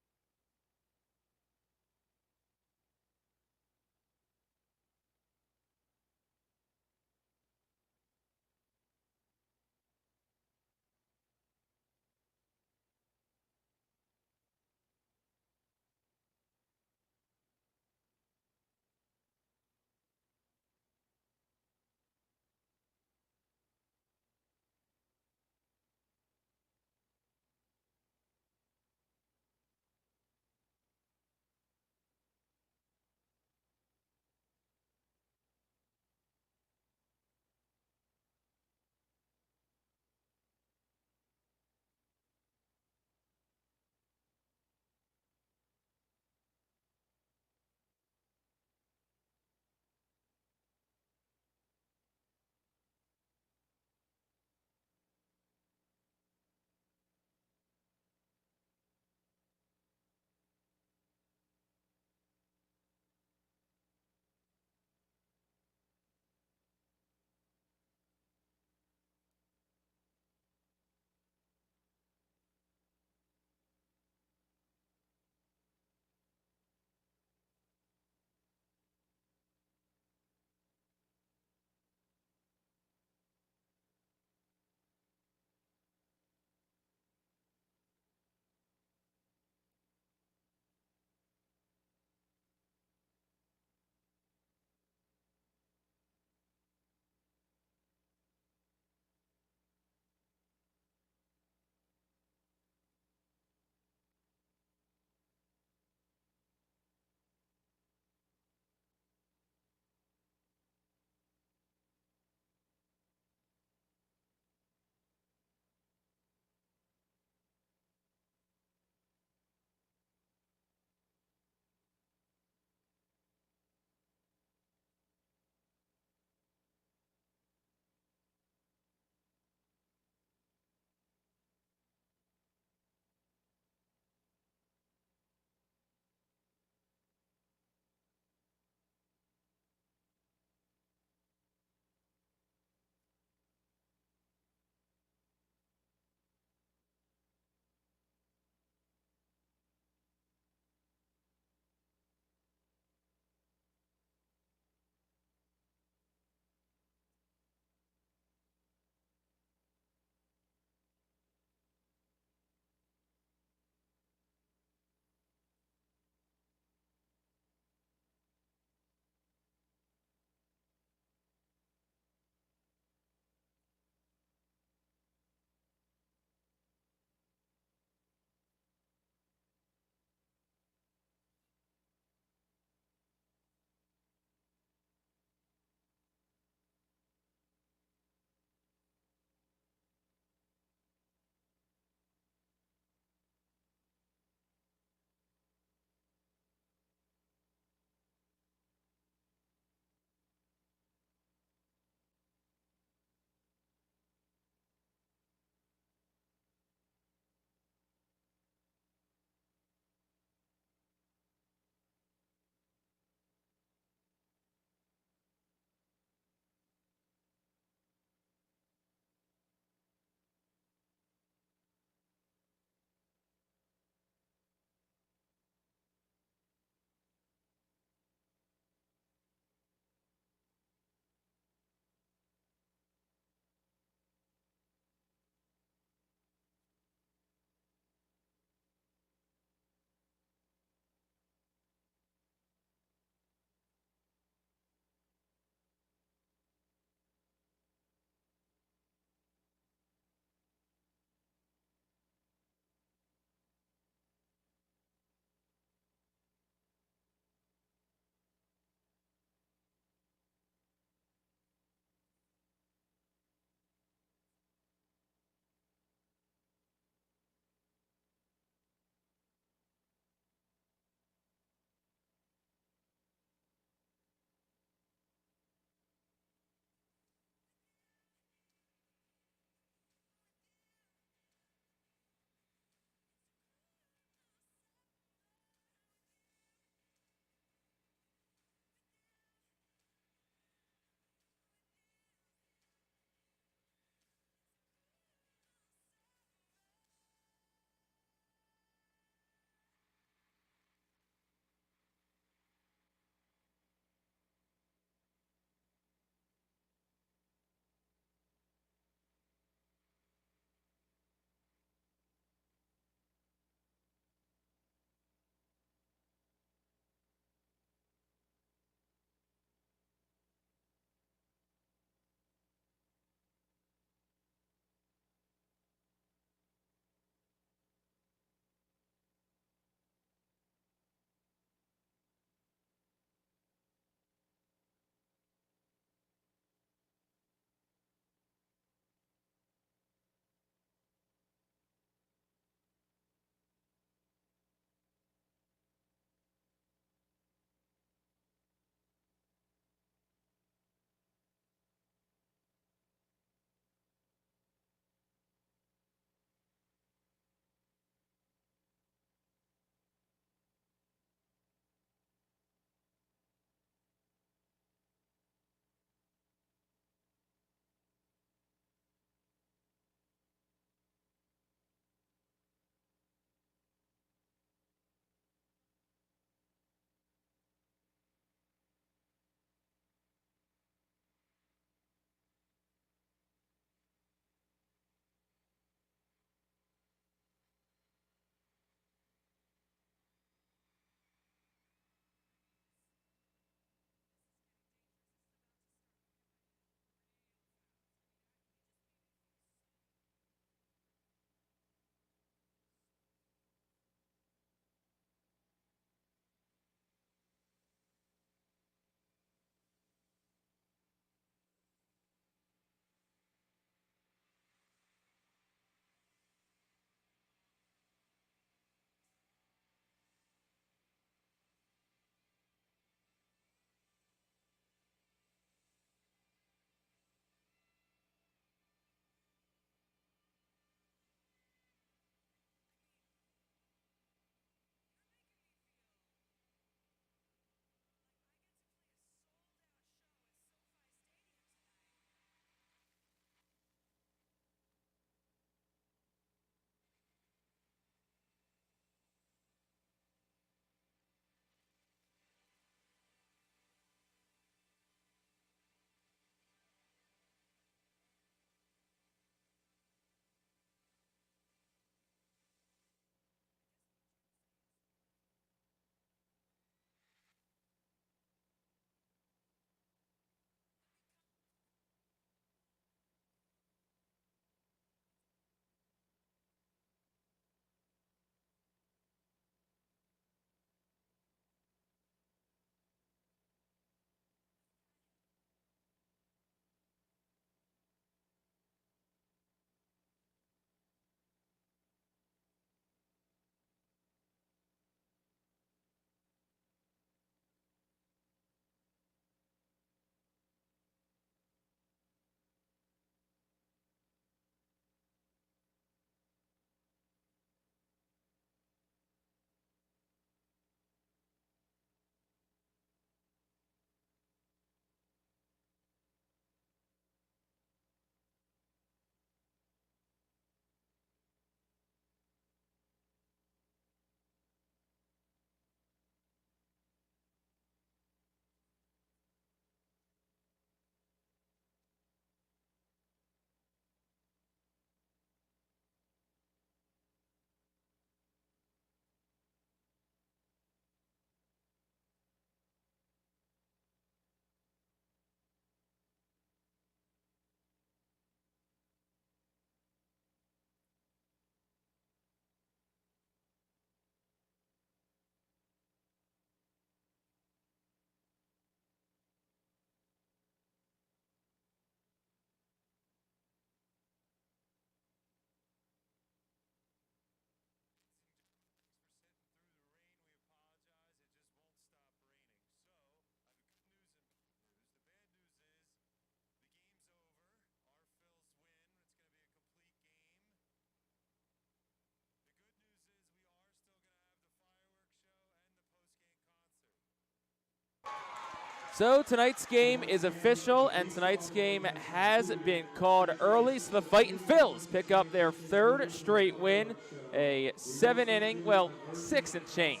So tonight's game is official, and tonight's game has been called early. So the Fightin Phils pick up their third straight win, a 7-inning, well, 6 and change,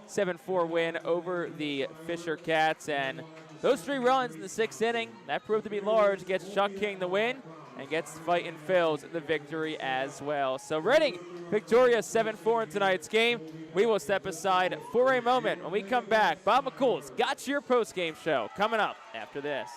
7-4 win over the Fisher Cats. And those 3 runs in the 6th inning, that proved to be large, gets Chuck King the win and gets Fightin Phils the victory as well. So Reading victorious 7-4 in tonight's game. We will step aside for a moment. When we come back, Bob McCool's got your post-game show coming up after this.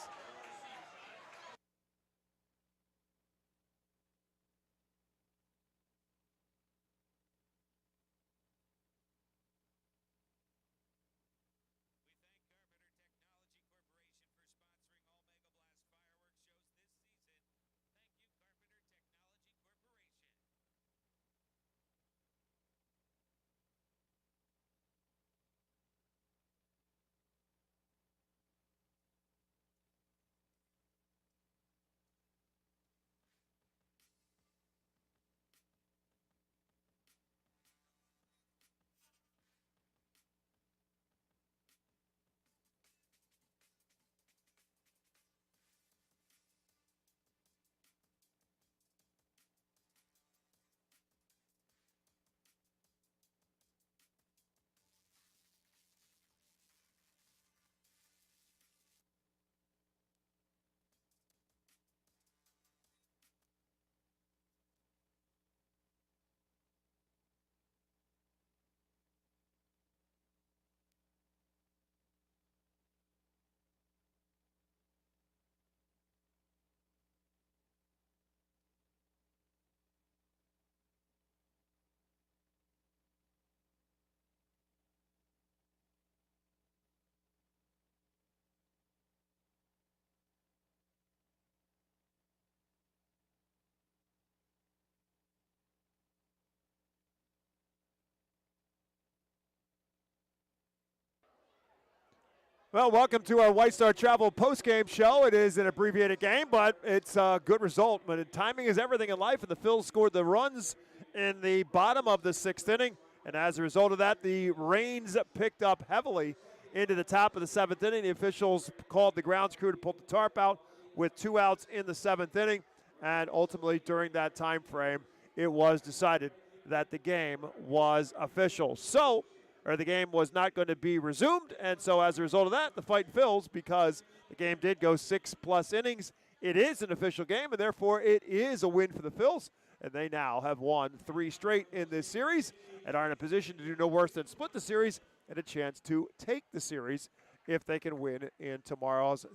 Well, welcome to our White Star Travel post-game show. It is an abbreviated game, but it's a good result. But timing is everything in life, and the Phils scored the runs in the bottom of the 6th inning. And as a result of that, the rains picked up heavily into the top of the 7th inning. The officials called the grounds crew to pull the tarp out with 2 outs in the 7th inning. And ultimately, during that time frame, it was decided that the game was official. The game was not going to be resumed, and so as a result of that, the Fightin Phils, because the game did go 6+ innings, it is an official game, and therefore it is a win for the Phils, and they now have won 3 straight in this series and are in a position to do no worse than split the series and a chance to take the series if they can win in tomorrow's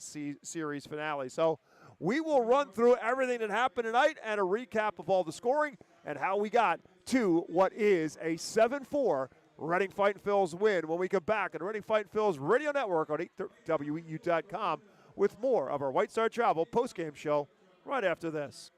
series finale. So we will run through everything that happened tonight and a recap of all the scoring and how we got to what is a 7-4 Reading Fightin Phils win when we come back on the Reading Fightin Phils Radio Network on 830WEU.com with more of our White Star Travel postgame show right after this.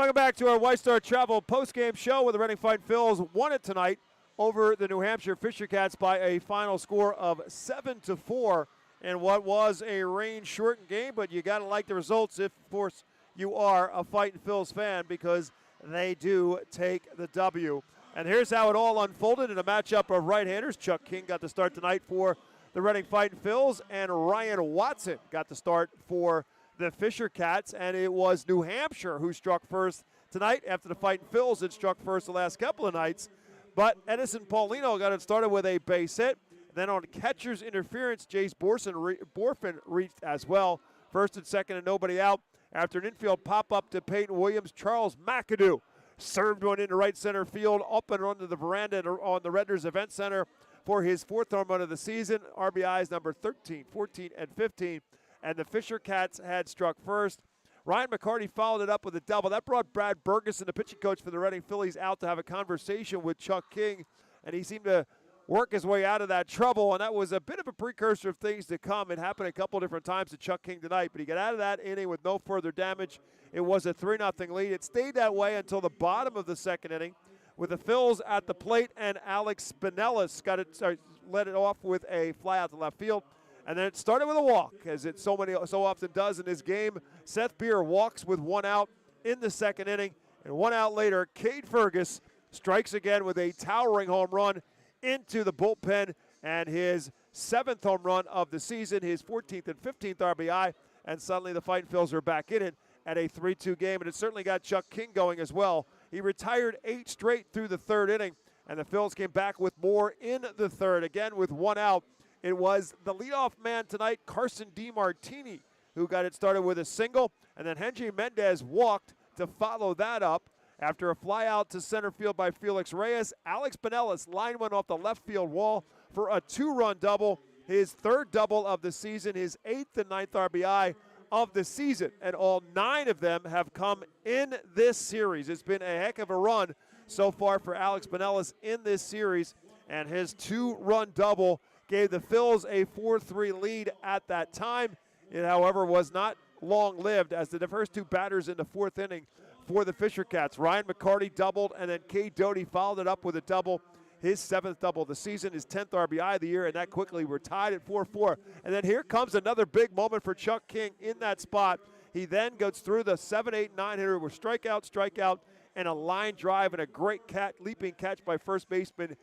Welcome back to our White Star Travel postgame show where the Reading Fightin Phils won it tonight over the New Hampshire Fisher Cats by a final score of 7-4 in what was a rain-shortened game, but you got to like the results if, of course, you are a Fightin Phils fan because they do take the W. And here's how it all unfolded in a matchup of right-handers. Chuck King got the start tonight for the Reading Fightin Phils, and Ryan Watson got the start for the Fisher Cats, and it was New Hampshire who struck first tonight after the Fightin Phils had struck first the last couple of nights. But Edison Paulino got it started with a base hit. Then on catcher's interference, Jace Borfin reached as well. First and second and nobody out. After an infield pop-up to Peyton Williams, Charles McAdoo served one into right center field, up and onto the veranda on the Redners Event Center for his fourth home run of the season. RBIs number 13, 14, and 15. And the Fisher Cats had struck first. Ryan McCarty followed it up with a double. That brought Brad Bergeson, the pitching coach for the Reading Phillies, out to have a conversation with Chuck King, and he seemed to work his way out of that trouble, and that was a bit of a precursor of things to come. It happened a couple different times to Chuck King tonight, but he got out of that inning with no further damage. It was a 3-0 lead. It stayed that way until the bottom of the second inning with the Phils at the plate, and Alex Spinellis led it off with a fly out to left field. And then it started with a walk, as it so often does in this game. Seth Beer walks with one out in the second inning. And 1 out later, Cade Fergus strikes again with a towering home run into the bullpen. And his 7th home run of the season, his 14th and 15th RBI. And suddenly the Fightin Phils are back in it at a 3-2 game. And it certainly got Chuck King going as well. He retired 8 straight through the third inning. And the Phils came back with more in the third, again with 1 out. It was the leadoff man tonight, Carson DiMartini, who got it started with a single, and then Henry Mendez walked to follow that up. After a fly out to center field by Felix Reyes, Alex Pinellas line went off the left field wall for a 2-run double, his 3rd double of the season, his 8th and 9th RBI of the season, and all 9 of them have come in this series. It's been a heck of a run so far for Alex Pinellas in this series, and his 2-run double gave the Phils a 4-3 lead at that time. It, however, was not long-lived as the first 2 batters in the 4th inning for the Fisher Cats. Ryan McCarty doubled, and then Cade Doty followed it up with a double, his 7th double of the season, his 10th RBI of the year, and that quickly were tied at 4-4. And then here comes another big moment for Chuck King in that spot. He then goes through the 7, 8, 9 hitter with strikeout, and a line drive and a great leaping catch by first baseman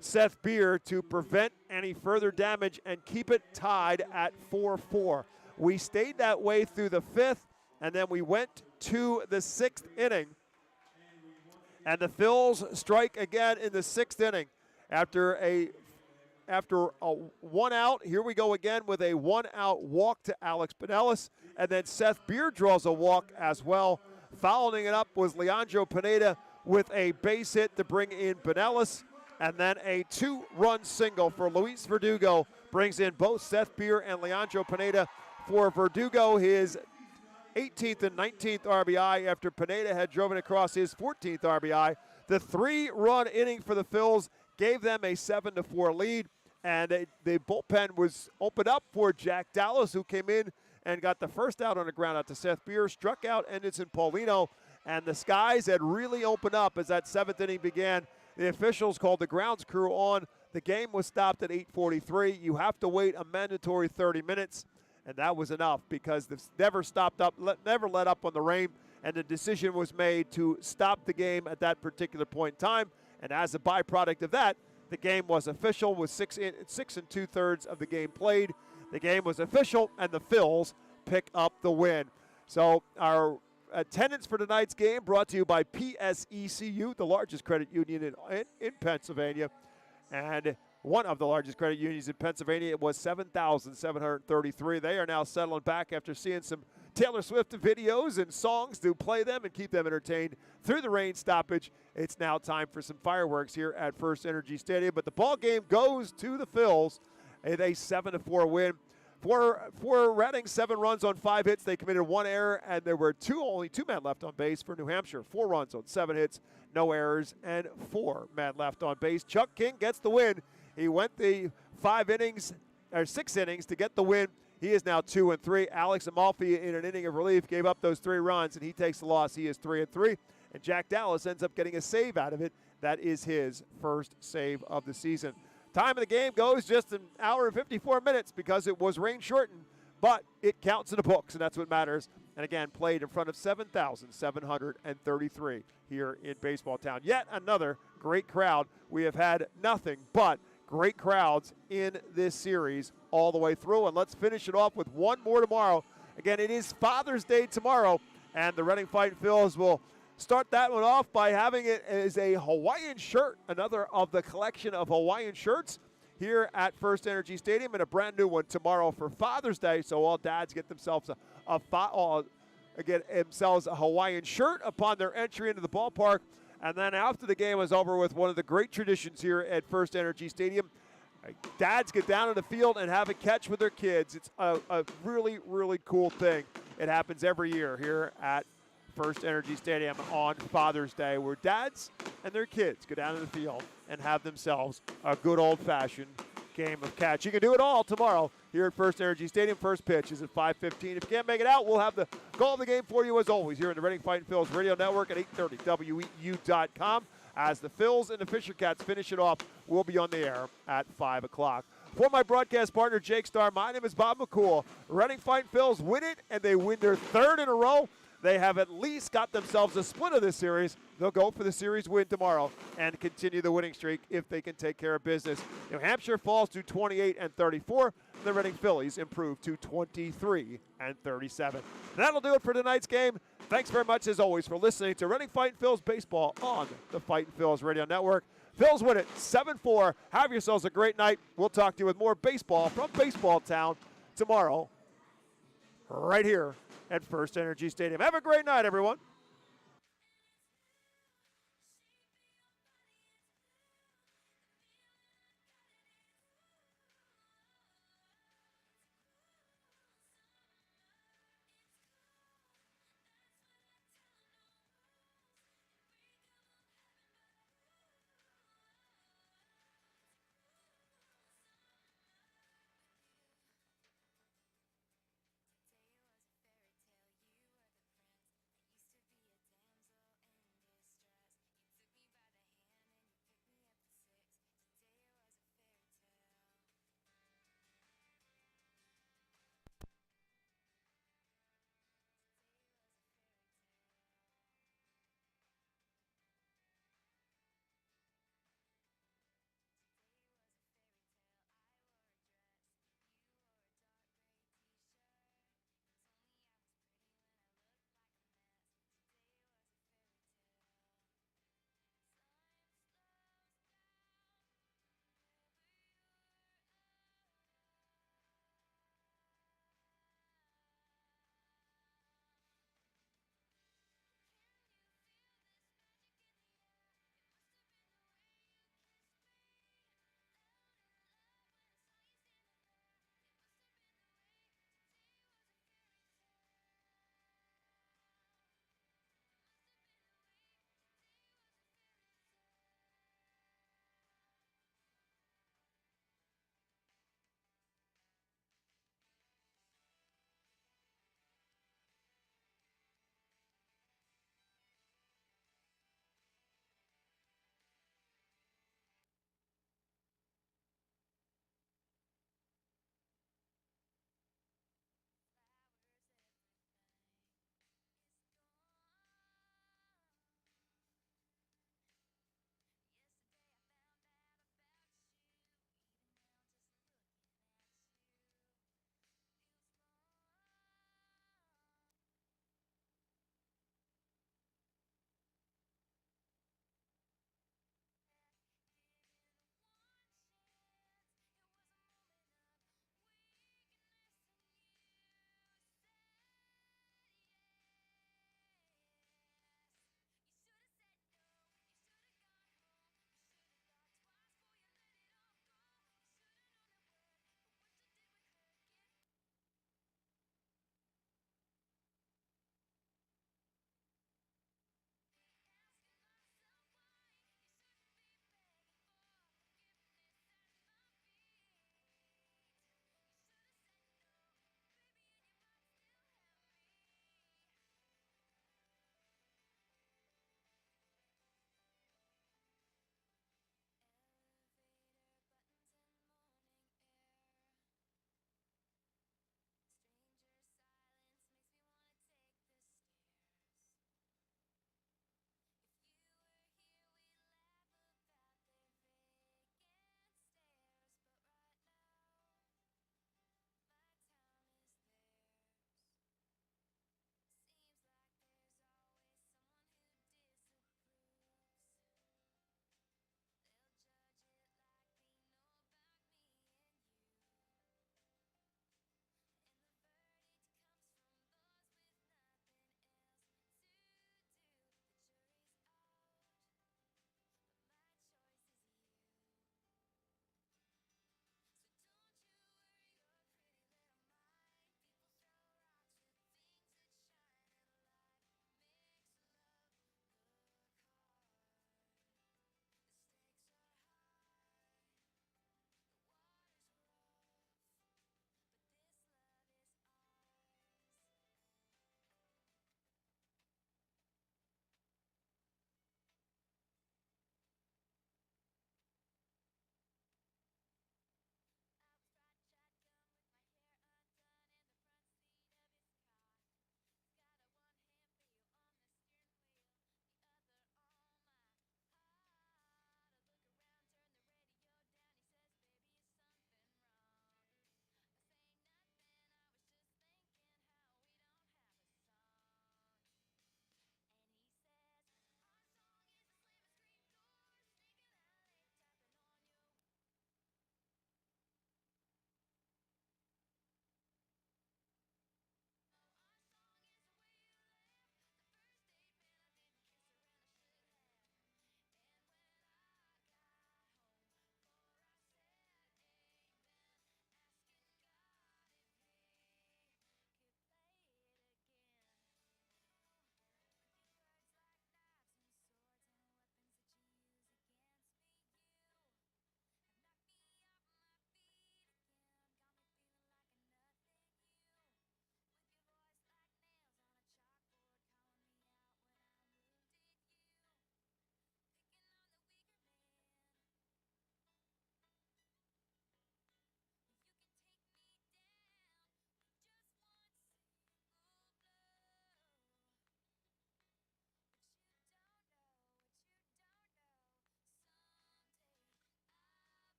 Seth Beer to prevent any further damage and keep it tied at 4-4. We stayed that way through the 5th, and then we went to the 6th inning. And the Phils strike again in the 6th inning. After a 1 out, here we go again with a 1-out walk to Alex Pinellas, and then Seth Beer draws a walk as well. Following it up was Leandro Pineda with a base hit to bring in Pinellas. And then a 2-run single for Luis Verdugo brings in both Seth Beer and Leandro Pineda. For Verdugo, his 18th and 19th RBI after Pineda had driven across his 14th RBI. The 3-run inning for the Phils gave them a 7-4 lead, and the bullpen was opened up for Jack Dallas, who came in and got the first out on the ground out to Seth Beer, struck out Edison Paulino, and the skies had really opened up as that 7th inning began. The officials called the grounds crew on. The game was stopped at 8:43. You have to wait a mandatory 30 minutes, and that was enough because this never let up on the rain, and the decision was made to stop the game at that particular point in time. And as a byproduct of that, the game was official with 6 2/3 of the game played. The game was official, and the Phils pick up the win. So our attendance for tonight's game brought to you by PSECU, the largest credit union in Pennsylvania, and one of the largest credit unions in Pennsylvania. It was 7,733. They are now settling back after seeing some Taylor Swift videos and songs to play them and keep them entertained through the rain stoppage. It's now time for some fireworks here at FirstEnergy Stadium, but the ball game goes to the Phils at a 7-4 win. For Reading, 7 runs on 5 hits. They committed 1 error, and there were only 2 men left on base for New Hampshire. 4 runs on 7 hits, no errors, and 4 men left on base. Chuck King gets the win. He went the 6 innings to get the win. He is now 2-3. Alex Amalfi, in an inning of relief, gave up those 3 runs, and he takes the loss. He is 3-3. And Jack Dallas ends up getting a save out of it. That is his first save of the season. Time of the game goes just an hour and 54 minutes because it was rain shortened, but it counts in the books, and that's what matters. And again, played in front of 7,733 here in Baseball Town. Yet another great crowd. We have had nothing but great crowds in this series all the way through. And let's finish it off with one more tomorrow. Again, it is Father's Day tomorrow, and the Reading Fightin' Phils will start that one off by having it as a Hawaiian shirt, another of the collection of Hawaiian shirts here at FirstEnergy Stadium, and a brand new one tomorrow for Father's Day. So all dads get themselves themselves a Hawaiian shirt upon their entry into the ballpark. And then after the game is over with, one of the great traditions here at FirstEnergy Stadium, dads get down on the field and have a catch with their kids. It's a really, really cool thing. It happens every year here at FirstEnergy Stadium on Father's Day, where dads and their kids go down to the field and have themselves a good old-fashioned game of catch. You can do it all tomorrow here at FirstEnergy Stadium. First pitch is at 5:15. If you can't make it out, we'll have the call of the game for you as always here in the Reading Fightin' Phils Radio Network at 8:30 WEU.com. As the Phils and the Fisher Cats finish it off, we'll be on the air at 5 o'clock. For my broadcast partner, Jake Starr, my name is Bob McCool. Reading Fightin' Phils win it, and they win their 3rd in a row. They have at least got themselves a split of this series. They'll go for the series win tomorrow and continue the winning streak if they can take care of business. New Hampshire falls to 28-34. And the Reading Phillies improve to 23-37. That'll do it for tonight's game. Thanks very much, as always, for listening to Reading Fightin' Phils Baseball on the Fightin' Phils Radio Network. Phils win it 7-4. Have yourselves a great night. We'll talk to you with more baseball from Baseball Town tomorrow right here at FirstEnergy Stadium. Have a great night, everyone.